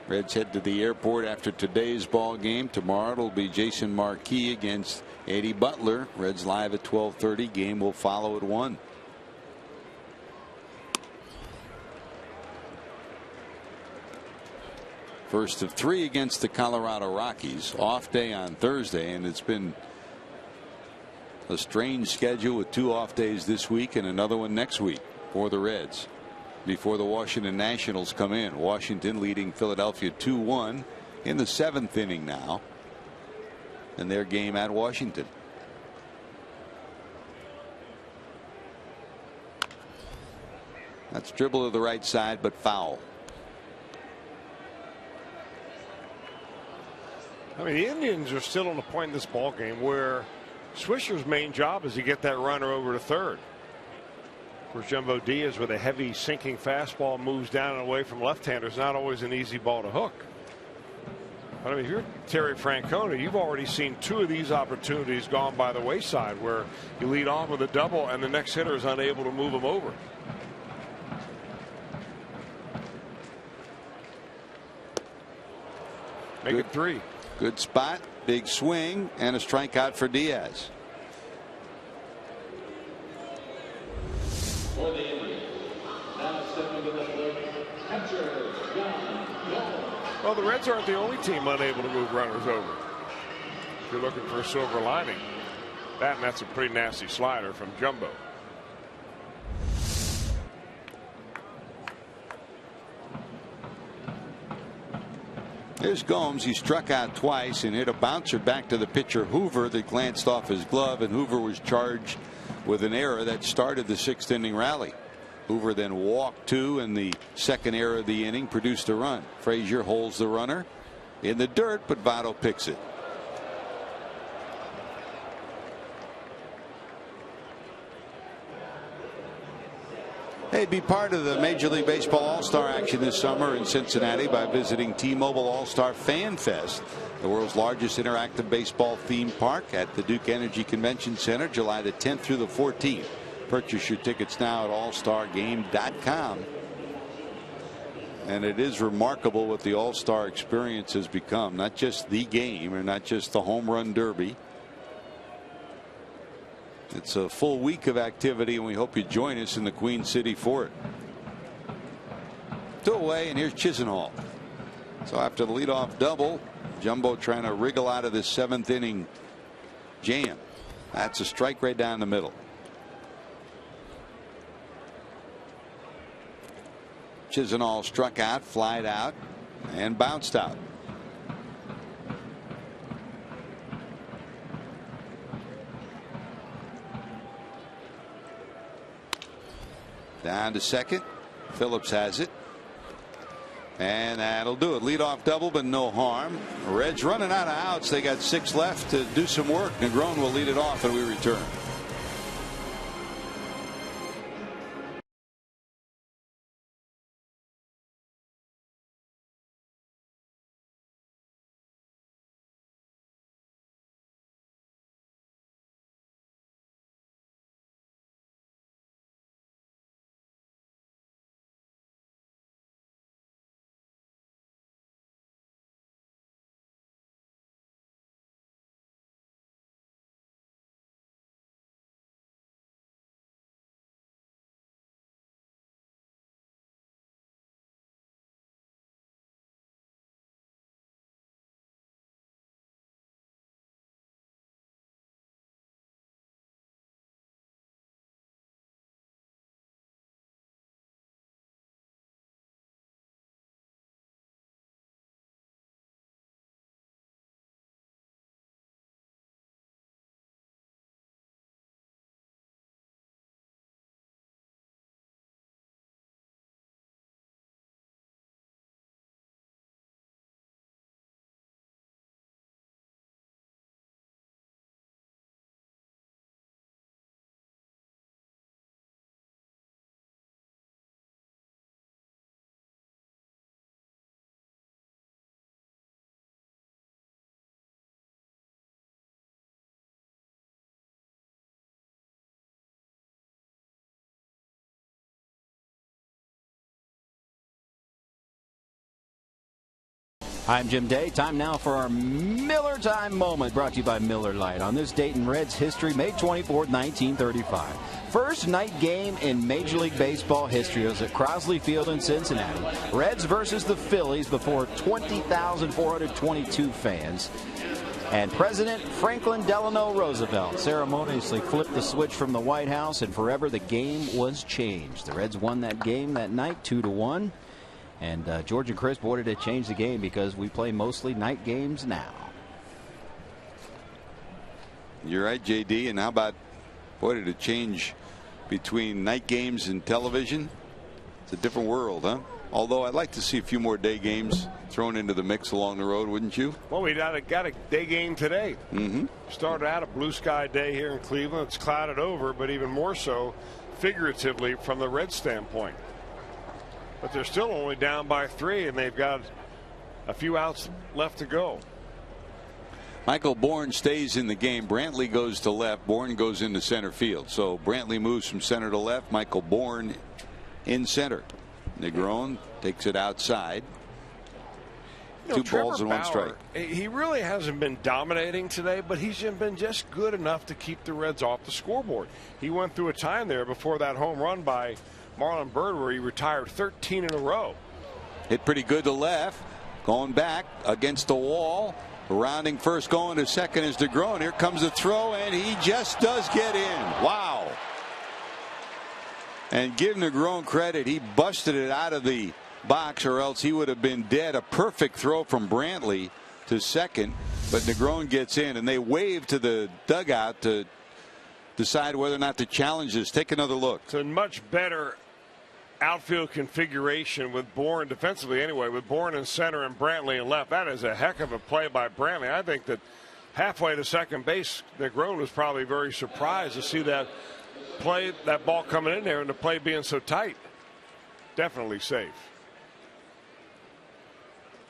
Reds head to the airport after today's ball game. Tomorrow it'll be Jason Marquis against Eddie Butler. Reds live at 12:30. Game will follow at 1. First of 3 against the Colorado Rockies. Off day on Thursday, and it's been a strange schedule with 2 off days this week and another one next week for the Reds before the Washington Nationals come in. Washington leading Philadelphia 2-1 in the 7th inning now in their game at Washington. That's dribble to the right side, but foul. I mean, the Indians are still on the point in this ball game where Swisher's main job is to get that runner over to third. Of course, Jumbo Diaz with a heavy sinking fastball moves down and away from left-handers. Not always an easy ball to hook. But I mean, if you're Terry Francona, you've already seen 2 of these opportunities gone by the wayside where you lead off with a double and the next hitter is unable to move him over. Make it 3. Good spot, big swing, and a strikeout for Diaz. For the Indians, now stepping to the plate, catcher John Nolan. Well, the Reds aren't the only team unable to move runners over. If you're looking for a silver lining, that's a pretty nasty slider from Jumbo. Here's Gomes. He struck out twice and hit a bouncer back to the pitcher Hoover that glanced off his glove, and Hoover was charged with an error that started the 6th inning rally. Hoover then walked 2, and the second error of the inning produced a run. Frazier holds the runner in the dirt, but Votto picks it. Hey, be part of the Major League Baseball All-Star action this summer in Cincinnati by visiting T-Mobile All-Star Fan Fest, the world's largest interactive baseball theme park at the Duke Energy Convention Center, July the 10th through the 14th. Purchase your tickets now at allstargame.com. And it is remarkable what the All-Star experience has become. Not just the game, or not just the home run derby. It's a full week of activity, and we hope you join us in the Queen City for it. 2 away, and here's Chisenhall. So after the leadoff double, Jumbo trying to wriggle out of this 7th inning jam. That's a strike right down the middle. Chisenhall struck out, flied out, and bounced out. Down to second. Phillips has it. And that'll do it. Leadoff double, but no harm. Reds running out of outs. They got 6 left to do some work. Negron will lead it off, and we return. I'm Jim Day. Time now for our Miller Time moment, brought to you by Miller Lite. On this date in Reds history, May 24th, 1935. First night game in Major League Baseball history was at Crosley Field in Cincinnati. Reds versus the Phillies before 20,422 fans. And President Franklin Delano Roosevelt ceremoniously flipped the switch from the White House, and forever the game was changed. The Reds won that game that night 2-1. And George and Chris wanted to change the game because we play mostly night games now. You're right, JD. And how about, boy, did it change between night games and television? It's a different world, huh? Although I'd like to see a few more day games thrown into the mix along the road, wouldn't you? Well, we got a day game today. Mm-hmm. Started out a blue sky day here in Cleveland. It's clouded over, but even more so figuratively from the Reds standpoint. But they're still only down by 3, and they've got a few outs left to go. Michael Bourne stays in the game. Brantley goes to left. Bourne goes into center field. So Brantley moves from center to left. Michael Bourne in center. Negron takes it outside. 2 balls and 1 strike. He really hasn't been dominating today, but he's been just good enough to keep the Reds off the scoreboard. He went through a time there before that home run by Marlon Byrd where he retired 13 in a row. Hit pretty good to left. Going back against the wall. Rounding first, going to second is DeGrom. Here comes the throw, and he just does get in. Wow. And give DeGrom credit. He busted it out of the box, or else he would have been dead. A perfect throw from Brantley to second, but DeGrom gets in, and they wave to the dugout to decide whether or not to challenge this. Take another look. It's a much better outfield configuration with Bourne defensively anyway, with Bourne in center and Brantley in left. That is a heck of a play by Brantley. I think that halfway to second base, DeGrom was probably very surprised to see that play, that ball coming in there, and the play being so tight. Definitely safe.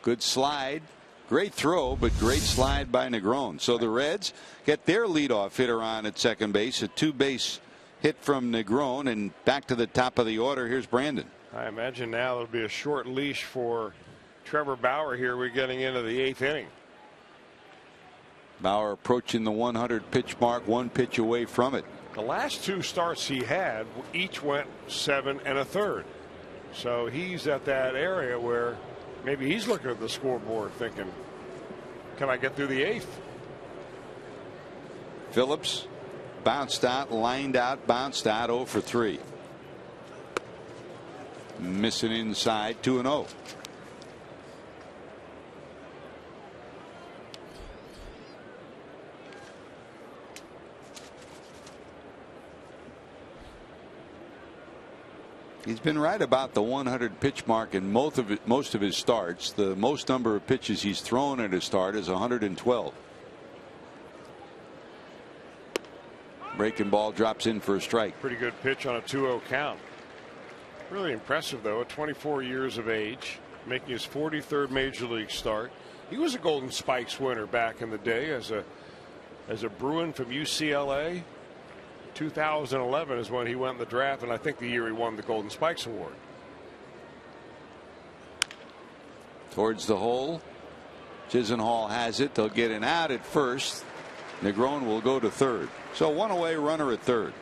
Good slide. Great throw, but great slide by Negron. So the Reds get their leadoff hitter on at second base. A 2-base hit from Negron, and back to the top of the order. Here's Brandon. I imagine now there'll be a short leash for Trevor Bauer here. We're getting into the 8th inning. Bauer approaching the 100 pitch mark, 1 pitch away from it. The last 2 starts he had each went 7 1/3. So he's at that area where maybe he's looking at the scoreboard thinking, can I get through the 8th? Phillips bounced out, lined out, bounced out, 0 for 3. Missing inside, 2-0. He's been right about the 100 pitch mark in most of his starts. The most number of pitches he's thrown at a start is 112. Breaking ball drops in for a strike. Pretty good pitch on a 2-0 count. Really impressive though, at 24 years of age, making his 43rd major league start. He was a Golden Spikes winner back in the day as a Bruin from UCLA. 2011 is when he went in the draft, and I think the year he won the Golden Spikes Award. Towards the hole. Chisenhall has it. They'll get an out at first. Negron will go to third. So 1 away, runner at third.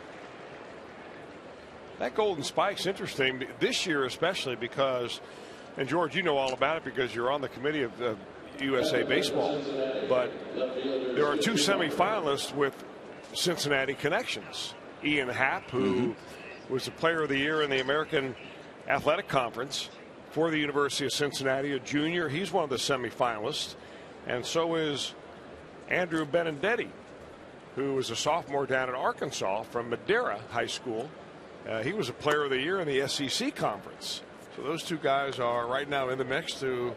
That Golden Spike's interesting this year, especially because, and George, you know all about it because you're on the committee of USA Baseball, but there are 2 semifinalists with Cincinnati connections. Ian Happ, who was the player of the year in the American Athletic Conference for the University of Cincinnati, a junior. He's one of the semifinalists. And so is Andrew Benintendi, who was a sophomore down at Arkansas from Madera High School. He was a player of the year in the SEC Conference. So those 2 guys are right now in the mix to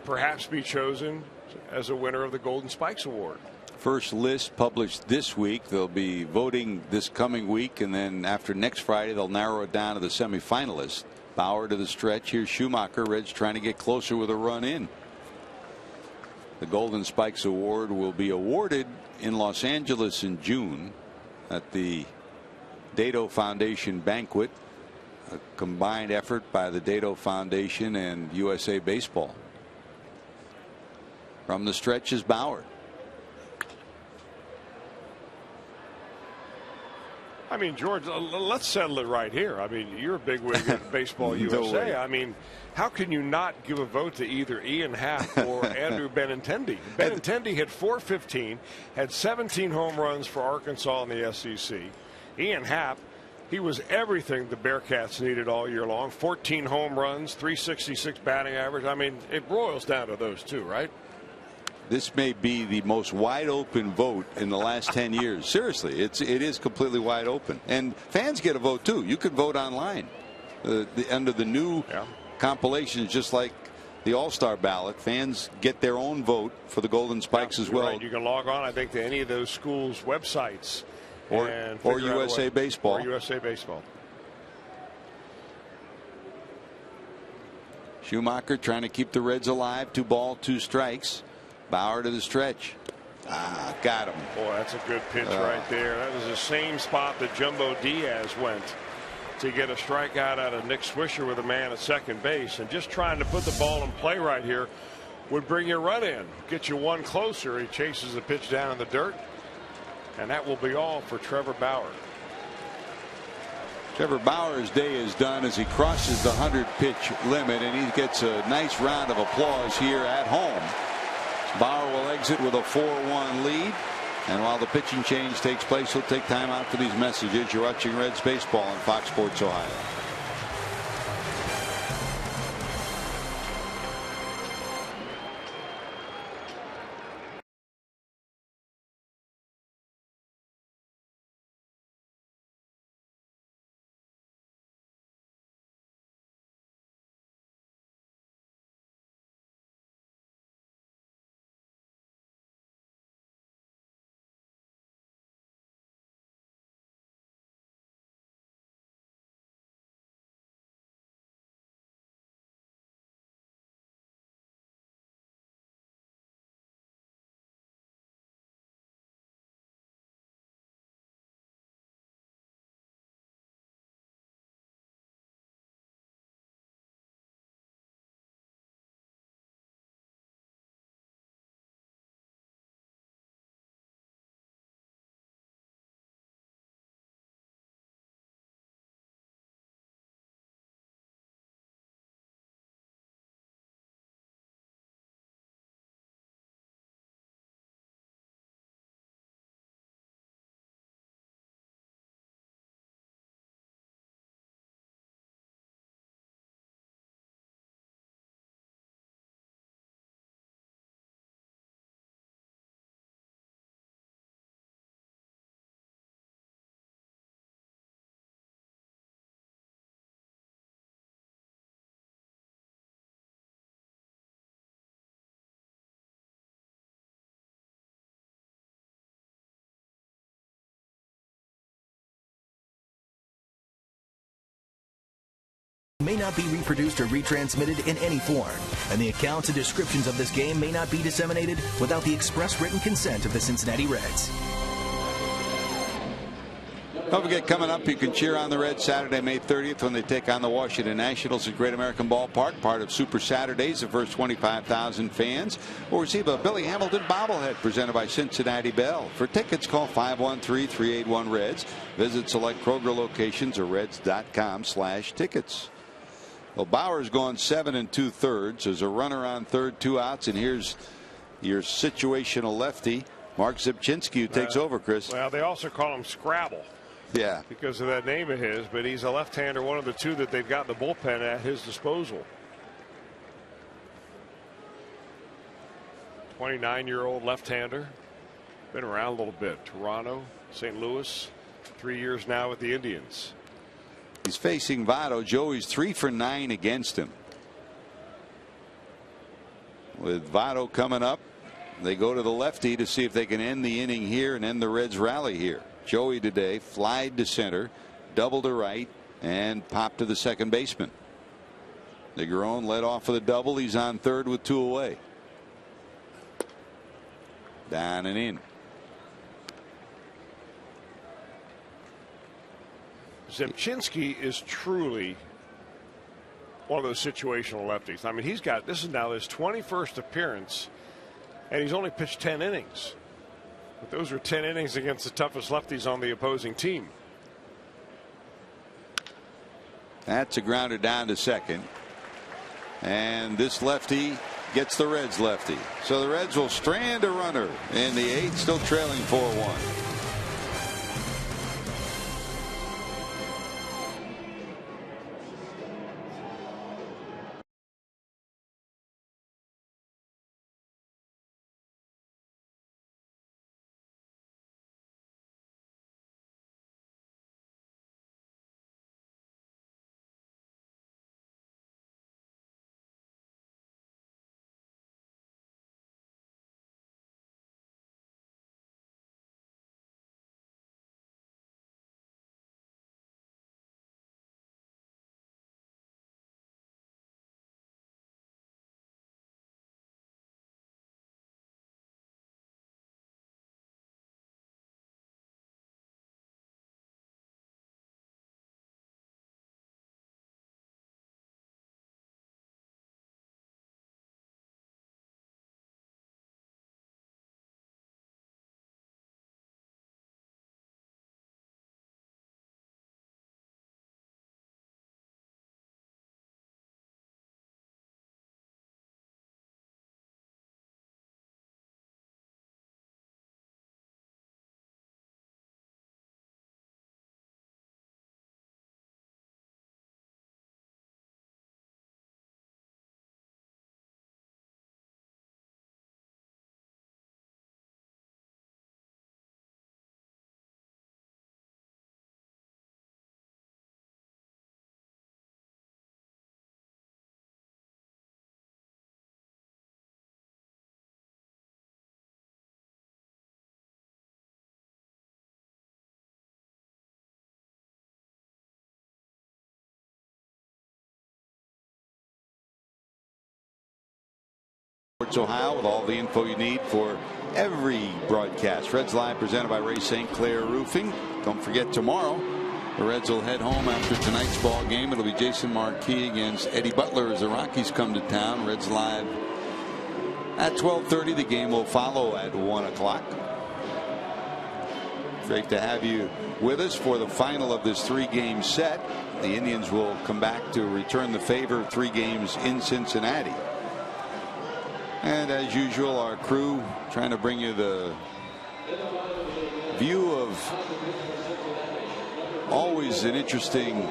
perhaps be chosen as a winner of the Golden Spikes Award. First list published this week. They'll be voting this coming week, and then after next Friday they'll narrow it down to the semifinalists. Bauer to the stretch. Here's Schumacher. Reds trying to get closer with a run in. The Golden Spikes Award will be awarded in Los Angeles in June at the Dato Foundation banquet, a combined effort by the Dato Foundation and USA Baseball. From the stretch is Bauer. I mean, George, let's settle it right here. I mean, you're a big wig at Baseball USA. I mean, how can you not give a vote to either Ian Happ or Andrew Benintendi? Benintendi hit .415, had 17 home runs for Arkansas in the SEC. Ian Happ, he was everything the Bearcats needed all year long. 14 home runs, .366 batting average. I mean, it boils down to those 2, right? This may be the most wide open vote in the last 10 years. Seriously, it is completely wide open, and fans get a vote too. You can vote online under the new compilations, just like the All-Star ballot. Fans get their own vote for the Golden Spikes as well. Right. You can log on, I think, to any of those schools' websites or USA Baseball. Or USA Baseball. Schumacher trying to keep the Reds alive. 2 balls, 2 strikes. Bauer to the stretch. Got him. Boy, that's a good pitch right there. That was the same spot that Jumbo Diaz went to get a strikeout out of Nick Swisher with a man at second base, and just trying to put the ball in play right here. would bring you a run in, get you one closer. He chases the pitch down in the dirt, and that will be all for Trevor Bauer. Trevor Bauer's day is done as he crosses the 100-pitch limit, and he gets a nice round of applause here at home. Bauer will exit with a 4-1 lead, and while the pitching change takes place, he'll take time out for these messages. You're watching Reds baseball on Fox Sports Ohio. May not be reproduced or retransmitted in any form, and the accounts and descriptions of this game may not be disseminated without the express written consent of the Cincinnati Reds. Don't forget, coming up, you can cheer on the Reds Saturday, May 30th, when they take on the Washington Nationals at Great American Ballpark, part of Super Saturdays. The first 25,000 fans will receive a Billy Hamilton bobblehead presented by Cincinnati Bell. For tickets, call 513-381-REDS. Visit select Kroger locations or reds.com/tickets. Well, Bauer's gone 7 2/3. There's a runner on third, 2 outs, and here's your situational lefty, Mark Zipchinski, who takes over, Chris. Well, they also call him Scrabble. Yeah. Because of that name of his, but he's a left-hander, one of the two that they've got in the bullpen at his disposal. 29-year-old left-hander. Been around a little bit. Toronto, St. Louis, 3 years now with the Indians. He's facing Votto. Joey's 3 for 9 against him. With Votto coming up, they go to the lefty to see if they can end the inning here and end the Reds rally here. Joey today flied to center, double to right, and popped to the second baseman. Negron led off with a double. He's on third with 2 away. Down and in. Zipchinski is truly one of those situational lefties. I mean, he's got, this is now his 21st appearance, and he's only pitched 10 innings. But those are 10 innings against the toughest lefties on the opposing team. That's a grounder down to second. And this lefty gets the Reds lefty. So the Reds will strand a runner in the 8th, still trailing 4-1. Sports Ohio with all the info you need for every broadcast. Reds Live presented by Ray St. Clair Roofing. Don't forget, tomorrow the Reds will head home after tonight's ball game. It'll be Jason Marquis against Eddie Butler as the Rockies come to town. Reds Live at 12:30. The game will follow at 1 o'clock. Great to have you with us for the final of this 3-game set. The Indians will come back to return the favor, 3 games in Cincinnati. And as usual, our crew trying to bring you the view of always an interesting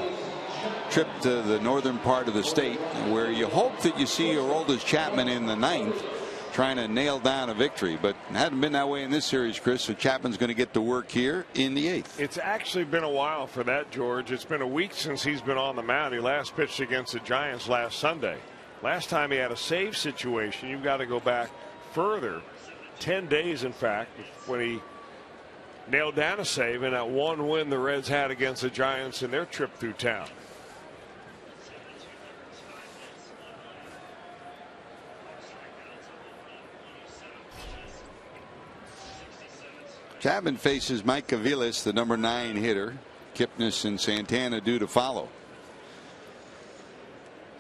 trip to the northern part of the state, where you hope that you see Aroldis Chapman in the 9th trying to nail down a victory, but it hadn't been that way in this series, Chris. So Chapman's going to get to work here in the 8th. It's actually been a while for that, George. It's been a week since he's been on the mound. He last pitched against the Giants last Sunday. Last time he had a save situation, you've got to go back further, 10 days in fact, when he nailed down a save in that one win the Reds had against the Giants in their trip through town. Chapman faces Mike Aviles, the number 9 hitter. Kipnis and Santana due to follow.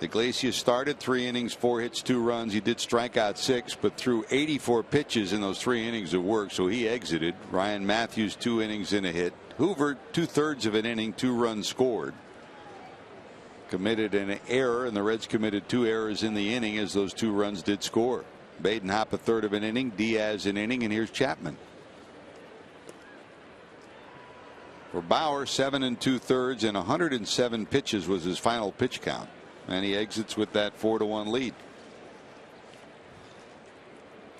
Iglesias started 3 innings, 4 hits, 2 runs. He did strike out 6, but threw 84 pitches in those 3 innings of work, so he exited. Ryan Matthews 2 innings and a hit. Hoover 2/3 of an inning, 2 runs scored. Committed an error, and the Reds committed 2 errors in the inning as those 2 runs did score. Badenhop 1/3 of an inning, Diaz an inning, and here's Chapman. For Bauer, 7 2/3 and 107 pitches was his final pitch count. And he exits with that 4-1 lead.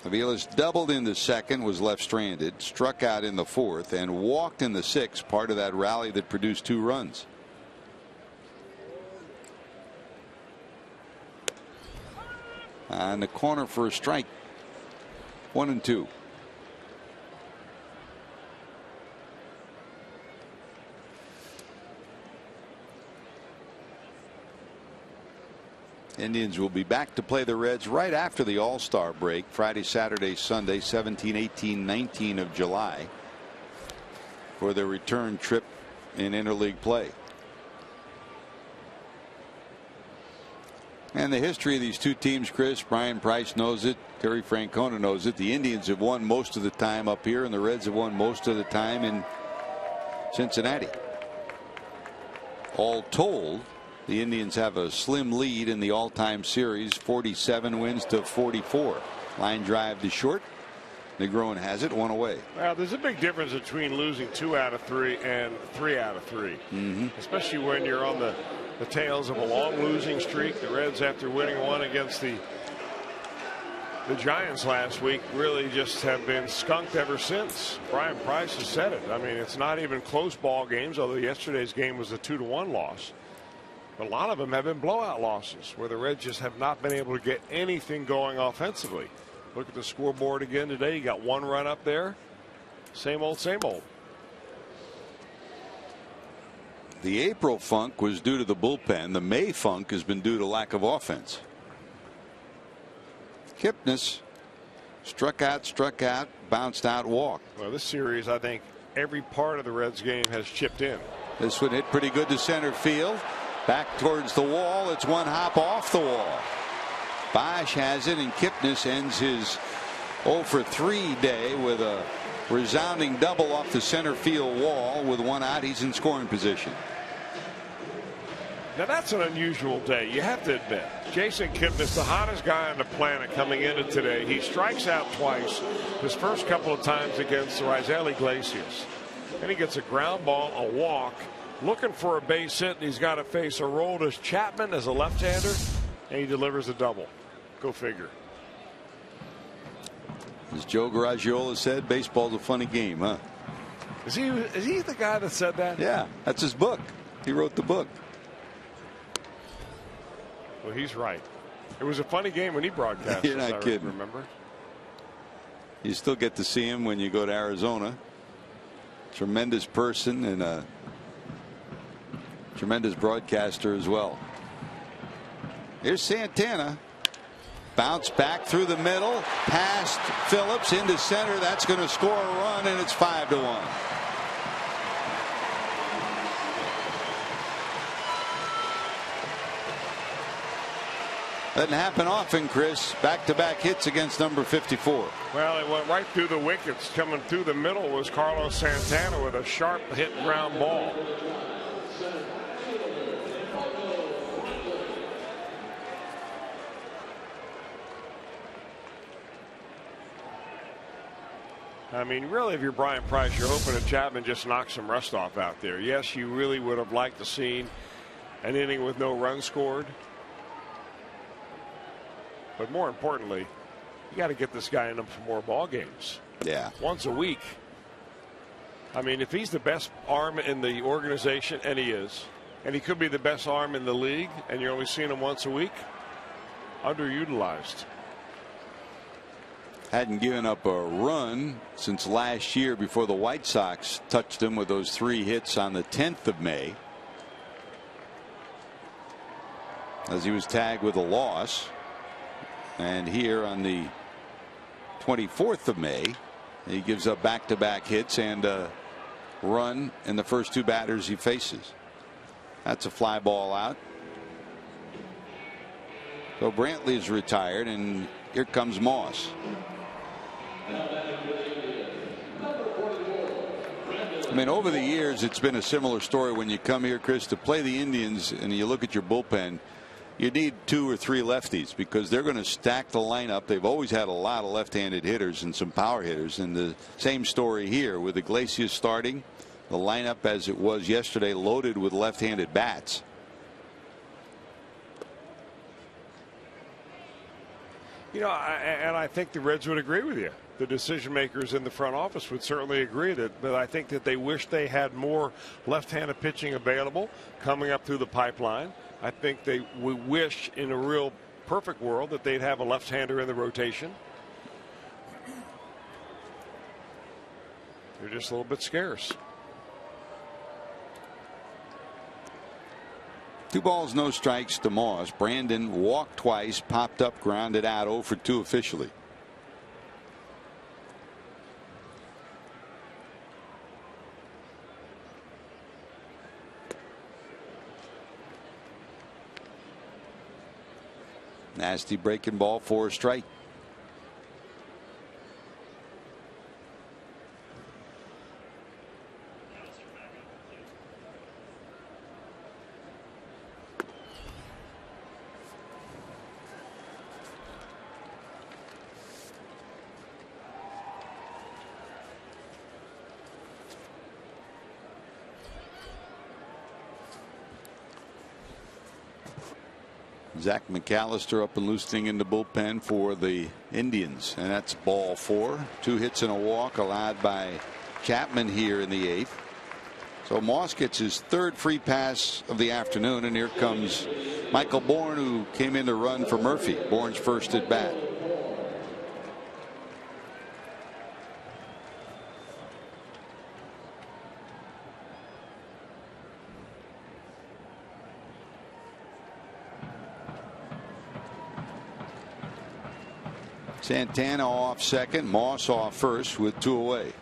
Aviles doubled in the 2nd, was left stranded, struck out in the 4th, and walked in the 6th, part of that rally that produced 2 runs. On the corner for a strike. 1-2. Indians will be back to play the Reds right after the All-Star break, Friday, Saturday, Sunday, 17, 18, 19 of July, for their return trip in interleague play. And the history of these 2 teams, Chris, Brian Price knows it, Terry Francona knows it. The Indians have won most of the time up here, and the Reds have won most of the time in Cincinnati. All told, the Indians have a slim lead in the all-time series, 47 wins to 44. Line drive to short. Negron has it, 1 away. Well, there's a big difference between losing 2 out of 3 and 3 out of 3. Especially when you're on the tails of a long losing streak. The Reds, after winning 1 against the Giants last week, really just have been skunked ever since. Brian Price has said it. I mean, it's not even close ball games, although yesterday's game was a 2-1 loss. A lot of them have been blowout losses where the Reds just have not been able to get anything going offensively. Look at the scoreboard again today. You got 1 run up there. Same old, same old. The April funk was due to the bullpen. The May funk has been due to lack of offense. Kipnis struck out, bounced out, walked. Well, this series, I think every part of the Reds game has chipped in. This one hit pretty good to center field. Back towards the wall. It's 1 hop off the wall. Bosch has it, and Kipnis ends his 0 for 3 day with a resounding double off the center field wall. With 1 out, he's in scoring position. Now that's an unusual day, you have to admit. Jason Kipnis, the hottest guy on the planet coming into today. He strikes out twice. His first couple of times against Raisel Iglesias. Then he gets a ground ball, a walk, looking for a base hit, and he's got to face Aroldis Chapman as a left-hander, and he delivers a double. Go figure. As Joe Garagiola said, baseball's a funny game, huh? Is he the guy that said that? Yeah, that's his book. He wrote the book. Well, he's right. It was a funny game when he broadcast. You're not kidding. Remember? You still get to see him when you go to Arizona. Tremendous person and a tremendous broadcaster as well. Here's Santana. Bounce back through the middle, past Phillips into center. That's going to score a run, and it's 5-1. Doesn't happen often, Chris. Back-to-back hits against number 54. Well, it went right through the wickets. Coming through the middle was Carlos Santana with a sharp hit ground ball. I mean, really, if you're Brian Price, you're hoping that Chapman just knocks some rust off out there. Yes, you really would have liked to see an inning with no runs scored. But more importantly, you got to get this guy in them for more ball games. Yeah. Once a week. I mean, if he's the best arm in the organization, and he is, and he could be the best arm in the league, and you're only seeing him once a week, underutilized. Hadn't given up a run since last year before the White Sox touched him with those 3 hits on the 10th of May. As he was tagged with a loss. And here on the 24th of May, he gives up back-to-back hits and a run in the first 2 batters he faces. That's a fly ball out. So Brantley is retired, and here comes Moss. I mean, over the years, it's been a similar story when you come here, Chris, to play the Indians and you look at your bullpen. You need 2 or 3 lefties because they're going to stack the lineup. They've always had a lot of left-handed hitters and some power hitters. And the same story here with Iglesias starting. The lineup as it was yesterday loaded with left-handed bats. You know, and I think the Reds would agree with you. The decision makers in the front office would certainly agree that, but I think that they wish they had more left-handed pitching available coming up through the pipeline. I think they would wish in a real perfect world that they'd have a left-hander in the rotation. They're just a little bit scarce. 2 balls, no strikes to Moss. Brandon walked twice, popped up, grounded out, 0 for 2 officially. Nasty breaking ball for a strike. Zach McAllister up and loosening in the bullpen for the Indians, and that's ball 4. 2 hits and a walk allowed by Chapman here in the 8th. So Moss gets his 3rd free pass of the afternoon, and here comes Michael Bourne, who came in to run for Murphy. Bourne's first at bat. Santana off second, Moss off first with 2 away.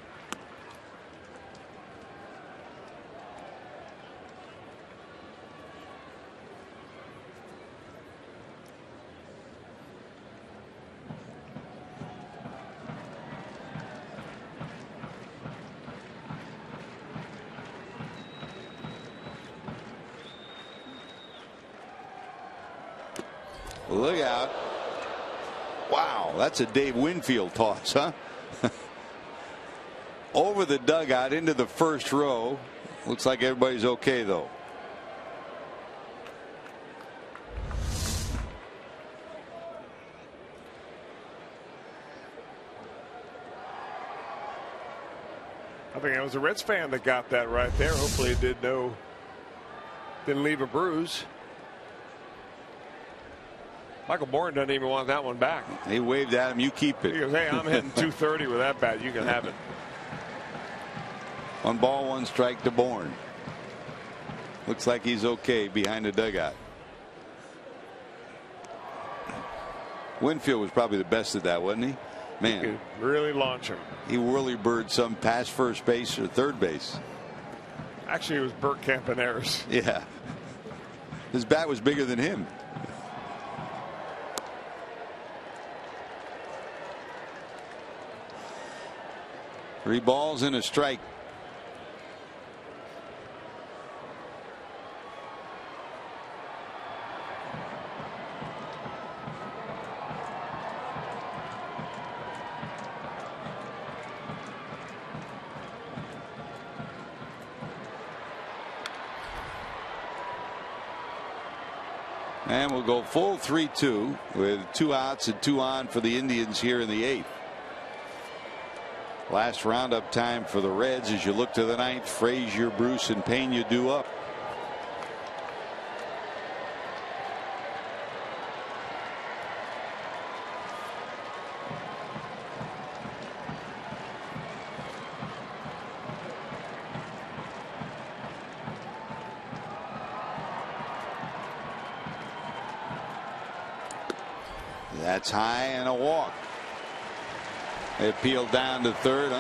Look out. Wow, that's a Dave Winfield toss, huh? Over the dugout into the first row. Looks like everybody's okay, though. I think it was a Reds fan that got that right there. Hopefully it didn't leave a bruise. Michael Bourne doesn't even want that one back. He waved at him, you keep it. He goes, hey, I'm hitting 230 with that bat. You can have it. 1 ball, 1 strike to Bourne. Looks like he's okay behind the dugout. Winfield was probably the best at that, wasn't he? Man, he could really launch him. He whirly bird some past first base or third base. Actually, it was Bert Campaneris. Yeah. His bat was bigger than him. Three balls and a strike. And we'll go full 3-2 with 2 outs and 2 on for the Indians here in the 8th. Last roundup time for the Reds as you look to the 9th. Frazier, Bruce, and Pena due up. That's high and a walk. They peeled down to third.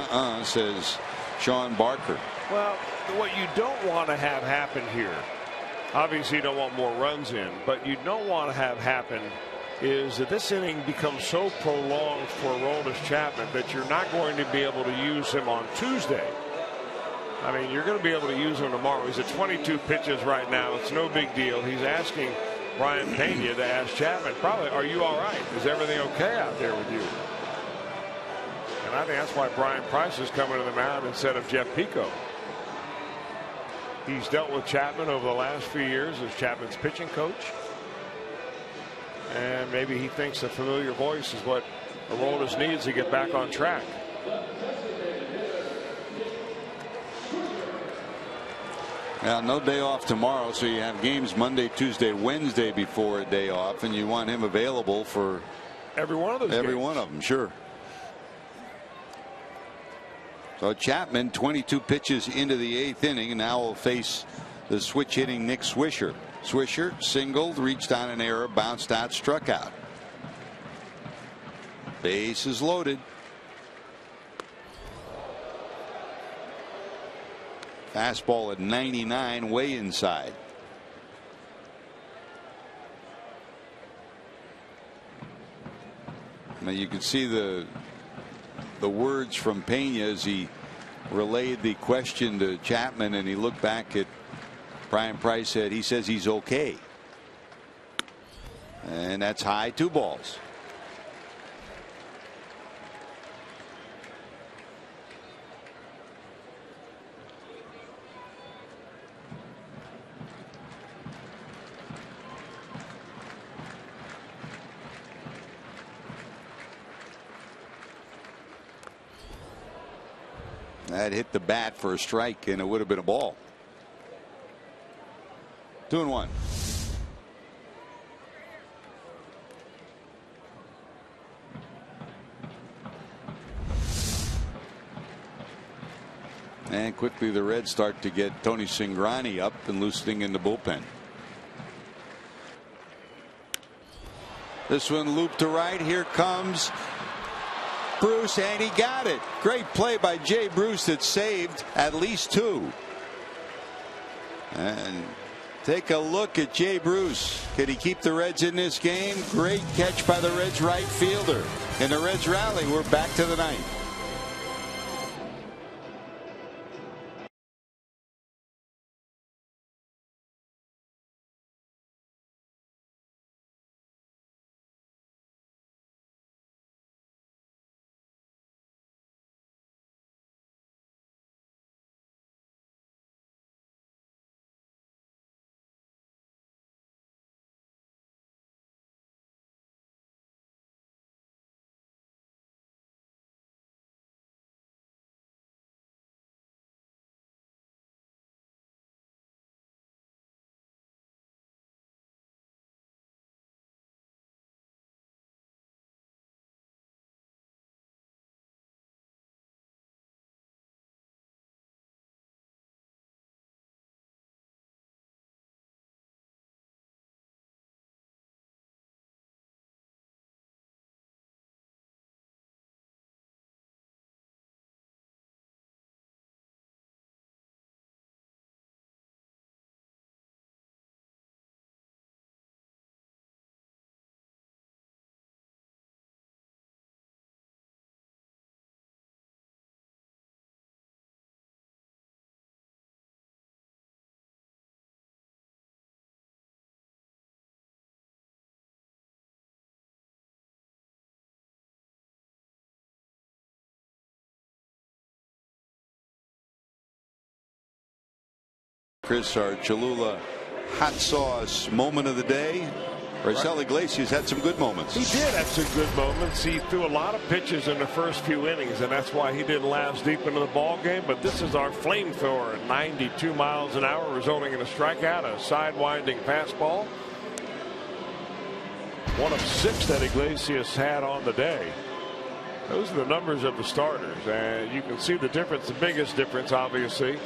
Says Sean Barker. Well, what you don't want to have happen here, obviously you don't want more runs in, but you don't want to have happen is that this inning becomes so prolonged for Aroldis Chapman that you're not going to be able to use him on Tuesday. I mean, you're going to be able to use him tomorrow. He's at 22 pitches right now. It's no big deal. He's asking Brian Pena to ask Chapman, probably, are you all right? Is everything okay out there with you? And I think that's why Brian Price is coming to the mound instead of Jeff Pico. He's dealt with Chapman over the last few years as Chapman's pitching coach. And maybe he thinks a familiar voice is what Aroldis needs to get back on track. Now, no day off tomorrow, so you have games Monday, Tuesday, Wednesday before a day off, and you want him available for every one of those every games. one of them, sure. So Chapman, 22 pitches into the 8th inning, and now will face the switch hitting Nick Swisher. Swisher singled, reached on an error, bounced out, struck out. Base is loaded. Fastball at 99, way inside. Now you can see the words from Pena as he relayed the question to Chapman, and he looked back at Brian Price. He says he's okay, and that's high, 2 balls. That hit the bat for a strike, and it would have been a ball. 2-1. And quickly the Reds start to get Tony Cingrani up and loosening in the bullpen. This one looped to right. Here comes Bruce, and he got it. Great play by Jay Bruce that saved at least 2. And take a look at Jay Bruce. Can he keep the Reds in this game? Great catch by the Reds right fielder. And the Reds rally. We're back to the 9th. Chris, our Cholula hot sauce moment of the day. Raisel Iglesias had some good moments. He did have some good moments. He threw a lot of pitches in the first few innings, and that's why he didn't last deep into the ball game. But this is our flamethrower at 92 miles an hour, resulting in a strikeout, a sidewinding fastball. One of 6 that Iglesias had on the day. Those are the numbers of the starters, and you can see the difference. The biggest difference, obviously,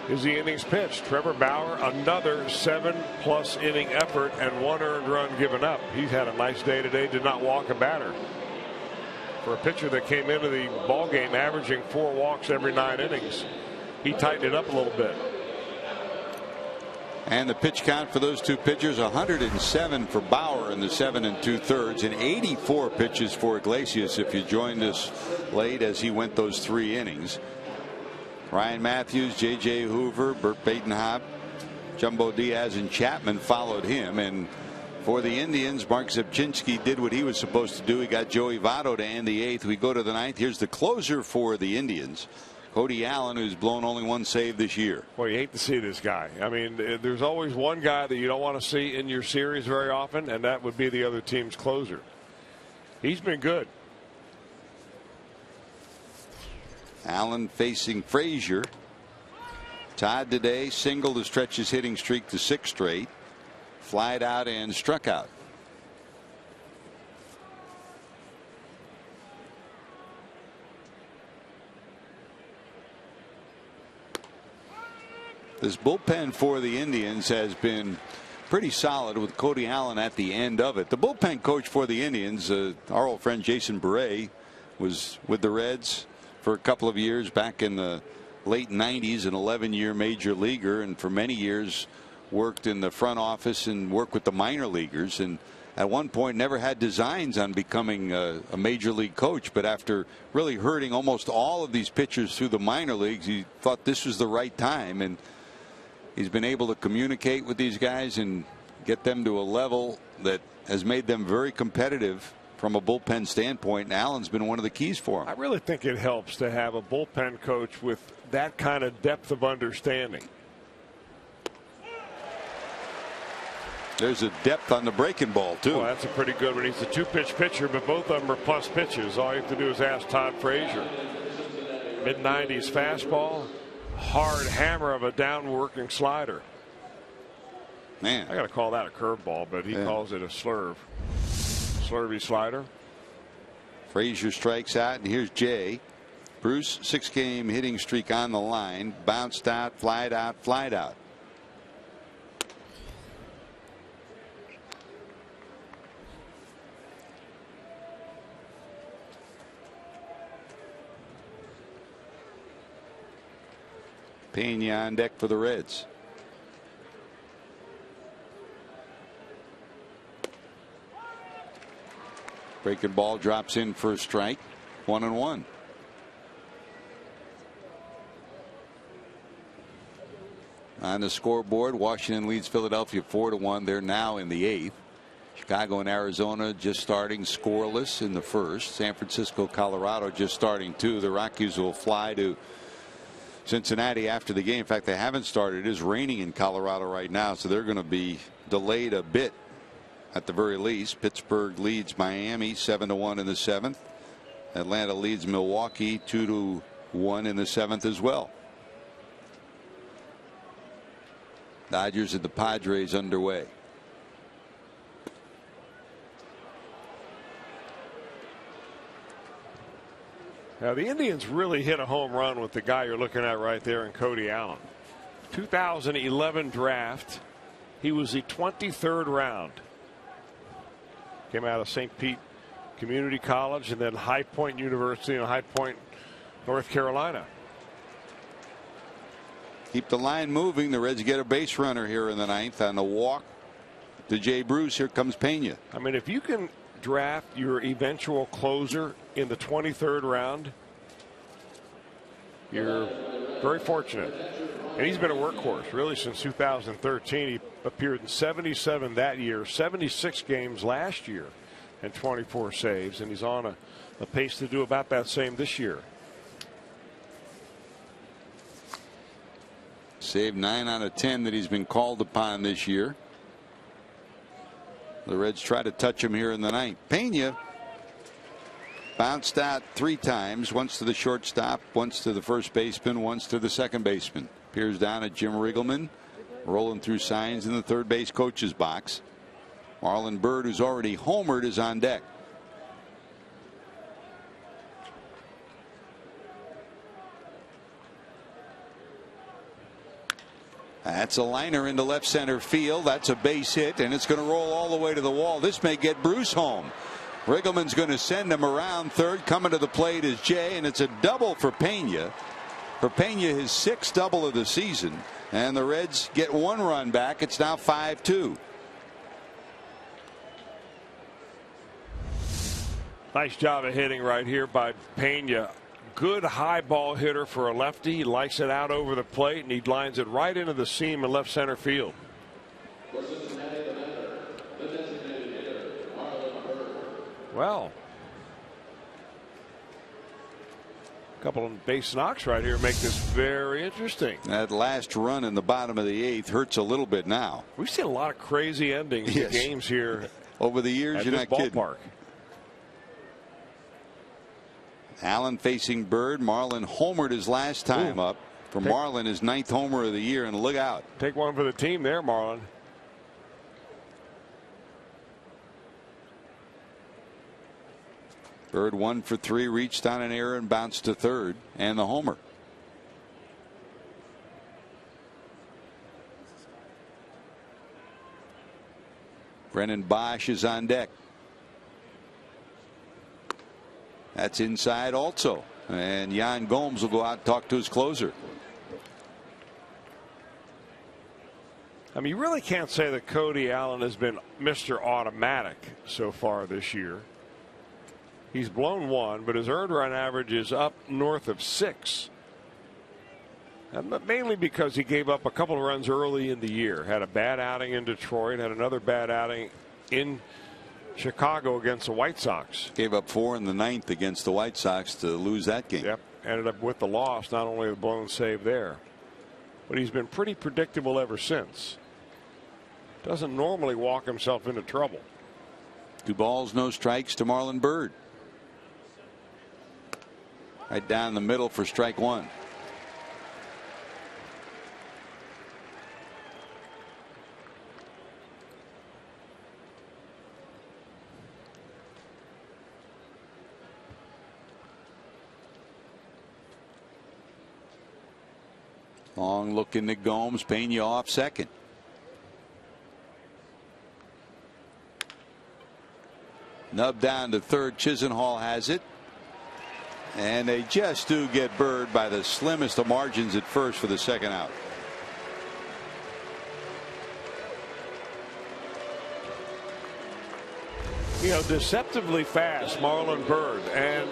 is the innings pitched. Trevor Bauer, another 7+ inning effort and 1 earned run given up. He's had a nice day today. Did not walk a batter. For a pitcher that came into the ball game averaging 4 walks every 9 innings, he tightened it up a little bit. And the pitch count for those 2 pitchers, 107 for Bauer in the 7 2/3, and 84 pitches for Iglesias if you joined us late as he went those 3 innings. Ryan Matthews, J.J. Hoover, Burt Batenhop, Jumbo Diaz, and Chapman followed him. And for the Indians, Mark Zepchinski did what he was supposed to do. He got Joey Votto to end the 8th. We go to the 9th. Here's the closer for the Indians, Cody Allen, who's blown only 1 save this year. Well, you hate to see this guy. I mean, there's always one guy that you don't want to see in your series very often, and that would be the other team's closer. He's been good. Allen facing Frazier. Tied today, single to stretch his hitting streak to 6 straight. Flied out and struck out. This bullpen for the Indians has been pretty solid with Cody Allen at the end of it. The bullpen coach for the Indians, our old friend Jason Beret, was with the Reds for a couple of years back in the late 90s, an 11-year major leaguer, and for many years worked in the front office and worked with the minor leaguers, and at one point never had designs on becoming a major league coach. But after really hurting almost all of these pitchers through the minor leagues, he thought this was the right time, and he's been able to communicate with these guys and get them to a level that has made them very competitive from a bullpen standpoint, and Allen's been one of the keys for him. I really think it helps to have a bullpen coach with that kind of depth of understanding. There's a depth on the breaking ball, too. Well, that's a pretty good one. He's a 2-pitch pitcher, but both of them are plus pitches. All you have to do is ask Todd Frazier. Mid-90s fastball, hard hammer of a down-working slider. Man, I got to call that a curveball, but he calls it a slurve. Slurvy slider. Frazier strikes out, and here's Jay. Bruce, 6-game hitting streak on the line. Bounced out, flied out, flied out. Pena on deck for the Reds. Breaking ball drops in for a strike. 1-1. On the scoreboard, Washington leads Philadelphia 4-1. They're now in the 8th. Chicago and Arizona just starting scoreless in the 1st. San Francisco, Colorado just starting 2. The Rockies will fly to Cincinnati after the game. In fact, they haven't started. It is raining in Colorado right now, so they're going to be delayed a bit at the very least. Pittsburgh leads Miami 7-1 in the 7th. Atlanta leads Milwaukee 2-1 in the 7th as well. Dodgers and the Padres underway. Now the Indians really hit a home run with the guy you're looking at right there in Cody Allen. 2011 draft. He was the 23rd round. Came out of St. Pete Community College and then High Point University in High Point, North Carolina. Keep the line moving. The Reds get a base runner here in the 9th on the walk to Jay Bruce. Here comes Pena. I mean, if you can draft your eventual closer in the 23rd round, you're very fortunate. And he's been a workhorse really since 2013. He appeared in 77 that year, 76 games last year, and 24 saves. And he's on a pace to do about that same this year. Saved 9 out of 10 that he's been called upon this year. The Reds try to touch him here in the ninth. Pena bounced out 3 times, once to the shortstop, once to the first baseman, once to the second baseman. Peers down at Jim Riggleman, rolling through signs in the third base coach's box. Marlon Byrd, who's already homered, is on deck. That's a liner into left center field. That's a base hit, and it's going to roll all the way to the wall. This may get Bruce home. Riggleman's going to send him around third. Coming to the plate is Jay, and it's a double for Pena. For Pena, his 6th double of the season, and the Reds get 1 run back. It's now 5-2. Nice job of hitting right here by Pena. Good high ball hitter for a lefty. He likes it out over the plate, and he lines it right into the seam in left center field. Well, a couple of base knocks right here make this very interesting. That last run in the bottom of the 8th hurts a little bit now. We've seen a lot of crazy endings to games here over the years. You're not kidding. Allen facing Bird. Marlin homered his last time up. For Marlin, his 9th homer of the year, and look out. Take one for the team there, Marlin. Bird 1 for 3, reached on an error and bounced to third, and the homer. Brennan Bosch is on deck. That's inside also, and Jan Gomes will go out and talk to his closer. I mean, you really can't say that Cody Allen has been Mr. Automatic so far this year. He's blown 1, but his earned run average is up north of 6. And mainly because he gave up a couple of runs early in the year. Had a bad outing in Detroit, had another bad outing in Chicago against the White Sox. Gave up 4 in the 9th against the White Sox to lose that game. Yep. Ended up with the loss, not only a blown save there. But he's been pretty predictable ever since. Doesn't normally walk himself into trouble. 2 balls, no strikes to Marlon Byrd. Right down the middle for strike 1. Long look into Gomes. Pena off second. Nub down to third. Chisenhall has it. And they just do get Bird by the slimmest of margins at first for the second out. You know, deceptively fast, Marlon Byrd, and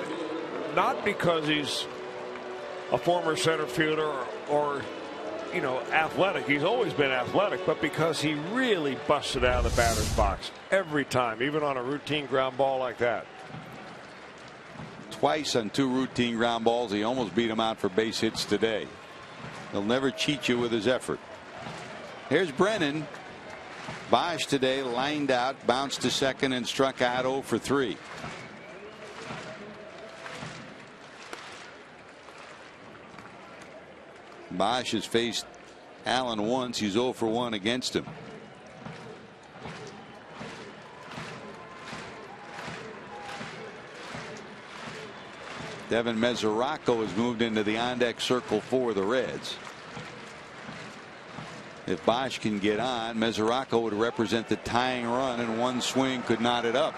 not because he's a former center fielder or you know, athletic. He's always been athletic, but because he really busted out of the batter's box every time, even on a routine ground ball like that. Twice on 2 routine ground balls. He almost beat him out for base hits today. He'll never cheat you with his effort. Here's Brennan. Bosch today lined out, bounced to second, and struck out 0 for 3. Bosch has faced Allen once. He's 0 for 1 against him. Devin Mesoraco has moved into the on-deck circle for the Reds. If Bosch can get on, Mesoraco would represent the tying run, and one swing could knot it up.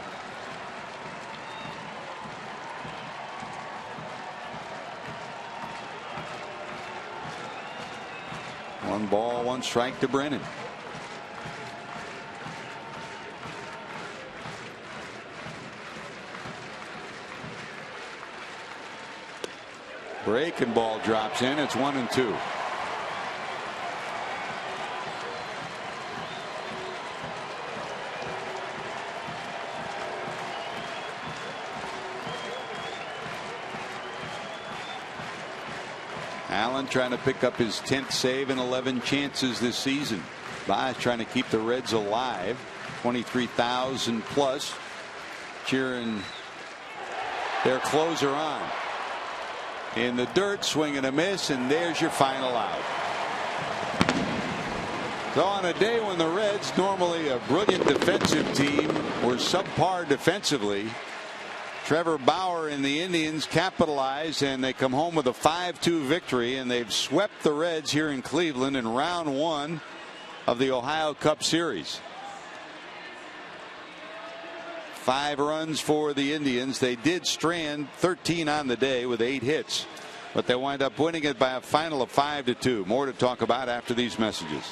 One ball, one strike to Brennan. Breaking ball drops in. It's 1-2. Allen trying to pick up his 10th save in 11 chances this season. Baez trying to keep the Reds alive. 23,000 plus cheering their closer on. In the dirt, swing and a miss, and there's your final out. So on a day when the Reds, normally a brilliant defensive team, were subpar defensively, Trevor Bauer and the Indians capitalize, and they come home with a 5-2 victory, and they've swept the Reds here in Cleveland in round 1 of the Ohio Cup Series. 5 runs for the Indians. They did strand 13 on the day with 8 hits, but they wind up winning it by a final of 5-2. More to talk about after these messages.